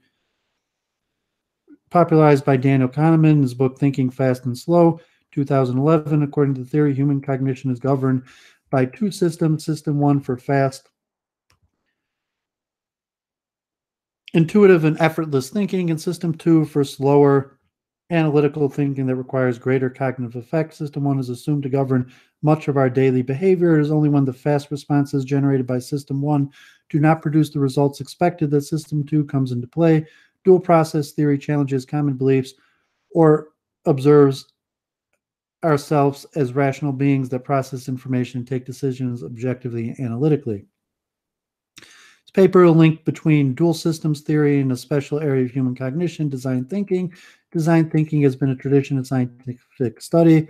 popularized by Daniel Kahneman in his book Thinking Fast and Slow, 2011. According to the theory, human cognition is governed by two systems. System one for fast, intuitive, and effortless thinking, and system two for slower, analytical thinking that requires greater cognitive effect. System one is assumed to govern much of our daily behavior. It is only when the fast responses generated by system one do not produce the results expected that system two comes into play. Dual process theory challenges common beliefs or observes ourselves as rational beings that process information and take decisions objectively and analytically. This paper will link between dual systems theory and a special area of human cognition, design thinking. Design thinking has been a tradition of scientific study.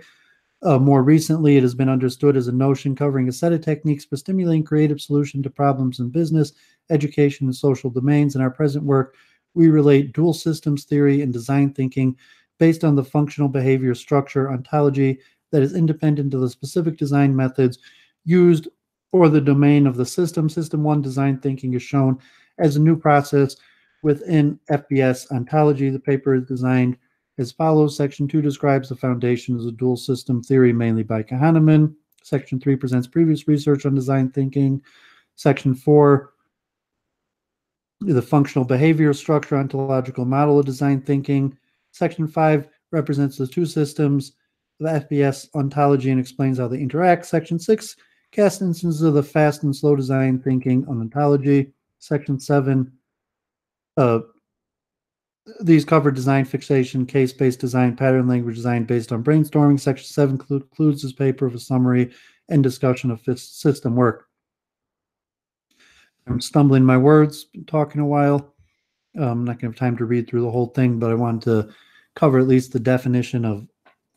More recently, it has been understood as a notion covering a set of techniques for stimulating creative solutions to problems in business, education, and social domains. In our present work, we relate dual systems theory and design thinking based on the functional behavior structure ontology that is independent of the specific design methods used or the domain of the system. System one design thinking is shown as a new process within FBS ontology. The paper is designed as follows. Section 2 describes the foundations of dual system theory, mainly by Kahneman. Section 3 presents previous research on design thinking. Section 4, the functional behavior structure ontological model of design thinking. Section 5 represents the two systems, the FBS ontology, and explains how they interact. Section 6 casts instances of the fast and slow design thinking on ontology. Section 7, these cover design fixation, case-based design, pattern language design based on brainstorming. Section 7 concludes this paper with a summary and discussion of system work. I'm stumbling my words, been talking a while. I'm not going to have time to read through the whole thing, but I wanted to cover at least the definition of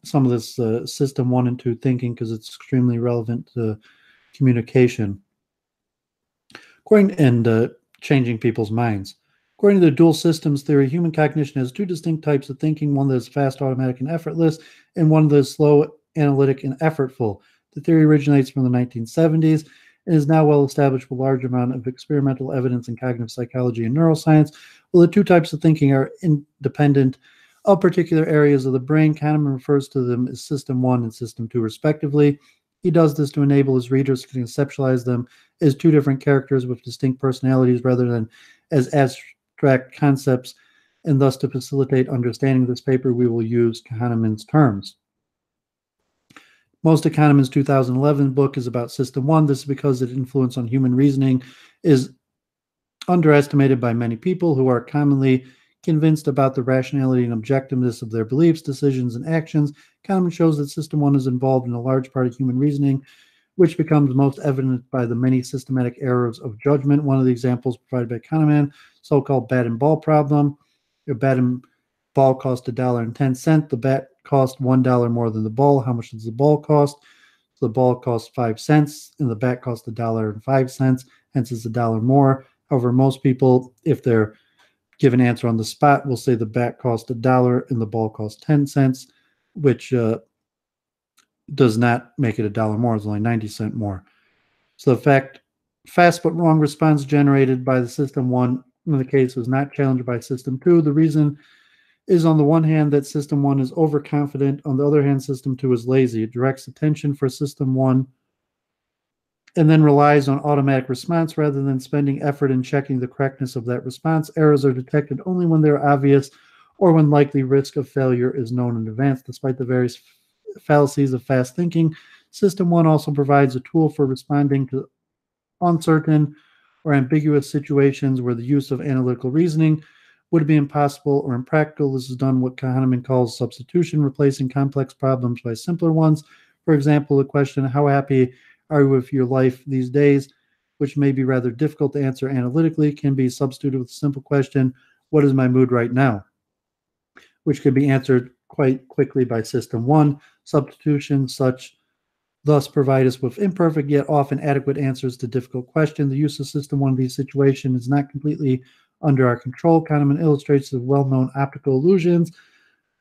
some of this system 1 and 2 thinking because it's extremely relevant to communication. Changing people's minds. According to the dual systems theory, human cognition has two distinct types of thinking, one that is fast, automatic, and effortless, and one that is slow, analytic, and effortful. The theory originates from the 1970s and is now well established with a large amount of experimental evidence in cognitive psychology and neuroscience. While the two types of thinking are independent of particular areas of the brain, Kahneman refers to them as System 1 and System 2, respectively. He does this to enable his readers to conceptualize them as two different characters with distinct personalities rather than as abstract concepts, and thus to facilitate understanding of this paper, we will use Kahneman's terms. Most of Kahneman's 2011 book is about System 1. This is because its influence on human reasoning is underestimated by many people who are commonly convinced about the rationality and objectiveness of their beliefs, decisions, and actions. Kahneman shows that System 1 is involved in a large part of human reasoning, which becomes most evident by the many systematic errors of judgment. One of the examples provided by Kahneman, so-called bat and ball problem. Your bat and ball cost $1.10. The bat cost $1 more than the ball. How much does the ball cost? So the ball costs 5 cents, and the bat costs $1.05. Hence, it's $1 more. However, most people, if they're given an answer on the spot, will say the bat cost $1 and the ball cost 10 cents, which does not make it $1 more. It's only 90 cents more. So the fast but wrong response generated by the System 1 in the case was not challenged by System 2. The reason is, on the one hand, that System 1 is overconfident. On the other hand, System 2 is lazy. It directs attention for System 1 and then relies on automatic response rather than spending effort in checking the correctness of that response. Errors are detected only when they're obvious or when likely risk of failure is known in advance. Despite the various fallacies of fast thinking, System 1 also provides a tool for responding to uncertain or ambiguous situations where the use of analytical reasoning would be impossible or impractical. This is done what Kahneman calls substitution, replacing complex problems by simpler ones. For example, the question, how happy are you with your life these days, which may be rather difficult to answer analytically, can be substituted with a simple question, what is my mood right now? Which could be answered quite quickly by system one. Substitution thus provide us with imperfect yet often adequate answers to difficult questions. The use of system one in these situations is not completely under our control. Kahneman illustrates the well-known optical illusions,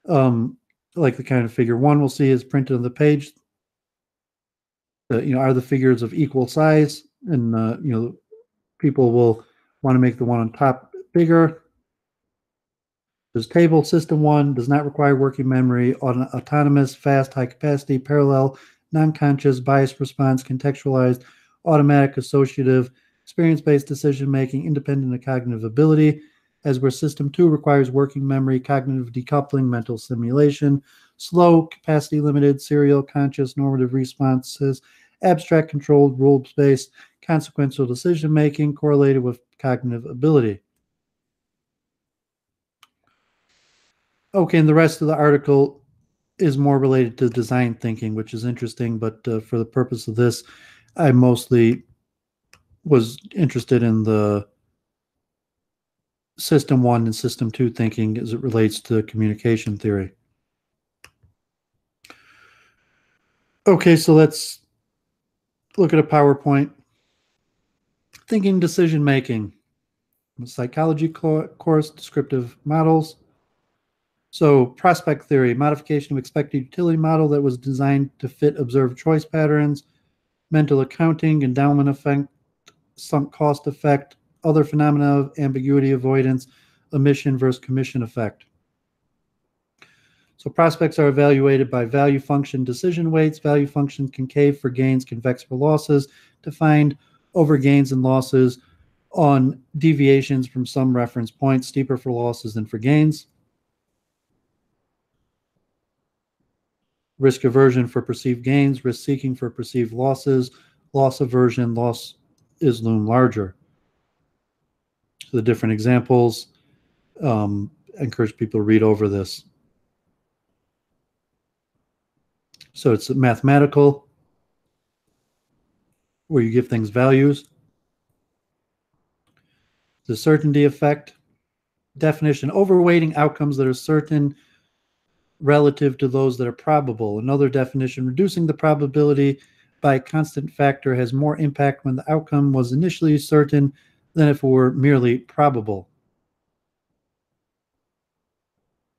like the kind of figure one we'll see is printed on the page. Are the figures of equal size, and people will want to make the one on top bigger. This table, system one, does not require working memory, autonomous, fast, high capacity, parallel, non-conscious, biased response, contextualized, automatic, associative, experience-based decision-making, independent of cognitive ability, as where system two requires working memory, cognitive decoupling, mental simulation, slow, capacity-limited, serial, conscious, normative responses, abstract, controlled, rules-based, consequential decision-making, correlated with cognitive ability. Okay, and the rest of the article is more related to design thinking, which is interesting, but for the purpose of this, I mostly was interested in the system one and system two thinking as it relates to communication theory. Okay, so let's look at a PowerPoint. Thinking decision making, psychology course, descriptive models. So prospect theory, modification of expected utility model that was designed to fit observed choice patterns, mental accounting, endowment effect, sunk cost effect, other phenomena of ambiguity avoidance, omission versus commission effect. So prospects are evaluated by value function decision weights, value function concave for gains, convex for losses, defined over gains and losses on deviations from some reference points, steeper for losses than for gains. Risk aversion for perceived gains, risk seeking for perceived losses, loss aversion, loss is loom larger. So the different examples, I encourage people to read over this. So it's mathematical, where you give things values. The certainty effect, definition, overweighting outcomes that are certain relative to those that are probable. Another definition, reducing the probability by a constant factor has more impact when the outcome was initially certain than if it were merely probable.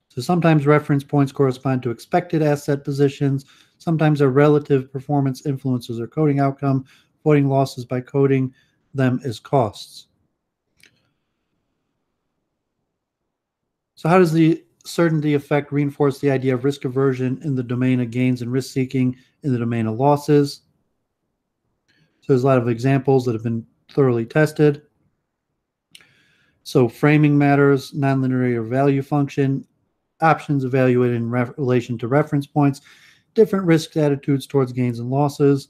So sometimes reference points correspond to expected asset positions. Sometimes their relative performance influences their coding outcome, avoiding losses by coding them as costs. So how does the certainty effect reinforce the idea of risk aversion in the domain of gains and risk seeking in the domain of losses? So there's a lot of examples that have been thoroughly tested. So framing matters, nonlinear value function, options evaluated in relation to reference points, different risk attitudes towards gains and losses.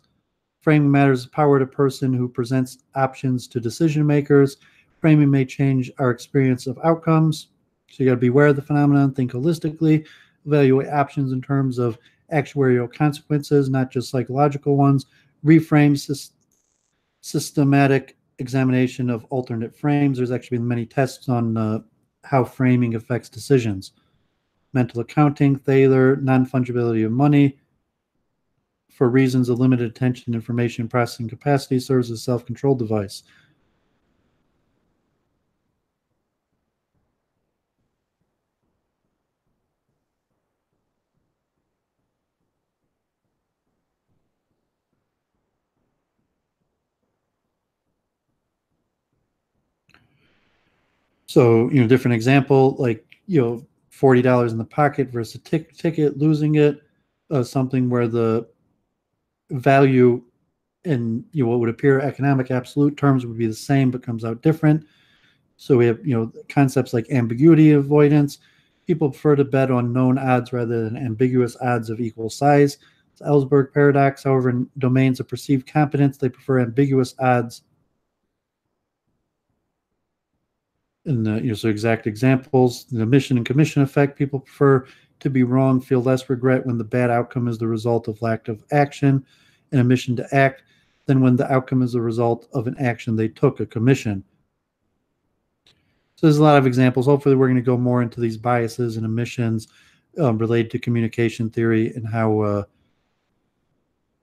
Framing matters, power to person who presents options to decision makers. Framing may change our experience of outcomes. So you got to be aware of the phenomenon, think holistically, evaluate options in terms of actuarial consequences, not just psychological ones. Reframe systematic examination of alternate frames. There's actually been many tests on how framing affects decisions. Mental accounting, Thaler, non-fungibility of money. For reasons of limited attention, information processing capacity serves as a self-control device. So, different example, like, $40 in the pocket versus a ticket, losing it, something where the value in what would appear economic absolute terms would be the same but comes out different. So we have concepts like ambiguity avoidance. People prefer to bet on known odds rather than ambiguous odds of equal size. It's Ellsberg paradox. However, in domains of perceived competence, they prefer ambiguous odds. And so exact examples, the omission and commission effect, people prefer to be wrong feel less regret when the bad outcome is the result of lack of action and a mission to act than when the outcome is a result of an action they took, a commission. So there's a lot of examples. Hopefully we're going to go more into these biases and omissions related to communication theory and how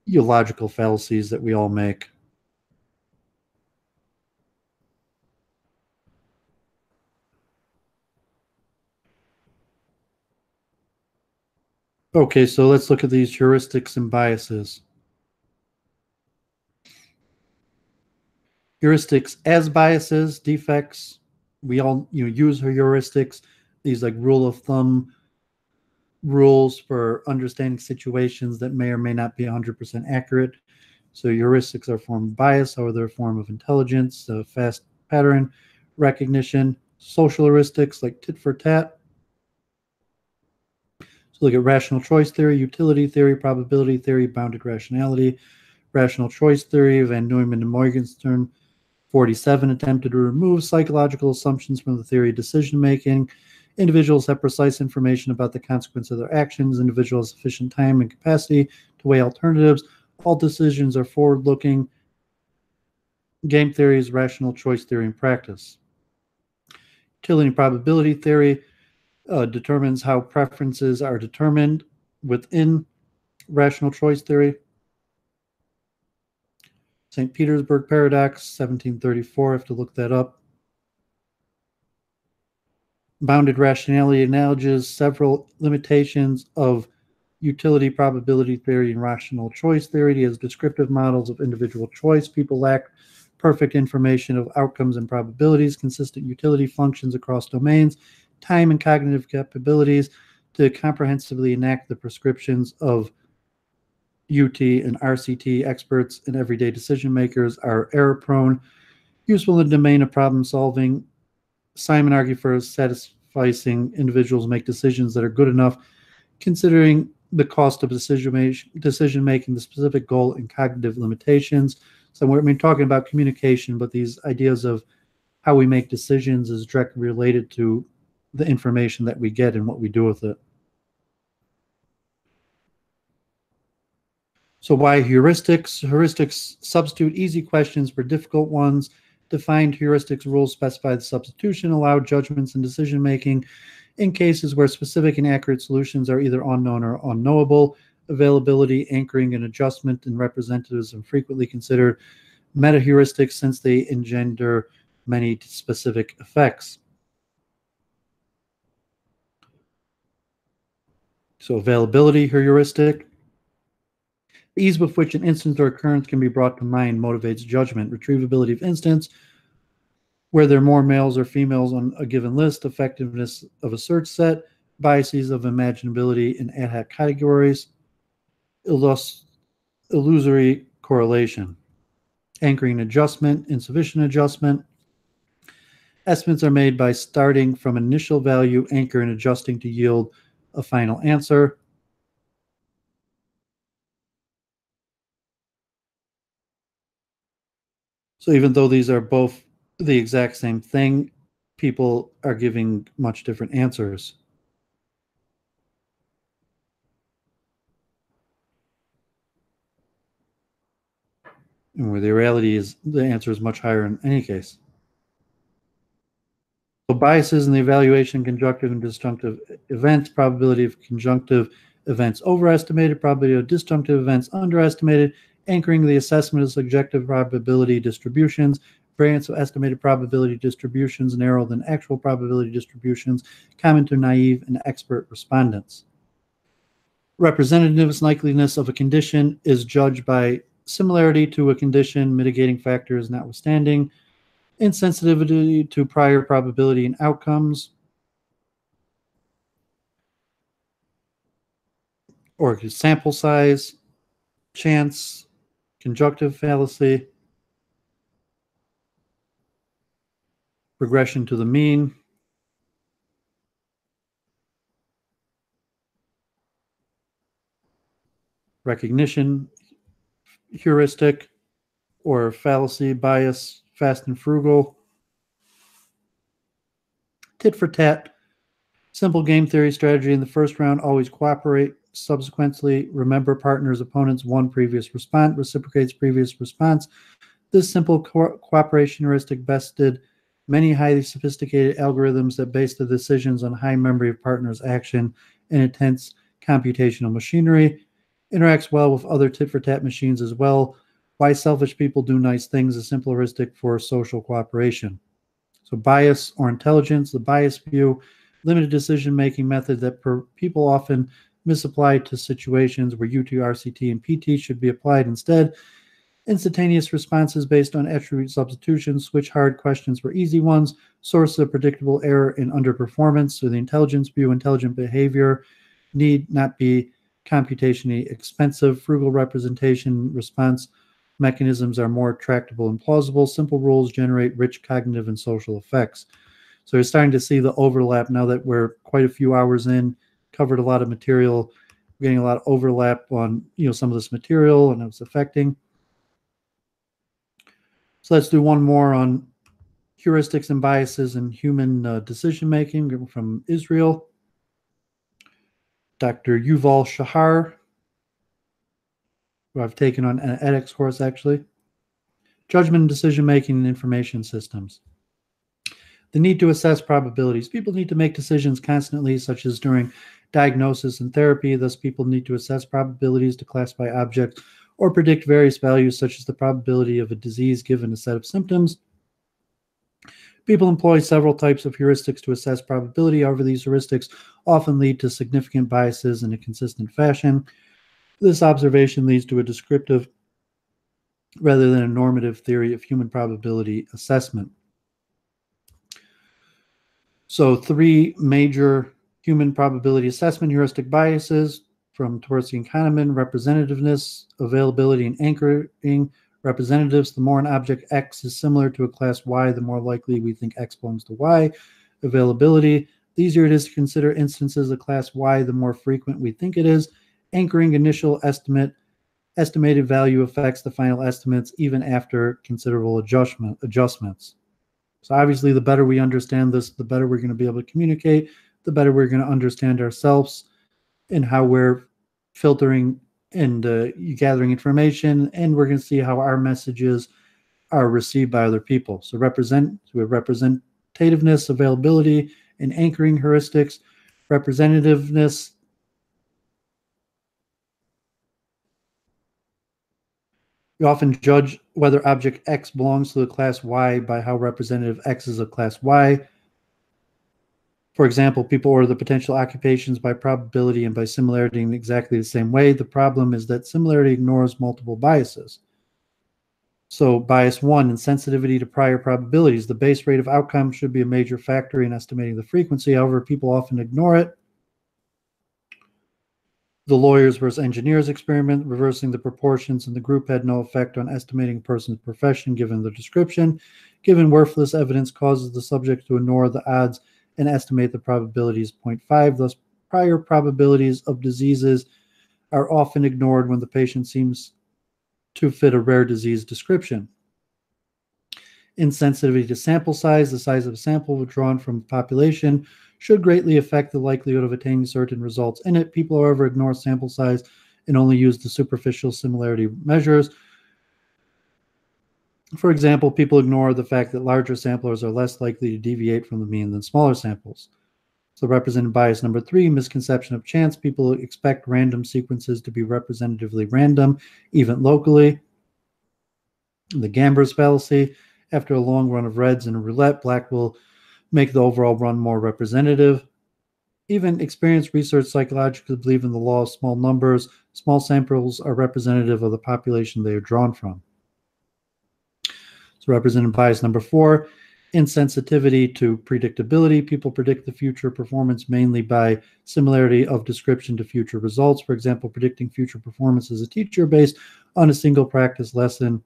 illogical fallacies that we all make. Okay, so let's look at these heuristics and biases. Heuristics as biases, defects. We all use heuristics, these like rule of thumb rules for understanding situations that may or may not be 100% accurate. So heuristics are a form of bias, or they're a form of intelligence, fast pattern recognition. Social heuristics like tit for tat. So look at rational choice theory, utility theory, probability theory, bounded rationality. Rational choice theory, Van Neumann and Morgenstern. 47 attempted to remove psychological assumptions from the theory of decision making. Individuals have precise information about the consequence of their actions. Individuals have sufficient time and capacity to weigh alternatives. All decisions are forward-looking. Game theory is rational choice theory in practice. Utility and probability theory determines how preferences are determined within rational choice theory. St. Petersburg Paradox, 1734, I have to look that up. Bounded rationality acknowledges several limitations of utility probability theory and rational choice theory as descriptive models of individual choice. People lack perfect information of outcomes and probabilities, consistent utility functions across domains, time and cognitive capabilities to comprehensively enact the prescriptions of UT and RCT. Experts and everyday decision makers are error prone, useful in the domain of problem solving. Simon argued for satisficing individuals make decisions that are good enough, considering the cost of decision making, the specific goal, and cognitive limitations. So we're talking about communication, but these ideas of how we make decisions is directly related to the information that we get and what we do with it. So why heuristics? Heuristics substitute easy questions for difficult ones. Defined heuristics rules specify the substitution, allow judgments and decision-making in cases where specific and accurate solutions are either unknown or unknowable. Availability, anchoring, and adjustment and representatives are frequently considered meta-heuristics since they engender many specific effects. So availability heuristic. The ease with which an instance or occurrence can be brought to mind motivates judgment. Retrievability of instance, where there are more males or females on a given list. Effectiveness of a search set. Biases of imaginability in ad hoc categories. Illusory correlation. Anchoring adjustment, insufficient adjustment. Estimates are made by starting from an initial value, anchor, and adjusting to yield a final answer. So even though these are both the exact same thing, people are giving much different answers. And where the reality is the answer is much higher in any case. So biases in the evaluation, conjunctive and disjunctive events, probability of conjunctive events overestimated, probability of disjunctive events underestimated, anchoring the assessment of subjective probability distributions, variance of estimated probability distributions narrower than actual probability distributions, common to naive and expert respondents. Representativeness likeliness of a condition is judged by similarity to a condition, mitigating factors notwithstanding, insensitivity to prior probability and outcomes, or sample size, chance, conjunctive fallacy, regression to the mean, recognition, heuristic or fallacy, bias, fast and frugal, tit for tat, Simple game theory strategy in the first round, always cooperate. Subsequently, remember partner's opponent's one previous response, reciprocates previous response. This simple cooperation heuristic bested many highly sophisticated algorithms that base the decisions on high memory of partner's action and intense computational machinery. Interacts well with other tit-for-tat machines as well. Why selfish people do nice things, a simple heuristic for social cooperation. So bias or intelligence, the bias view, limited decision-making method that people often misapply to situations where UT, RCT, and PT should be applied instead. Instantaneous responses based on attribute substitution, switch hard questions for easy ones, source of predictable error in underperformance. So the intelligence view, intelligent behavior need not be computationally expensive. Frugal representation response mechanisms are more tractable and plausible. Simple rules generate rich cognitive and social effects. So you're starting to see the overlap now that we're quite a few hours in, covered a lot of material, we're getting a lot of overlap on some of this material and it's affecting. So let's do one more on heuristics and biases in human decision-making from Israel. Dr. Yuval Shahar, who I've taken on an edX course actually. Judgment and decision-making in information systems. The need to assess probabilities. People need to make decisions constantly, such as during diagnosis and therapy. Thus, people need to assess probabilities to classify objects or predict various values, such as the probability of a disease given a set of symptoms. People employ several types of heuristics to assess probability. However, these heuristics often lead to significant biases in a consistent fashion. This observation leads to a descriptive rather than a normative theory of human probability assessment. So 3 major human probability assessment heuristic biases from Tversky and Kahneman: representativeness, availability, and anchoring. Representatives, the more an object X is similar to a class Y, the more likely we think X belongs to Y. Availability, the easier it is to consider instances of class Y, the more frequent we think it is. Anchoring, initial estimated value affects the final estimates even after considerable adjustments. So obviously, the better we understand this, the better we're going to be able to communicate, the better we're going to understand ourselves and how we're filtering and gathering information, and we're going to see how our messages are received by other people. So representativeness, availability, and anchoring heuristics. Representativeness, we often judge whether object X belongs to the class Y by how representative X is of class Y. For example, people order the potential occupations by probability and by similarity in exactly the same way. The problem is that similarity ignores multiple biases. So bias 1, insensitivity to prior probabilities. The base rate of outcome should be a major factor in estimating the frequency. However, people often ignore it. The lawyers versus engineers experiment, reversing the proportions in the group had no effect on estimating a person's profession given the description. Given worthless evidence causes the subject to ignore the odds and estimate the probabilities 0.5. Thus, prior probabilities of diseases are often ignored when the patient seems to fit a rare disease description. Insensitivity to sample size. The size of a sample withdrawn from a population should greatly affect the likelihood of attaining certain results in it. People, however, ignore sample size and only use the superficial similarity measures. For example, people ignore the fact that larger samplers are less likely to deviate from the mean than smaller samples. So represented bias number 3, misconception of chance. People expect random sequences to be representatively random, even locally. The gambler's fallacy. After a long run of reds in a roulette, black will make the overall run more representative. Even experienced research psychologically believe in the law of small numbers. Small samples are representative of the population they are drawn from. So represented bias number 4, insensitivity to predictability. People predict the future performance mainly by similarity of description to future results. For example, predicting future performance as a teacher based on a single practice lesson.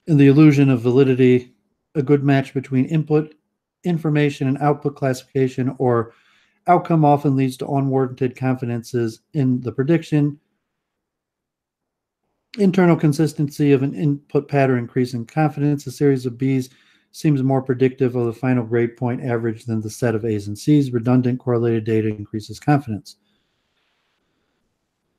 In the illusion of validity, a good match between input information and output classification or outcome often leads to unwarranted confidences in the prediction. Internal consistency of an input pattern increasing confidence. A series of B's seems more predictive of the final grade point average than the set of A's and C's. Redundant correlated data increases confidence.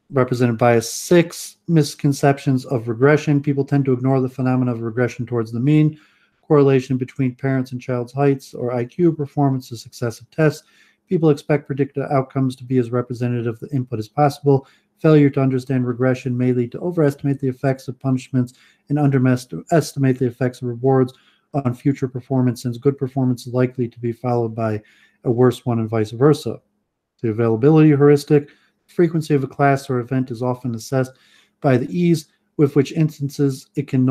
Represented by a 6, misconceptions of regression. People tend to ignore the phenomena of regression towards the mean. Correlation between parents and child's heights or IQ, performance of successive tests. People expect predicted outcomes to be as representative of the input as possible. Failure to understand regression may lead to overestimate the effects of punishments and underestimate the effects of rewards on future performance, since good performance is likely to be followed by a worse one and vice versa. The availability heuristic. Frequency of a class or event is often assessed by the ease with which instances it can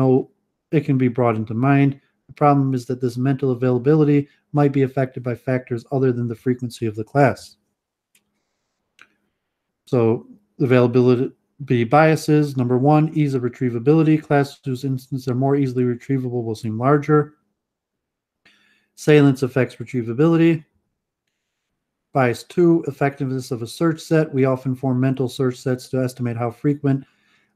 be brought into mind. The problem is that this mental availability might be affected by factors other than the frequency of the class. So availability biases. Number 1, ease of retrievability. Classes whose instances are more easily retrievable will seem larger. Salience affects retrievability. Bias 2, effectiveness of a search set. We often form mental search sets to estimate how frequent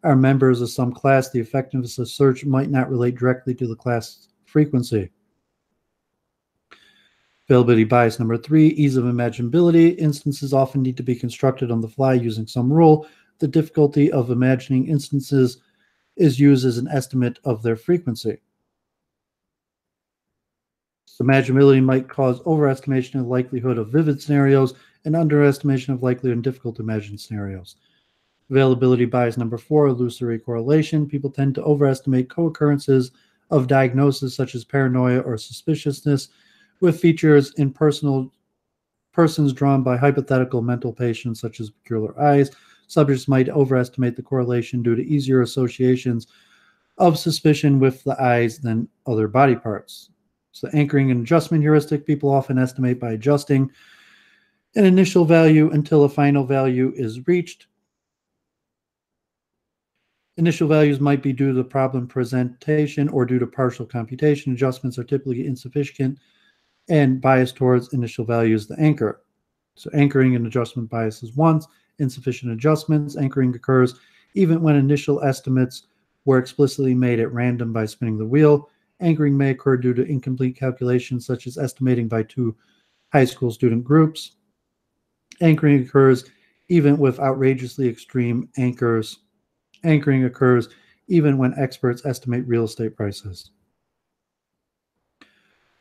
are members of some class. The effectiveness of search might not relate directly to the class frequency. Availability bias number 3, ease of imaginability. Instances often need to be constructed on the fly using some rule. The difficulty of imagining instances is used as an estimate of their frequency. Imaginability might cause overestimation of the likelihood of vivid scenarios and underestimation of likelihood and difficult to imagine scenarios. Availability bias number 4, illusory correlation. People tend to overestimate co-occurrences of diagnosis such as paranoia or suspiciousness with features in persons drawn by hypothetical mental patients such as peculiar eyes. Subjects might overestimate the correlation due to easier associations of suspicion with the eyes than other body parts. So anchoring and adjustment heuristic, people often estimate by adjusting an initial value until a final value is reached. Initial values might be due to the problem presentation or due to partial computation. Adjustments are typically insufficient and biased towards initial values, the anchor. So anchoring and adjustment biases 1, insufficient adjustments. Anchoring occurs even when initial estimates were explicitly made at random by spinning the wheel. Anchoring may occur due to incomplete calculations, such as estimating by 2 high school student groups. Anchoring occurs even with outrageously extreme anchors. Anchoring occurs even when experts estimate real estate prices.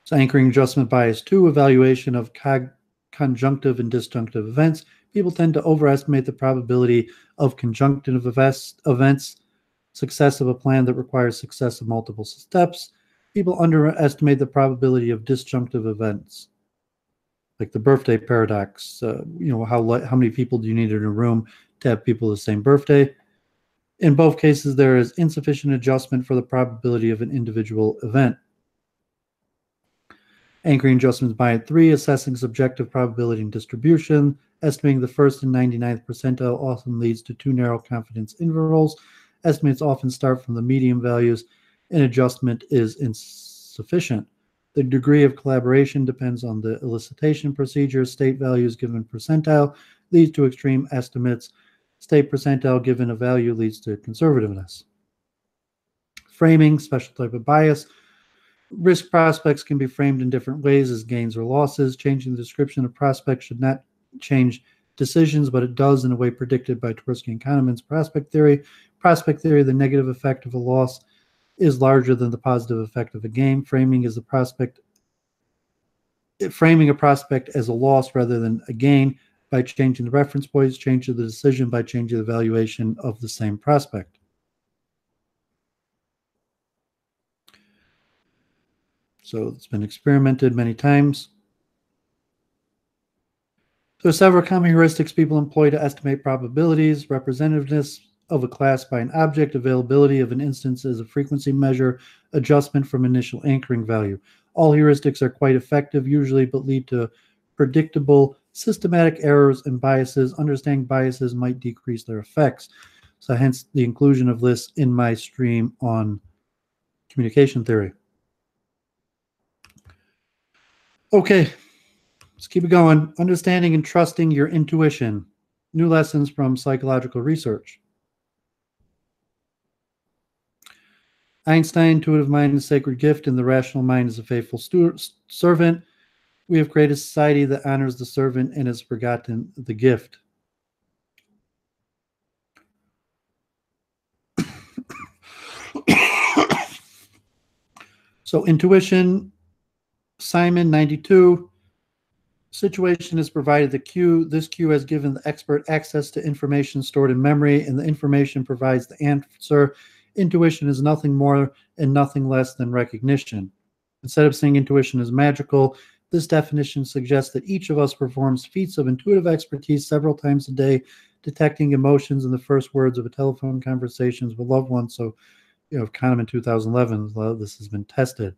So anchoring adjustment bias 2, evaluation of conjunctive and disjunctive events. People tend to overestimate the probability of conjunctive events, success of a plan that requires success of multiple steps. People underestimate the probability of disjunctive events, like the birthday paradox. How many people do you need in a room to have people the same birthday? In both cases, there is insufficient adjustment for the probability of an individual event. Anchoring adjustments by 3, assessing subjective probability and distribution. Estimating the first and 99th percentile often leads to too narrow confidence intervals. Estimates often start from the median values, and adjustment is insufficient. The degree of collaboration depends on the elicitation procedure. State values given percentile leads to extreme estimates. State percentile given a value leads to conservativeness. Framing, special type of bias. Risk prospects can be framed in different ways as gains or losses. Changing the description of prospects should not change decisions, but it does in a way predicted by Tversky and Kahnemann's prospect theory. Prospect theory, the negative effect of a loss is larger than the positive effect of a gain. Framing a prospect as a loss rather than a gain by changing the reference points, changing the decision by changing the valuation of the same prospect. So it's been experimented many times. There are several common heuristics people employ to estimate probabilities: representativeness of a class by an object, availability of an instance as a frequency measure, adjustment from initial anchoring value. All heuristics are quite effective usually, but lead to predictable systematic errors and biases. Understanding biases might decrease their effects. So hence the inclusion of this in my stream on communication theory. Okay, let's keep it going. Understanding and trusting your intuition. New lessons from psychological research. Einstein, intuitive mind is a sacred gift, and the rational mind is a faithful servant. We have created a society that honors the servant and has forgotten the gift. So intuition, Simon, 92. Situation is provided the cue. This cue has given the expert access to information stored in memory, and the information provides the answer. Intuition is nothing more and nothing less than recognition. Instead of saying intuition is magical, this definition suggests that each of us performs feats of intuitive expertise several times a day, detecting emotions in the first words of a telephone conversations with loved ones. So, Kahneman 2011, this has been tested.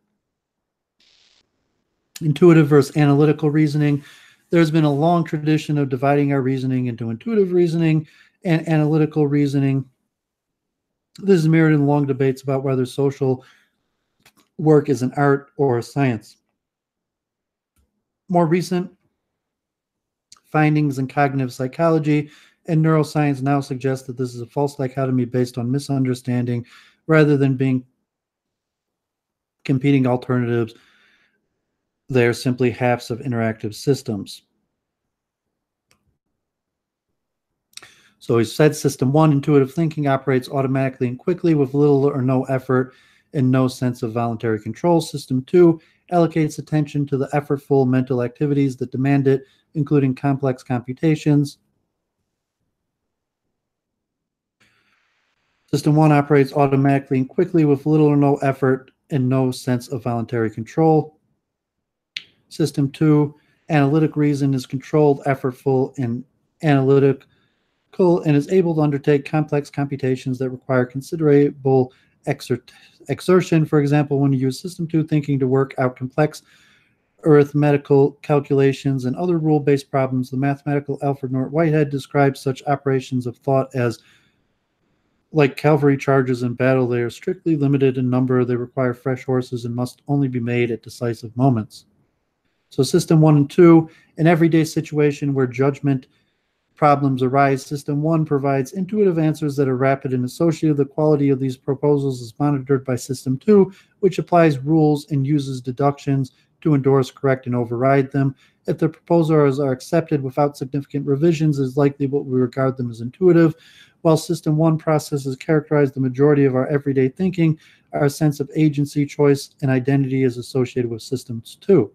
Intuitive versus analytical reasoning. There's been a long tradition of dividing our reasoning into intuitive reasoning and analytical reasoning. This is mirrored in long debates about whether social work is an art or a science. More recent findings in cognitive psychology and neuroscience now suggest that this is a false dichotomy based on misunderstanding rather than being competing alternatives. They are simply halves of interactive systems. So he said system one, intuitive thinking, operates automatically and quickly with little or no effort and no sense of voluntary control. System two allocates attention to the effortful mental activities that demand it, including complex computations. System one operates automatically and quickly with little or no effort and no sense of voluntary control. System two, analytic reason, is controlled, effortful, and analytical, and is able to undertake complex computations that require considerable exertion. For example, when you use system two thinking to work out complex arithmetical calculations and other rule-based problems, the mathematical Alfred North Whitehead describes such operations of thought as like cavalry charges in battle. They are strictly limited in number, they require fresh horses, and must only be made at decisive moments. So system one and two, an everyday situation where judgment problems arise, system one provides intuitive answers that are rapid and associated. The quality of these proposals is monitored by system two, which applies rules and uses deductions to endorse, correct, and override them. If the proposals are accepted without significant revisions, it is likely what we regard them as intuitive. While system one processes characterize the majority of our everyday thinking, our sense of agency, choice, and identity is associated with systems two.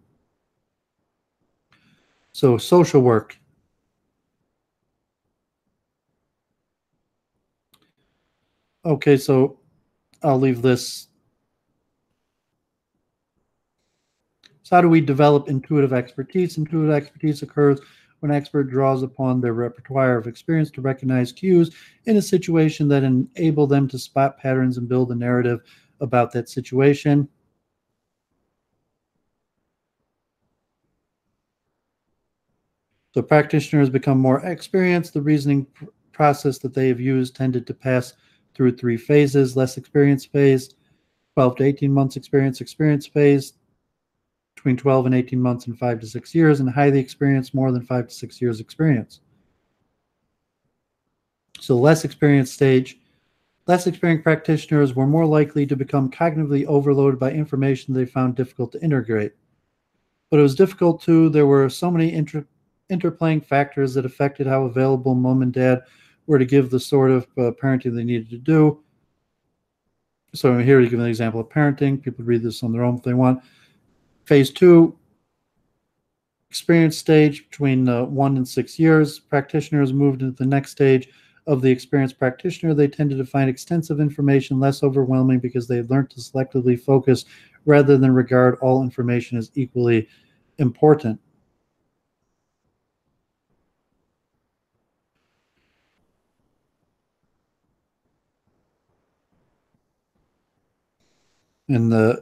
So social work. Okay, so I'll leave this. So how do we develop intuitive expertise? Intuitive expertise occurs when an expert draws upon their repertoire of experience to recognize cues in a situation that enable them to spot patterns and build a narrative about that situation. So practitioners become more experienced. The reasoning process that they have used tended to pass through three phases: less experienced phase, 12 to 18 months experience phase, between 12 and 18 months and 5 to 6 years, and highly experienced, more than 5 to 6 years experience. So less experienced stage, less experienced practitioners were more likely to become cognitively overloaded by information they found difficult to integrate. But it was difficult too. There were so many interplaying factors that affected how available mom and dad were to give the sort of parenting they needed to do. So here to give an example of parenting. People read this on their own if they want. Phase two, experience stage, between 1 and 6 years. Practitioners moved into the next stage of the experienced practitioner. They tended to find extensive information less overwhelming because they had learned to selectively focus rather than regard all information as equally important. In this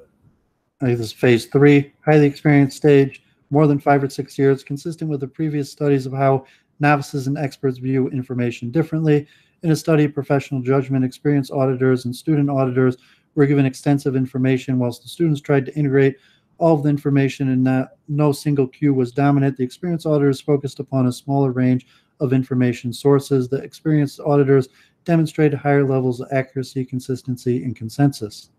is phase three, highly experienced stage, more than 5 or 6 years, consistent with the previous studies of how novices and experts view information differently. In a study of professional judgment, experienced auditors and student auditors were given extensive information, whilst the students tried to integrate all of the information and no single cue was dominant. The experienced auditors focused upon a smaller range of information sources. The experienced auditors demonstrated higher levels of accuracy, consistency, and consensus.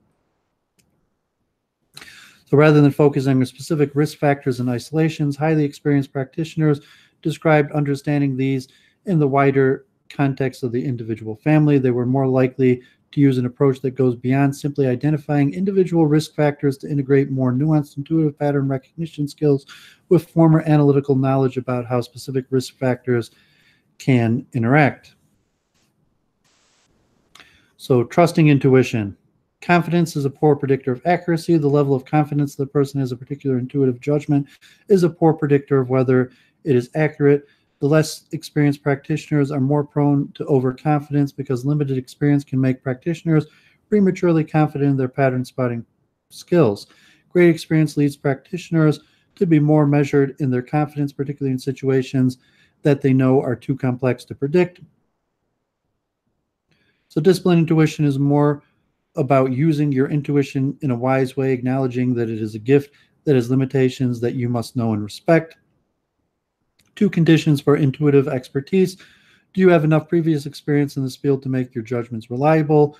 So rather than focusing on specific risk factors and isolations, highly experienced practitioners described understanding these in the wider context of the individual family. They were more likely to use an approach that goes beyond simply identifying individual risk factors to integrate more nuanced intuitive pattern recognition skills with former analytical knowledge about how specific risk factors can interact. So trusting intuition. Confidence is a poor predictor of accuracy. The level of confidence the person has a particular intuitive judgment is a poor predictor of whether it is accurate. The less experienced practitioners are more prone to overconfidence because limited experience can make practitioners prematurely confident in their pattern spotting skills. Great experience leads practitioners to be more measured in their confidence, particularly in situations that they know are too complex to predict. So disciplined intuition is more about using your intuition in a wise way, acknowledging that it is a gift that has limitations that you must know and respect. 2 conditions for intuitive expertise. Do you have enough previous experience in this field to make your judgments reliable?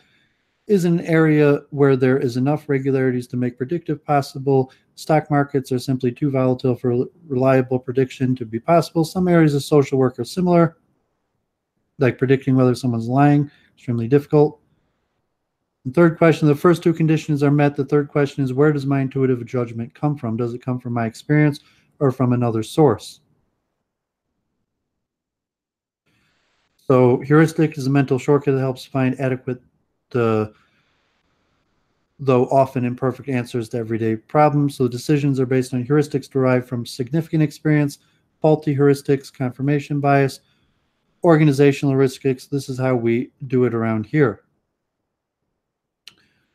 Is an area where there is enough regularities to make predictive possible. Stock markets are simply too volatile for reliable prediction to be possible. Some areas of social work are similar, like predicting whether someone's lying, extremely difficult. The third question, the first 2 conditions are met. The third question is, where does my intuitive judgment come from? Does it come from my experience or from another source? So heuristic is a mental shortcut that helps find adequate, though often imperfect answers to everyday problems. So decisions are based on heuristics derived from significant experience, faulty heuristics, confirmation bias, organizational heuristics. This is how we do it around here.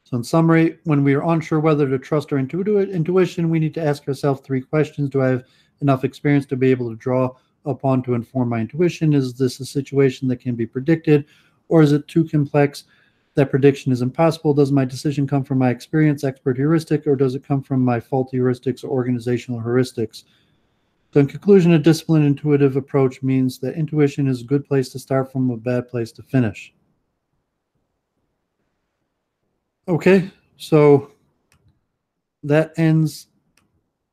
So in summary, when we are unsure whether to trust our intuition, we need to ask ourselves 3 questions. Do I have enough experience to be able to draw upon to inform my intuition? Is this a situation that can be predicted, or is it too complex that prediction is impossible? Does my decision come from my experience, expert heuristic, or does it come from my faulty heuristics or organizational heuristics? So in conclusion, a disciplined intuitive approach means that intuition is a good place to start from, a bad place to finish. Okay, so that ends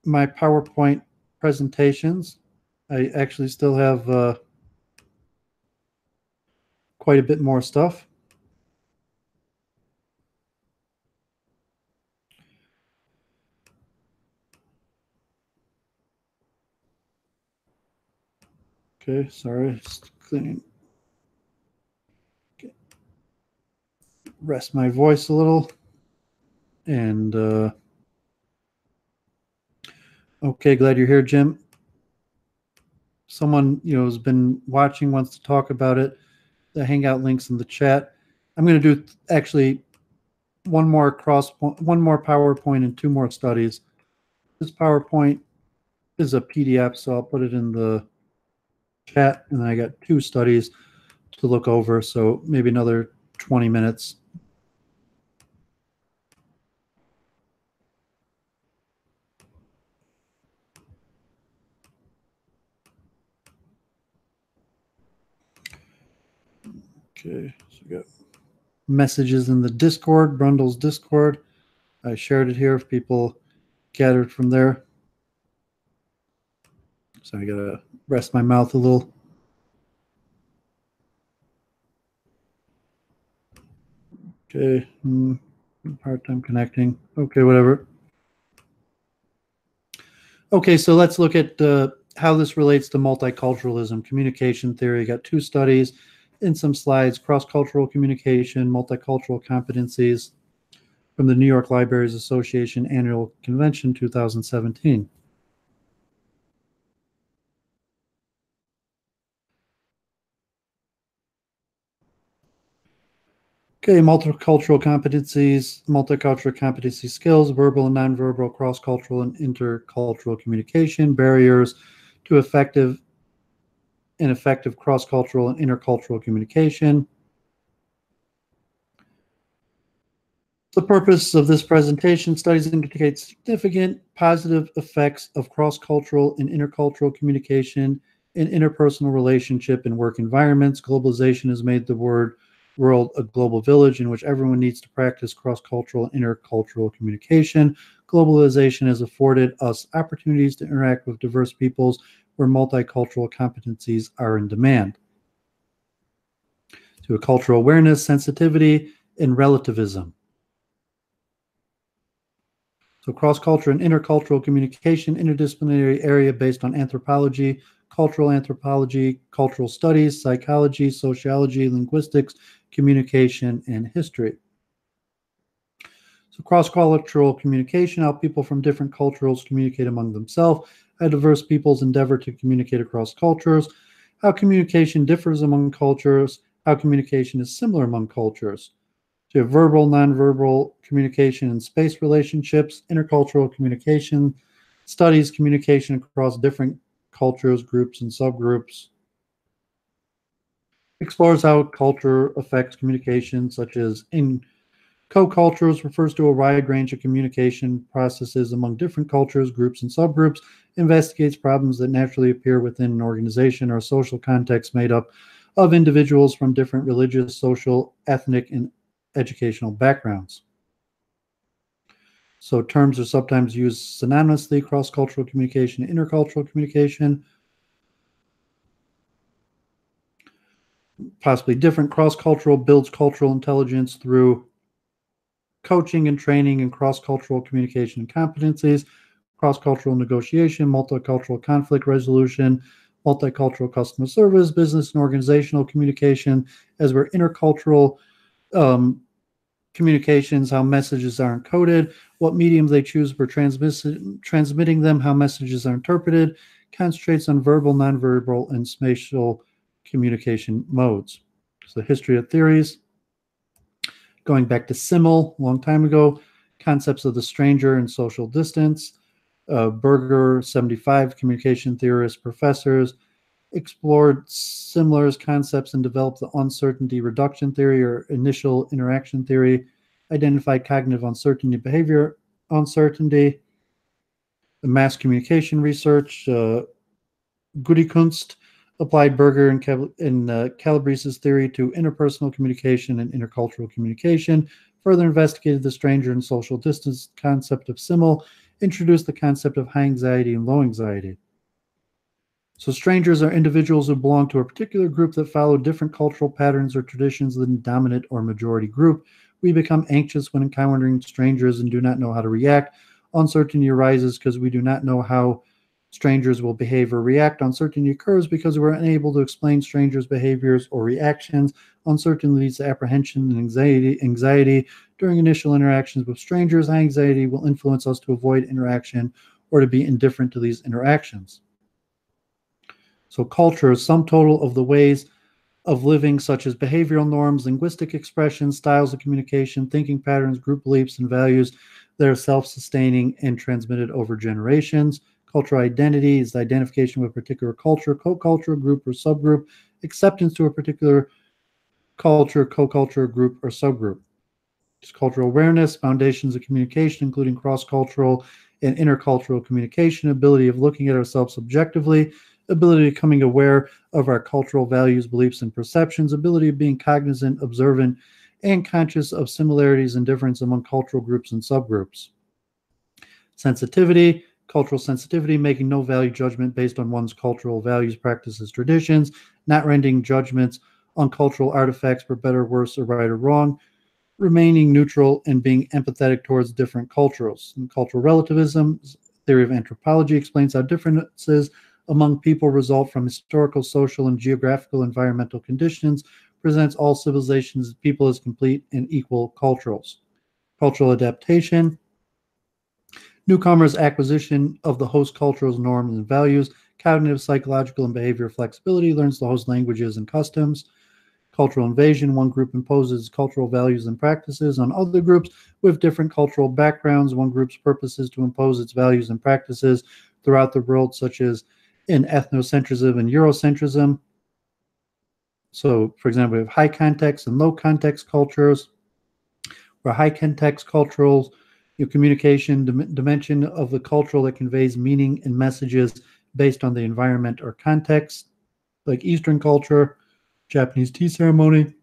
my PowerPoint presentations. I actually still have quite a bit more stuff. Okay, sorry, just cleaning. Okay. Rest my voice a little. And okay, glad you're here, Jim. Someone has been watching, wants to talk about it. The Hangout links in the chat. I'm going to do actually one more PowerPoint and 2 more studies. This PowerPoint is a PDF, so I'll put it in the chat, and then I got 2 studies to look over, so maybe another 20 minutes. Okay, so we got messages in the Discord, Brundle's Discord. I shared it here if people gathered from there. So I gotta rest my mouth a little. Okay, hard time connecting. Okay, whatever. Okay, so let's look at how this relates to multiculturalism, communication theory. Got 2 studies in some slides: cross-cultural communication, multicultural competencies, from the New York Libraries Association Annual Convention 2017. Okay, multicultural competency skills, verbal and nonverbal, cross-cultural and intercultural communication, barriers to effective cross-cultural and intercultural communication. The purpose of this presentation: studies indicate significant positive effects of cross-cultural and intercultural communication in interpersonal relationship and work environments. Globalization has made the world a global village in which everyone needs to practice cross-cultural and intercultural communication. globalization has afforded us opportunities to interact with diverse peoples where multicultural competencies are in demand. To a cultural awareness, sensitivity, and relativism. So cross-cultural and intercultural communication, interdisciplinary area based on anthropology, cultural studies, psychology, sociology, linguistics, communication, and history. So cross-cultural communication, how people from different cultures communicate among themselves, how diverse peoples endeavor to communicate across cultures, how communication differs among cultures, how communication is similar among cultures. So you have verbal, nonverbal communication and space relationships, intercultural communication, studies communication across different cultures, groups, and subgroups. Explores how culture affects communication, such as in co-cultures, refers to a wide range of communication processes among different cultures, groups, and subgroups, investigates problems that naturally appear within an organization or a social context made up of individuals from different religious, social, ethnic, and educational backgrounds. So terms are sometimes used synonymously: cross-cultural communication, intercultural communication. Possibly different. Cross-cultural builds cultural intelligence through coaching and training in cross-cultural communication and competencies, cross-cultural negotiation, multicultural conflict resolution, multicultural customer service, business and organizational communication, as where intercultural communications, how messages are encoded, what medium they choose for transmitting them, how messages are interpreted, concentrates on verbal, nonverbal, and spatial communication modes. So the history of theories, going back to Seminal, a long time ago, concepts of the stranger and social distance, Berger, 75, communication theorists, professors, explored similar concepts and developed the uncertainty reduction theory or initial interaction theory, identified cognitive uncertainty, behavior uncertainty, the mass communication research, Gudikunst applied Berger and Calabrese's theory to interpersonal communication and intercultural communication, further investigated the stranger and social distance concept of Seminal, introduced the concept of high anxiety and low anxiety. So strangers are individuals who belong to a particular group that follow different cultural patterns or traditions than the dominant or majority group. We become anxious when encountering strangers and do not know how to react. Uncertainty arises because we do not know how strangers will behave or react. Uncertainty occurs because we're unable to explain strangers' behaviors or reactions. Uncertainty leads to apprehension and anxiety during initial interactions with strangers. High anxiety will influence us to avoid interaction or to be indifferent to these interactions. So culture is sum total of the ways of living, such as behavioral norms, linguistic expressions, styles of communication, thinking patterns, group beliefs, and values that are self-sustaining and transmitted over generations. Cultural identity is the identification with a particular culture, co-culture, group, or subgroup, acceptance to a particular culture, co-culture, group, or subgroup. Just cultural awareness, foundations of communication, including cross-cultural and intercultural communication, ability of looking at ourselves subjectively, ability of becoming aware of our cultural values, beliefs, and perceptions, ability of being cognizant, observant, and conscious of similarities and difference among cultural groups and subgroups. Sensitivity, cultural sensitivity, making no value judgment based on one's cultural values, practices, traditions, not rendering judgments on cultural artifacts for better, worse, or right or wrong, remaining neutral and being empathetic towards different cultures. And cultural relativism, theory of anthropology, explains how differences among people result from historical, social, and geographical environmental conditions, presents all civilizations and people as complete and equal cultures. Cultural adaptation, newcomers' acquisition of the host culture's norms and values, cognitive, psychological, and behavioral flexibility, learns the host languages and customs. Cultural invasion, one group imposes cultural values and practices on other groups with different cultural backgrounds. One group's purpose is to impose its values and practices throughout the world, such as in ethnocentrism and Eurocentrism. So, for example, we have high context and low context cultures, where high context cultures, communication dimension of the cultural that conveys meaning and messages based on the environment or context, like Eastern culture, Japanese tea ceremony.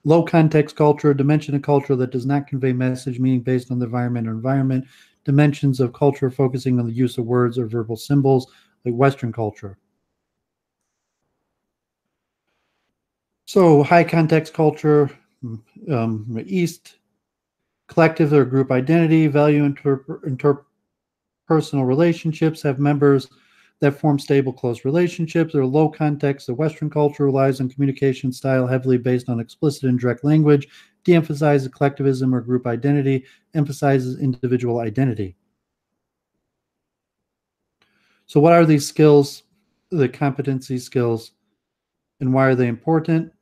Low context culture, a dimension of culture that does not convey message meaning based on the environment or environment. Dimensions of culture focusing on the use of words or verbal symbols, like Western culture. So high context culture, East, collective or group identity, value interpersonal relationships, have members that form stable, close relationships. Or low context, the Western culture relies on communication style heavily based on explicit and direct language, de-emphasizes collectivism or group identity, emphasizes individual identity. So what are these skills, the competency skills, and why are they important?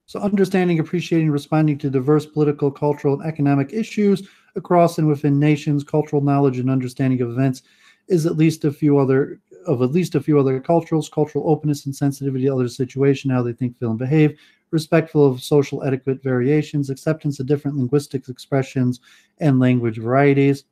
So understanding, appreciating, responding to diverse political, cultural, and economic issues across and within nations, cultural knowledge and understanding of events is at least a few other cultures, cultural openness and sensitivity to other situations, how they think, feel, and behave, respectful of social etiquette variations, acceptance of different linguistic expressions and language varieties.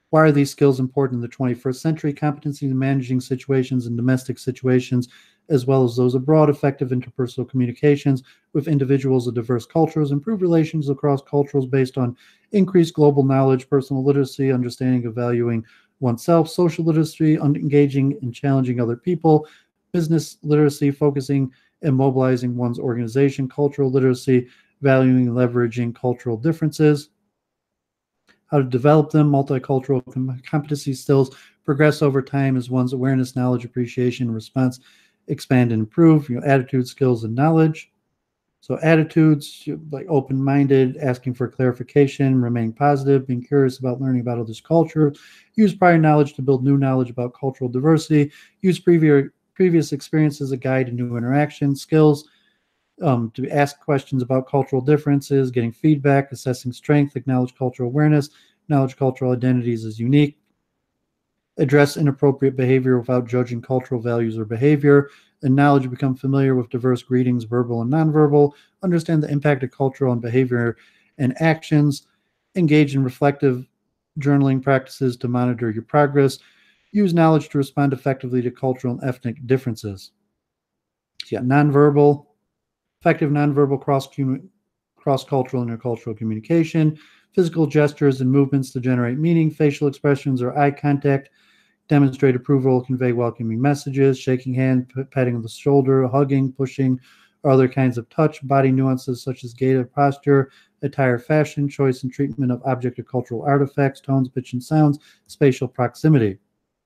Why are these skills important in the 21st century? Competency in managing situations and domestic situations, as well as those abroad, effective interpersonal communications with individuals of diverse cultures, improve relations across cultures based on increased global knowledge, personal literacy, understanding of valuing oneself, social literacy, engaging and challenging other people, business literacy, focusing and mobilizing one's organization, cultural literacy, valuing and leveraging cultural differences. How to develop them, multicultural competency skills progress over time as one's awareness, knowledge, appreciation, response expand and improve, attitude, skills, and knowledge. So attitudes, like open-minded, asking for clarification, remaining positive, being curious about learning about others' culture, use prior knowledge to build new knowledge about cultural diversity, use previous experience as a guide to new interactions, skills, to ask questions about cultural differences, getting feedback, assessing strength, acknowledge cultural awareness, acknowledge cultural identities as unique, address inappropriate behavior without judging cultural values or behavior, acknowledge, become familiar with diverse greetings, verbal and nonverbal, understand the impact of cultural and behavior and actions, engage in reflective journaling practices to monitor your progress, use knowledge to respond effectively to cultural and ethnic differences. So yeah, nonverbal, effective nonverbal cross-cultural and intercultural communication, physical gestures and movements to generate meaning, facial expressions or eye contact, demonstrate approval, convey welcoming messages, shaking hand, patting on the shoulder, hugging, pushing, or other kinds of touch, body nuances such as gait or posture, attire, fashion, choice and treatment of object or cultural artifacts, tones, pitch, and sounds, spatial proximity.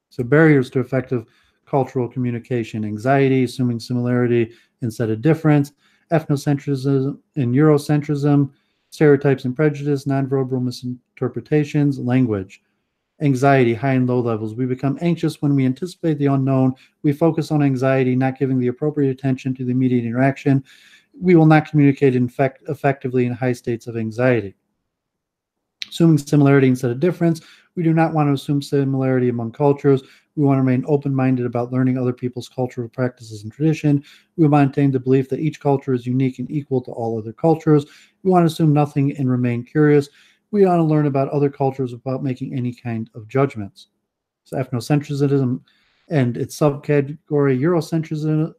So barriers to effective cultural communication: anxiety, assuming similarity instead of difference, ethnocentrism and Eurocentrism, stereotypes and prejudice, nonverbal misinterpretations, language. Anxiety, high and low levels. We become anxious when we anticipate the unknown. We focus on anxiety, not giving the appropriate attention to the immediate interaction. We will not communicate effectively in high states of anxiety. Assuming similarity instead of difference. We do not want to assume similarity among cultures. We want to remain open-minded about learning other people's cultural practices and tradition. We maintain the belief that each culture is unique and equal to all other cultures. We want to assume nothing and remain curious. We want to learn about other cultures without making any kind of judgments. So ethnocentrism and its subcategory: Eurocentrism,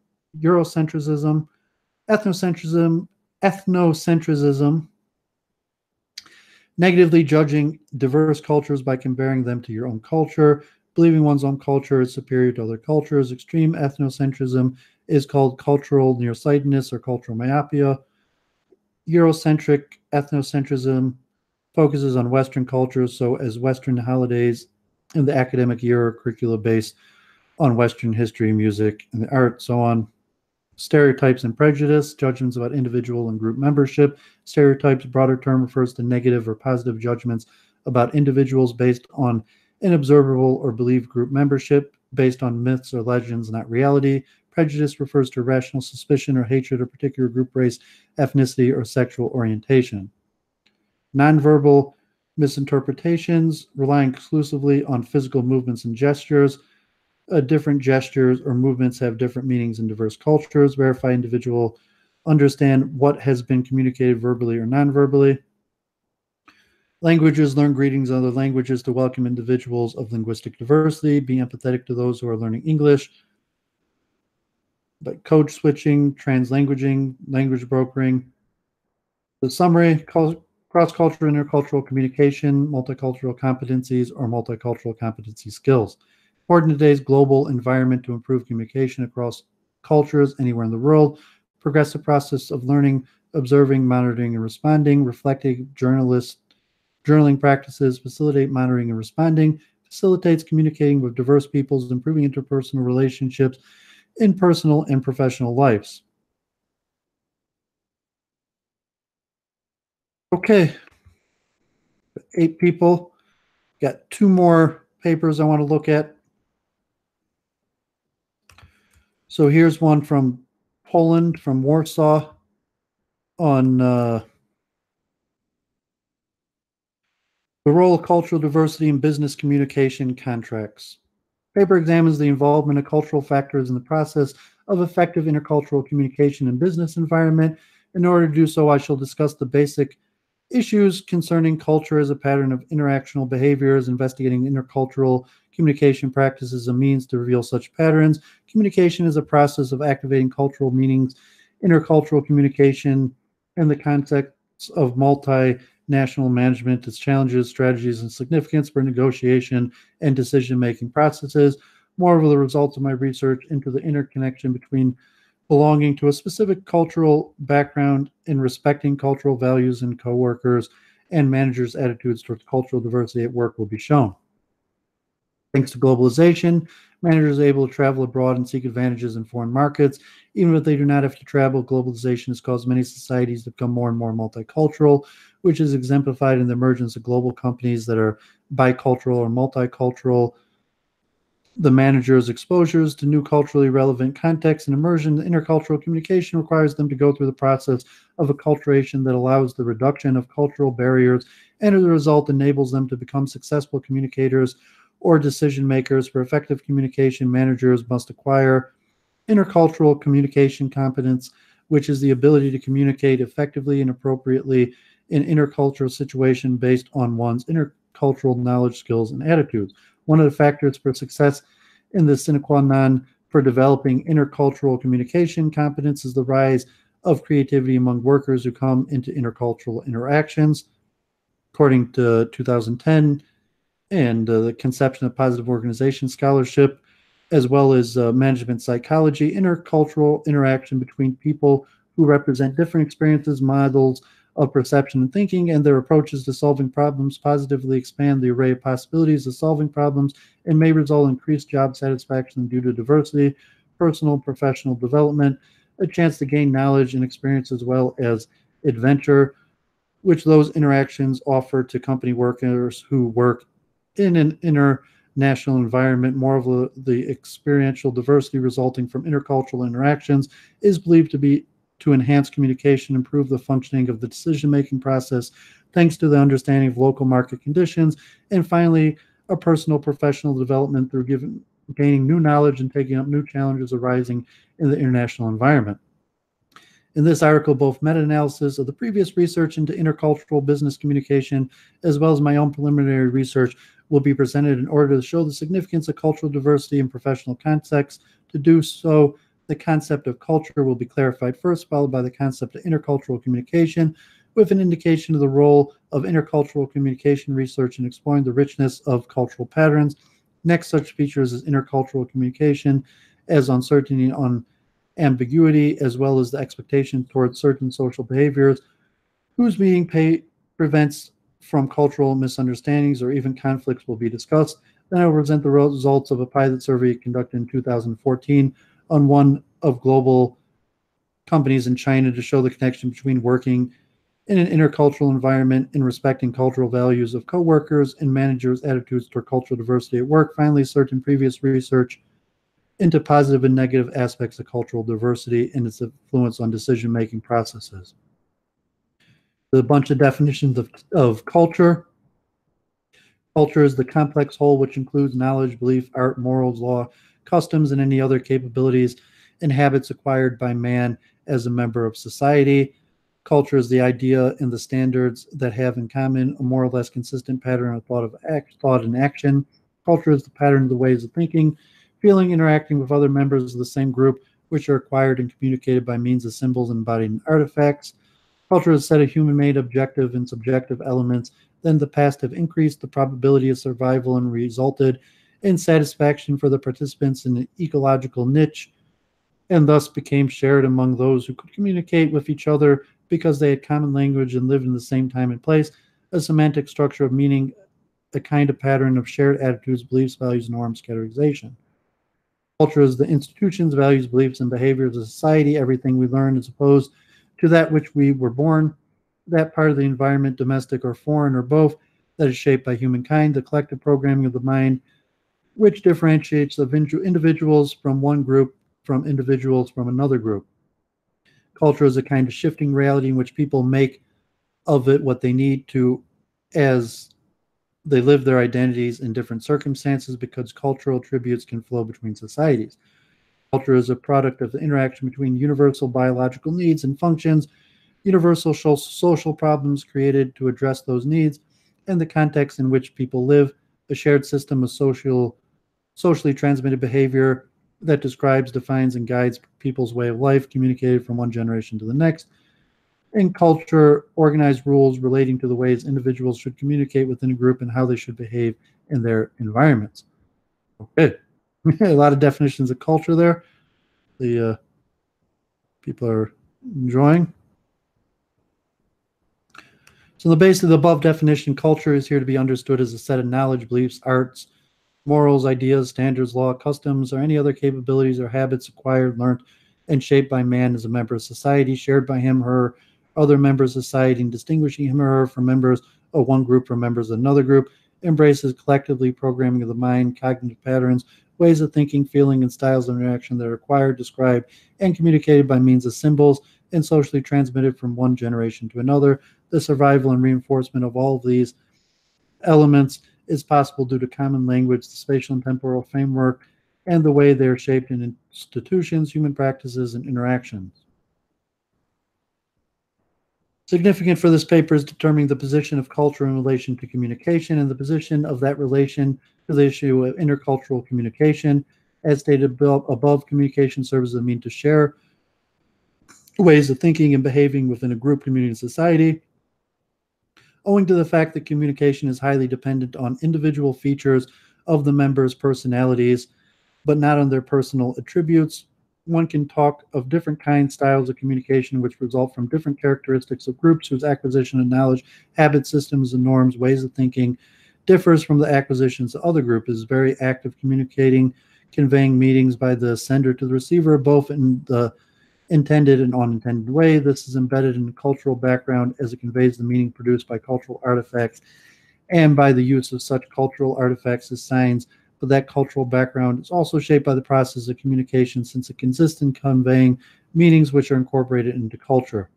ethnocentrism, negatively judging diverse cultures by comparing them to your own culture, believing one's own culture is superior to other cultures. Extreme ethnocentrism is called cultural nearsightedness or cultural myopia. Eurocentric ethnocentrism focuses on Western cultures, so as Western holidays in the academic year or curricula based on Western history, music, and the art, so on. Stereotypes and prejudice, judgments about individual and group membership. Stereotypes, broader term, refers to negative or positive judgments about individuals based on an observable or believed group membership, based on myths or legends, not reality. Prejudice refers to rational suspicion or hatred of a particular group, race, ethnicity, or sexual orientation. Nonverbal misinterpretations, relying exclusively on physical movements and gestures. Different gestures or movements have different meanings in diverse cultures. Verify individual understand what has been communicated verbally or non-verbally. Languages, learn greetings in other languages to welcome individuals of linguistic diversity. Be empathetic to those who are learning English. But code switching, translanguaging, language brokering, The summary: cross-cultural intercultural communication, multicultural competencies, or multicultural competency skills. Important in today's global environment to improve communication across cultures anywhere in the world. Progressive process of learning, observing, monitoring, and responding. Reflective journaling practices facilitate monitoring and responding. Facilitates communicating with diverse peoples, improving interpersonal relationships in personal and professional lives. Okay, 8 people. Got 2 more papers I want to look at. So here's one from Poland, from Warsaw, on the role of cultural diversity in business communication contracts. Paper examines the involvement of cultural factors in the process of effective intercultural communication in business environment. In order to do so, I shall discuss the basic issues concerning culture as a pattern of interactional behaviors, investigating intercultural communication practices, a means to reveal such patterns. Communication is a process of activating cultural meanings, intercultural communication, and the context of multinational management, its challenges, strategies, and significance for negotiation and decision-making processes. Moreover, the results of my research into the interconnection between belonging to a specific cultural background and respecting cultural values in coworkers and managers' attitudes towards cultural diversity at work will be shown. Thanks to globalization, managers are able to travel abroad and seek advantages in foreign markets. Even if they do not have to travel, globalization has caused many societies to become more and more multicultural, which is exemplified in the emergence of global companies that are bicultural or multicultural. The manager's exposures to new culturally relevant contexts and immersion in intercultural communication requires them to go through the process of acculturation that allows the reduction of cultural barriers, and as a result enables them to become successful communicators or decision makers. For effective communication, managers must acquire intercultural communication competence, which is the ability to communicate effectively and appropriately in intercultural situation based on one's intercultural knowledge, skills, and attitudes. One of the factors for success in the sine qua non for developing intercultural communication competence is the rise of creativity among workers who come into intercultural interactions. According to 2010 and the conception of positive organization scholarship, as well as management psychology, intercultural interaction between people who represent different experiences, models of perception and thinking, and their approaches to solving problems positively expand the array of possibilities of solving problems and may result in increased job satisfaction due to diversity, personal and professional development, a chance to gain knowledge and experience, as well as adventure, which those interactions offer to company workers who work in an international environment. More of the experiential diversity resulting from intercultural interactions is believed to enhance communication, improve the functioning of the decision-making process, thanks to the understanding of local market conditions, and finally, a personal professional development through gaining new knowledge and taking up new challenges arising in the international environment. In this article, both meta-analysis of the previous research into intercultural business communication, as well as my own preliminary research, will be presented in order to show the significance of cultural diversity in professional contexts. To do so, the concept of culture will be clarified first, followed by the concept of intercultural communication, with an indication of the role of intercultural communication research in exploring the richness of cultural patterns. Next, such features as intercultural communication, as uncertainty and ambiguity, as well as the expectation towards certain social behaviors whose being prevents from cultural misunderstandings or even conflicts, will be discussed. Then I will present the results of a pilot survey conducted in 2014 on one of global companies in China to show the connection between working in an intercultural environment and respecting cultural values of coworkers and managers' attitudes toward cultural diversity at work. Finally, certain previous research into positive and negative aspects of cultural diversity and its influence on decision-making processes. A bunch of definitions of culture. Culture is the complex whole which includes knowledge, belief, art, morals, law, customs, and any other capabilities and habits acquired by man as a member of society. Culture is the idea and the standards that have in common a more or less consistent pattern of thought and action. Culture is the pattern of the ways of thinking, feeling, interacting with other members of the same group, which are acquired and communicated by means of symbols and embodied in artifacts. Culture is a set of human-made objective and subjective elements that in the past have increased the probability of survival and resulted in satisfaction for the participants in an ecological niche, and thus became shared among those who could communicate with each other because they had common language and lived in the same time and place, a semantic structure of meaning, a kind of pattern of shared attitudes, beliefs, values, norms, categorization. Culture is the institutions, values, beliefs, and behaviors of society, everything we learn as opposed to that which we were born, that part of the environment, domestic or foreign or both, that is shaped by humankind, the collective programming of the mind, which differentiates individuals from one group from individuals from another group. Culture is a kind of shifting reality in which people make of it what they need to as they live their identities in different circumstances, because cultural attributes can flow between societies. Culture is a product of the interaction between universal biological needs and functions, universal social problems created to address those needs, and the context in which people live, a shared system of socially transmitted behavior that describes, defines, and guides people's way of life, communicated from one generation to the next. In culture, organized rules relating to the ways individuals should communicate within a group and how they should behave in their environments. Okay, a lot of definitions of culture there. The people are enjoying. So the base of the above definition, culture is here to be understood as a set of knowledge, beliefs, arts, morals, ideas, standards, law, customs, or any other capabilities or habits acquired, learned, and shaped by man as a member of society, shared by him, her, other members of society, and distinguishing him or her from members of one group from members of another group, embraces collectively programming of the mind, cognitive patterns, ways of thinking, feeling, and styles of interaction that are acquired, described, and communicated by means of symbols, and socially transmitted from one generation to another. The survival and reinforcement of all of these elements is possible due to common language, the spatial and temporal framework, and the way they are shaped in institutions, human practices, and interactions. Significant for this paper is determining the position of culture in relation to communication and the position of that relation to the issue of intercultural communication. As stated above, communication serves as a means to share ways of thinking and behaving within a group, community, and society. Owing to the fact that communication is highly dependent on individual features of the members' personalities, but not on their personal attributes, one can talk of different styles of communication which result from different characteristics of groups whose acquisition of knowledge, habits, systems, and norms, ways of thinking differs from the acquisitions of other groups. Is very active communicating, conveying meanings by the sender to the receiver, both in the intended and unintended way. This is embedded in the cultural background as it conveys the meaning produced by cultural artifacts and by the use of such cultural artifacts as signs. But that cultural background is also shaped by the process of communication, since it consists in conveying meanings which are incorporated into culture.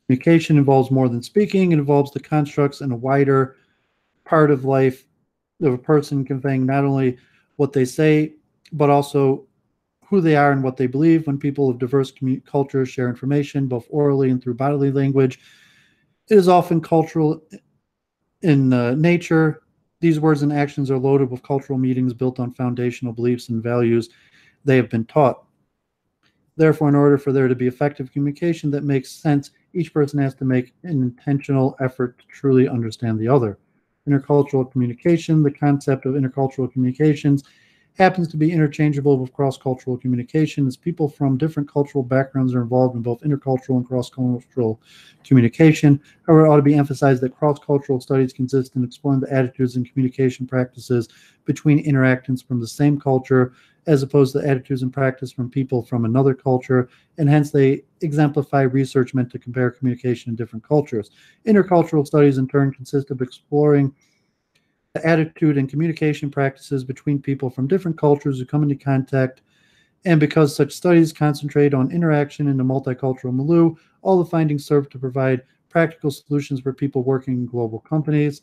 Communication involves more than speaking. It involves the constructs and a wider part of life of a person, conveying not only what they say, but also who they are and what they believe. When people of diverse cultures share information, both orally and through bodily language, it is often cultural in nature. These words and actions are loaded with cultural meanings built on foundational beliefs and values they have been taught. Therefore, in order for there to be effective communication that makes sense, each person has to make an intentional effort to truly understand the other. Intercultural communication, the concept of intercultural communications, happens to be interchangeable with cross-cultural communication, as people from different cultural backgrounds are involved in both intercultural and cross-cultural communication. However, it ought to be emphasized that cross-cultural studies consist in exploring the attitudes and communication practices between interactants from the same culture, as opposed to attitudes and practice from people from another culture, and hence they exemplify research meant to compare communication in different cultures. Intercultural studies, in turn, consist of exploring the attitude and communication practices between people from different cultures who come into contact, and because such studies concentrate on interaction in a multicultural milieu, all the findings serve to provide practical solutions for people working in global companies.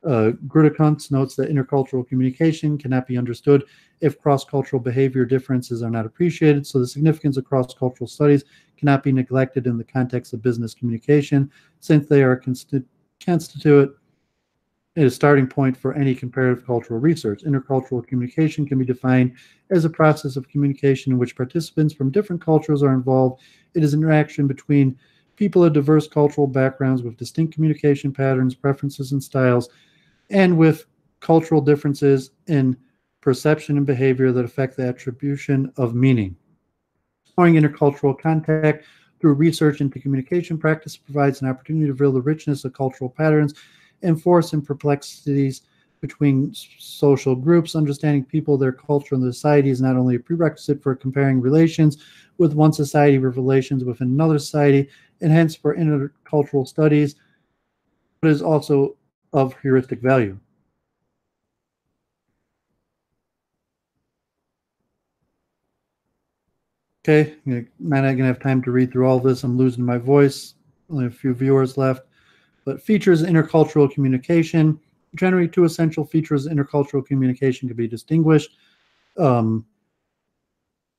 Grudekuntz notes that intercultural communication cannot be understood if cross-cultural behavior differences are not appreciated, so the significance of cross-cultural studies cannot be neglected in the context of business communication, since they are constitute a starting point for any comparative cultural research. Intercultural communication can be defined as a process of communication in which participants from different cultures are involved It is interaction between people of diverse cultural backgrounds with distinct communication patterns, preferences, and styles, and with cultural differences in perception and behavior that affect the attribution of meaning. Exploring intercultural contact through research into communication practice provides an opportunity to reveal the richness of cultural patterns and force and perplexities between social groups. Understanding people, their culture, and their society is not only a prerequisite for comparing relations with one society with relations within another society, and hence for intercultural studies, but is also of heuristic value. Okay, I'm not going to have time to read through all this. I'm losing my voice. Only a few viewers left. But features of intercultural communication. Generally, two essential features of intercultural communication can be distinguished.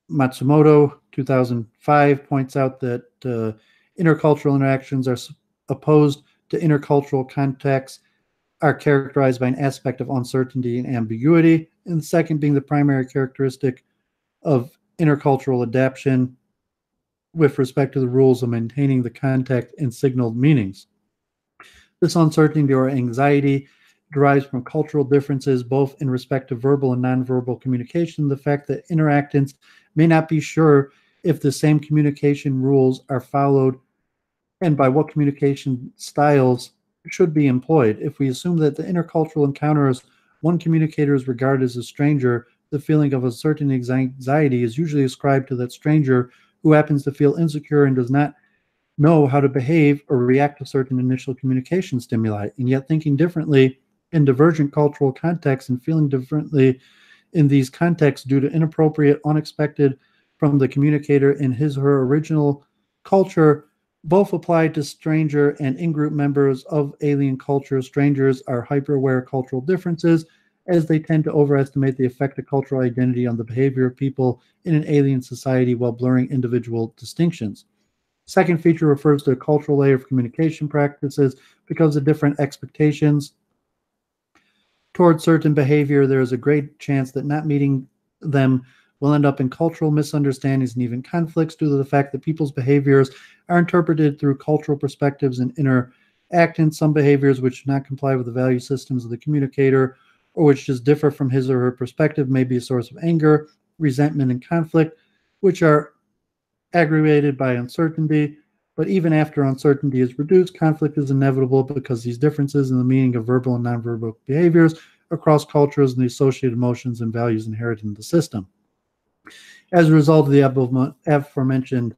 Matsumoto, 2005, points out that intercultural interactions are opposed to intercultural contexts are characterized by an aspect of uncertainty and ambiguity, and the second being the primary characteristic of intercultural adaptation with respect to the rules of maintaining the context and signaled meanings. This uncertainty or anxiety derives from cultural differences, both in respect to verbal and nonverbal communication. The fact that interactants may not be sure if the same communication rules are followed and by what communication styles should be employed. If we assume that the intercultural encounters one communicator is regarded as a stranger, the feeling of a certain anxiety is usually ascribed to that stranger who happens to feel insecure and does not know how to behave or react to certain initial communication stimuli. And yet thinking differently in divergent cultural contexts and feeling differently in these contexts due to inappropriate, unexpected from the communicator in his or her original culture both apply to stranger and in-group members of alien cultures. Strangers are hyper-aware of cultural differences as they tend to overestimate the effect of cultural identity on the behavior of people in an alien society while blurring individual distinctions. Second feature refers to a cultural layer of communication practices. Because of different expectations towards certain behavior, there is a great chance that not meeting them will end up in cultural misunderstandings and even conflicts due to the fact that people's behaviors are interpreted through cultural perspectives and interact in some behaviors which do not comply with the value systems of the communicator or which just differ from his or her perspective may be a source of anger, resentment, and conflict, which are aggravated by uncertainty. But even after uncertainty is reduced, conflict is inevitable because these differences in the meaning of verbal and nonverbal behaviors across cultures and the associated emotions and values inherent in the system. As a result of the aforementioned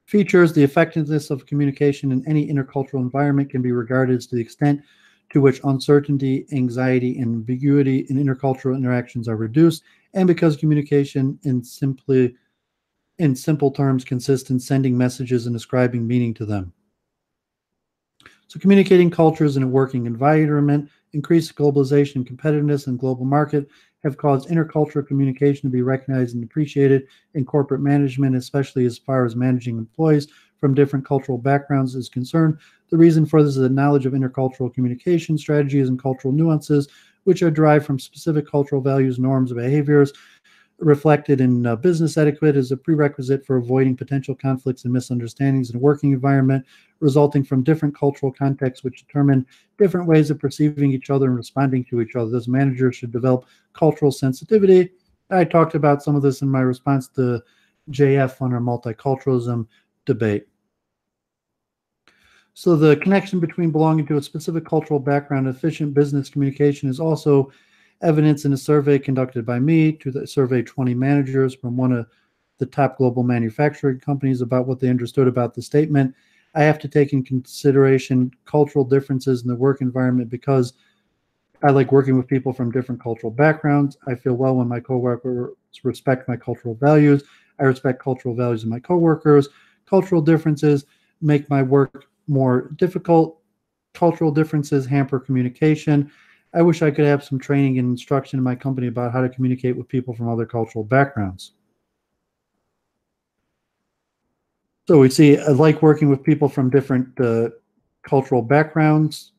features, the effectiveness of communication in any intercultural environment can be regarded as to the extent to which uncertainty, anxiety, and ambiguity in intercultural interactions are reduced, and because communication in simple terms consists in sending messages and ascribing meaning to them. So communicating cultures in a working environment, increased globalization and competitiveness in global market have caused intercultural communication to be recognized and appreciated in corporate management, especially as far as managing employees from different cultural backgrounds is concerned. The reason for this is the knowledge of intercultural communication strategies and cultural nuances, which are derived from specific cultural values, norms, and behaviors reflected in business etiquette is a prerequisite for avoiding potential conflicts and misunderstandings in a working environment resulting from different cultural contexts which determine different ways of perceiving each other and responding to each other. This manager should develop cultural sensitivity. I talked about some of this in my response to JF on our multiculturalism debate. So the connection between belonging to a specific cultural background and efficient business communication is also evidence in a survey conducted by me to the survey 20 managers from one of the top global manufacturing companies about what they understood about the statement. I have to take in consideration cultural differences in the work environment because I like working with people from different cultural backgrounds. I feel well when my coworkers respect my cultural values. I respect cultural values of my coworkers. Cultural differences make my work more difficult. Cultural differences hamper communication. I wish I could have some training and instruction in my company about how to communicate with people from other cultural backgrounds. So we see, I like working with people from different cultural backgrounds.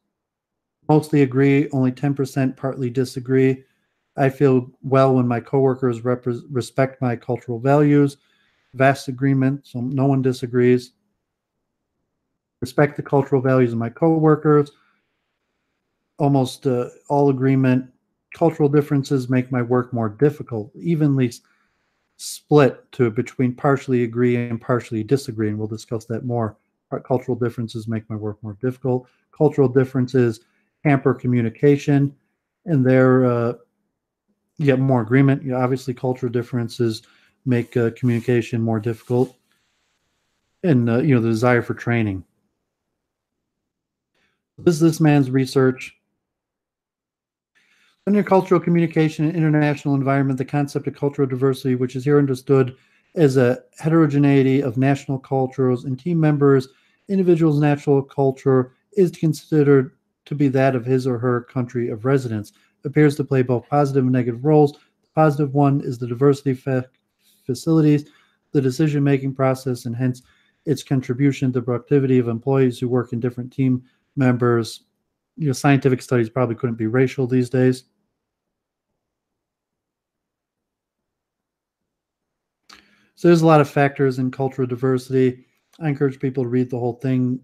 Mostly agree, only 10% partly disagree. I feel well when my coworkers respect my cultural values. vast agreement, so no one disagrees. Respect the cultural values of my coworkers. Almost all agreement. Cultural differences make my work more difficult. Evenly split to between partially agree and partially disagree, and we'll discuss that more. Cultural differences make my work more difficult. Cultural differences hamper communication, and there you get more agreement. Obviously, cultural differences make communication more difficult, and the desire for training. This man's research. Intercultural communication in international environment, the concept of cultural diversity, which is here understood as a heterogeneity of national cultures and team members, individual's natural culture is considered to be that of his or her country of residence. Appears to play both positive and negative roles. The positive one is the diversity facilities, the decision-making process, and hence its contribution to productivity of employees who work in different team members. Scientific studies probably couldn't be racial these days. So there's a lot of factors in cultural diversity. I encourage people to read the whole thing.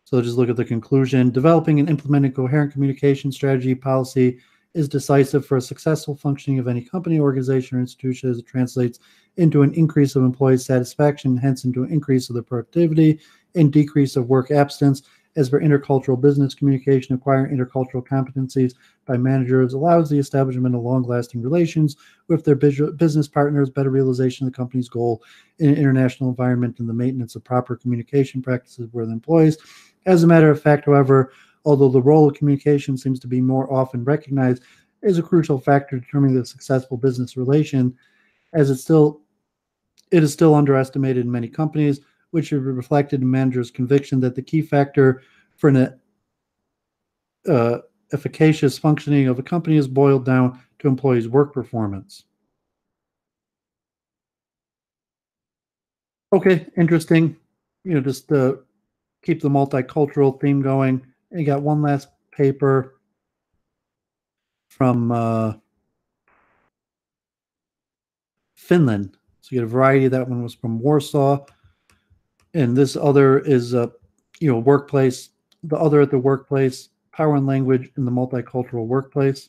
So just look at the conclusion. Developing and implementing coherent communication strategy policy is decisive for a successful functioning of any company, organization, or institution as it translates into an increase of employee satisfaction, hence into an increase of the productivity and decrease of work abstinence. As for intercultural business communication, acquiring intercultural competencies by managers allows the establishment of long-lasting relations with their business partners, better realization of the company's goal in an international environment, and the maintenance of proper communication practices with employees. As a matter of fact, however, although the role of communication seems to be more often recognized as a crucial factor determining the successful business relation, as it is still underestimated in many companies, which is reflected in managers' conviction that the key factor for an efficacious functioning of a company is boiled down to employees' work performance. Okay, interesting. Just keep the multicultural theme going. And you got one last paper from Finland. So you get a variety. That one was from Warsaw. And this other is workplace. The other at the workplace, power and language in the multicultural workplace.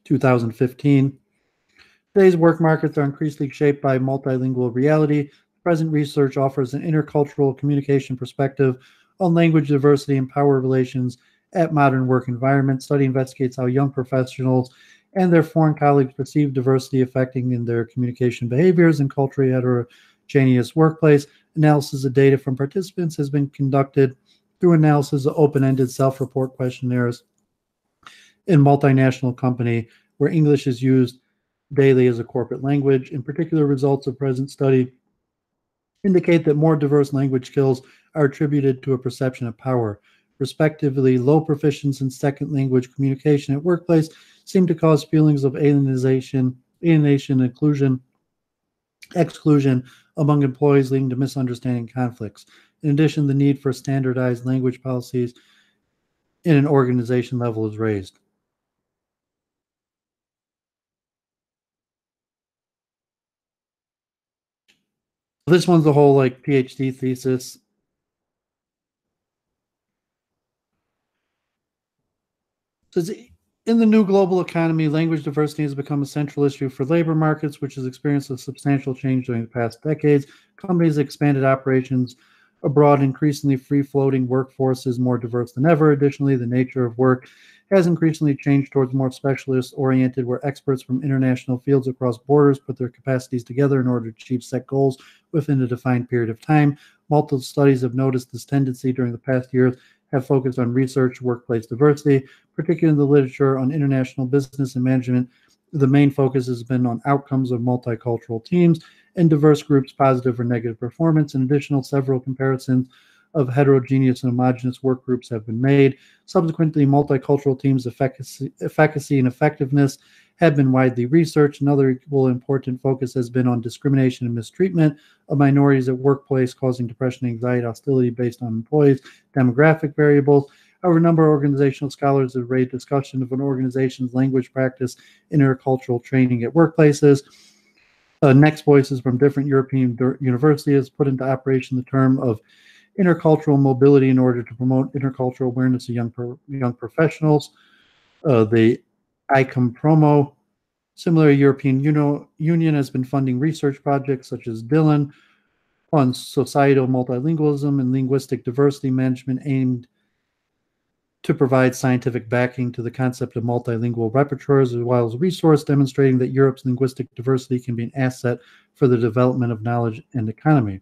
(2015). Today's work markets are increasingly shaped by multilingual reality. Present research offers an intercultural communication perspective on language diversity and power relations at modern work environments. Study investigates how young professionals and their foreign colleagues perceive diversity affecting in their communication behaviors in culturally heterogeneous workplace. Analysis of data from participants has been conducted through analysis of open-ended self-report questionnaires in multinational company where English is used daily as a corporate language. In particular, results of present study indicate that more diverse language skills are attributed to a perception of power. Respectively, low proficiency in second language communication at workplace seem to cause feelings of alienation, exclusion among employees, leading to misunderstanding conflicts. In addition, the need for standardized language policies in an organization level is raised. This one's the whole PhD thesis. Says, in the new global economy, language diversity has become a central issue for labor markets, which has experienced a substantial change during the past decades. Companies expanded operations abroad, increasingly free-floating workforce is more diverse than ever. Additionally, the nature of work has increasingly changed towards more specialist-oriented, where experts from international fields across borders put their capacities together in order to achieve set goals within a defined period of time. Multiple studies have noticed this tendency during the past years, have focused on research, workplace diversity, particularly in the literature on international business and management. The main focus has been on outcomes of multicultural teams and diverse groups' positive or negative performance. In addition, several comparisons of heterogeneous and homogeneous work groups have been made. Subsequently, multicultural teams' efficacy and effectiveness have been widely researched. Another equal important focus has been on discrimination and mistreatment of minorities at workplace, causing depression, anxiety, hostility based on employees' demographic variables. However, a number of organizational scholars have raised discussion of an organization's language practice in intercultural training at workplaces. Next voices from different European universities put into operation the term of intercultural mobility in order to promote intercultural awareness of young professionals. The ICOM promo. Similar, European Union has been funding research projects such as Dylan on societal multilingualism and linguistic diversity management aimed to provide scientific backing to the concept of multilingual repertoires, as well as a resource demonstrating that Europe's linguistic diversity can be an asset for the development of knowledge and economy.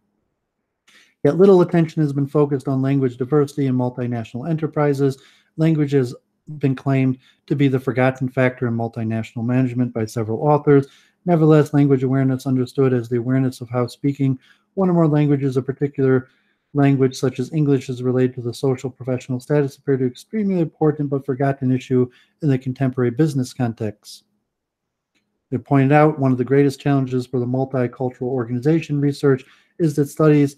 Yet little attention has been focused on language diversity in multinational enterprises. Language has been claimed to be the forgotten factor in multinational management by several authors. Nevertheless, language awareness, understood as the awareness of how speaking one or more languages, a particular language such as English, is related to the social professional status, appear to be extremely important but forgotten issue in the contemporary business context. They pointed out one of the greatest challenges for the multicultural organization research is that studies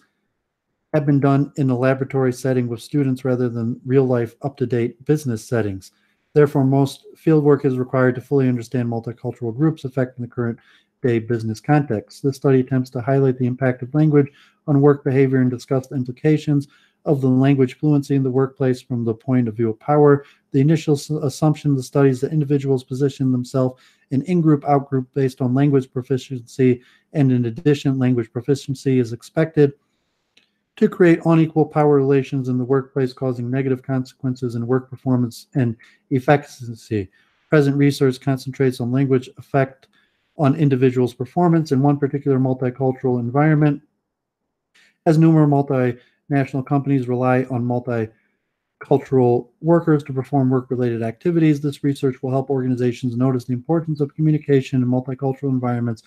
have been done in a laboratory setting with students rather than real-life, up-to-date business settings. Therefore, most fieldwork is required to fully understand multicultural groups affecting the current-day business context. This study attempts to highlight the impact of language on work behavior and discuss the implications of the language fluency in the workplace from the point of view of power. The initial assumption of the study is that individuals position themselves in in-group, out-group based on language proficiency, and in addition, language proficiency is expected to create unequal power relations in the workplace, causing negative consequences in work performance and efficiency. Present research concentrates on language effect on individuals' performance in one particular multicultural environment. As numerous multinational companies rely on multicultural workers to perform work-related activities, this research will help organizations notice the importance of communication in multicultural environments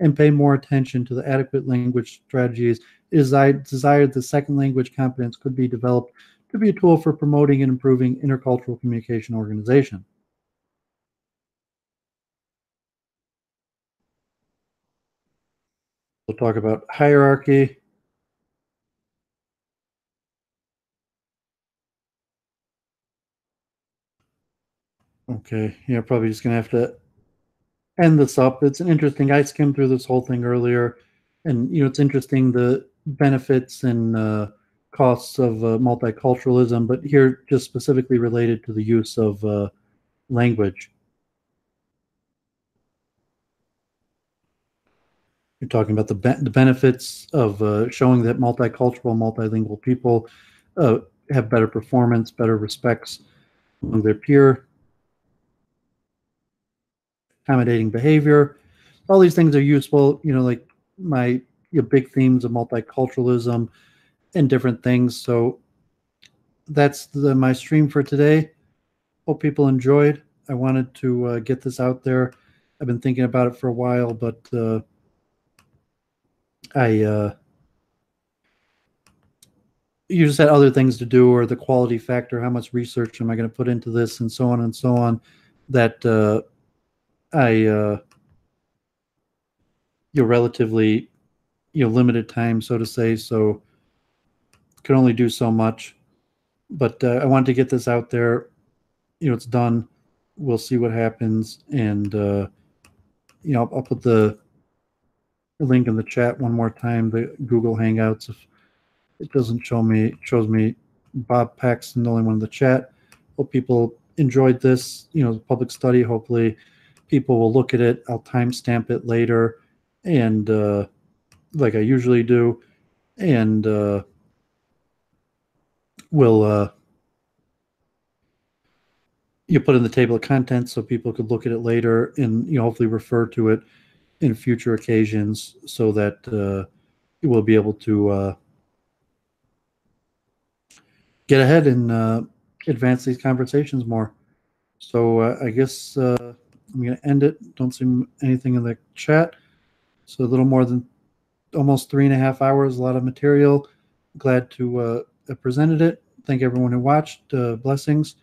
and pay more attention to the adequate language strategies. It is desired the second language competence could be developed to be a tool for promoting and improving intercultural communication organization. We'll talk about hierarchy. Okay, yeah, probably just gonna have to end this up. It's an interesting, I skimmed through this whole thing earlier, and it's interesting the benefits and costs of multiculturalism, but here just specifically related to the use of language. You're talking about the benefits of showing that multicultural, multilingual people have better performance, better respects among their peer, accommodating behavior. All these things are useful, like my big themes of multiculturalism and different things. So that's my stream for today. Hope people enjoyed. I wanted to get this out there. I've been thinking about it for a while, but you just had other things to do, or the quality factor, how much research am I going to put into this, and so on and so on, that relatively limited time, so to say, so can only do so much. But I wanted to get this out there. It's done. We'll see what happens, and I'll put the link in the chat one more time, the Google Hangouts. If it doesn't show me, it shows me Bob Paxton, the only one in the chat. Hope people enjoyed this, public study. Hopefully people will look at it. I'll timestamp it later, and like I usually do, and we'll you put in the table of contents so people could look at it later and hopefully refer to it in future occasions, so that you will be able to get ahead and advance these conversations more. So I guess I'm going to end it. Don't see anything in the chat. So a little more than almost 3.5 hours, a lot of material. Glad to have presented it. Thank everyone who watched. Blessings.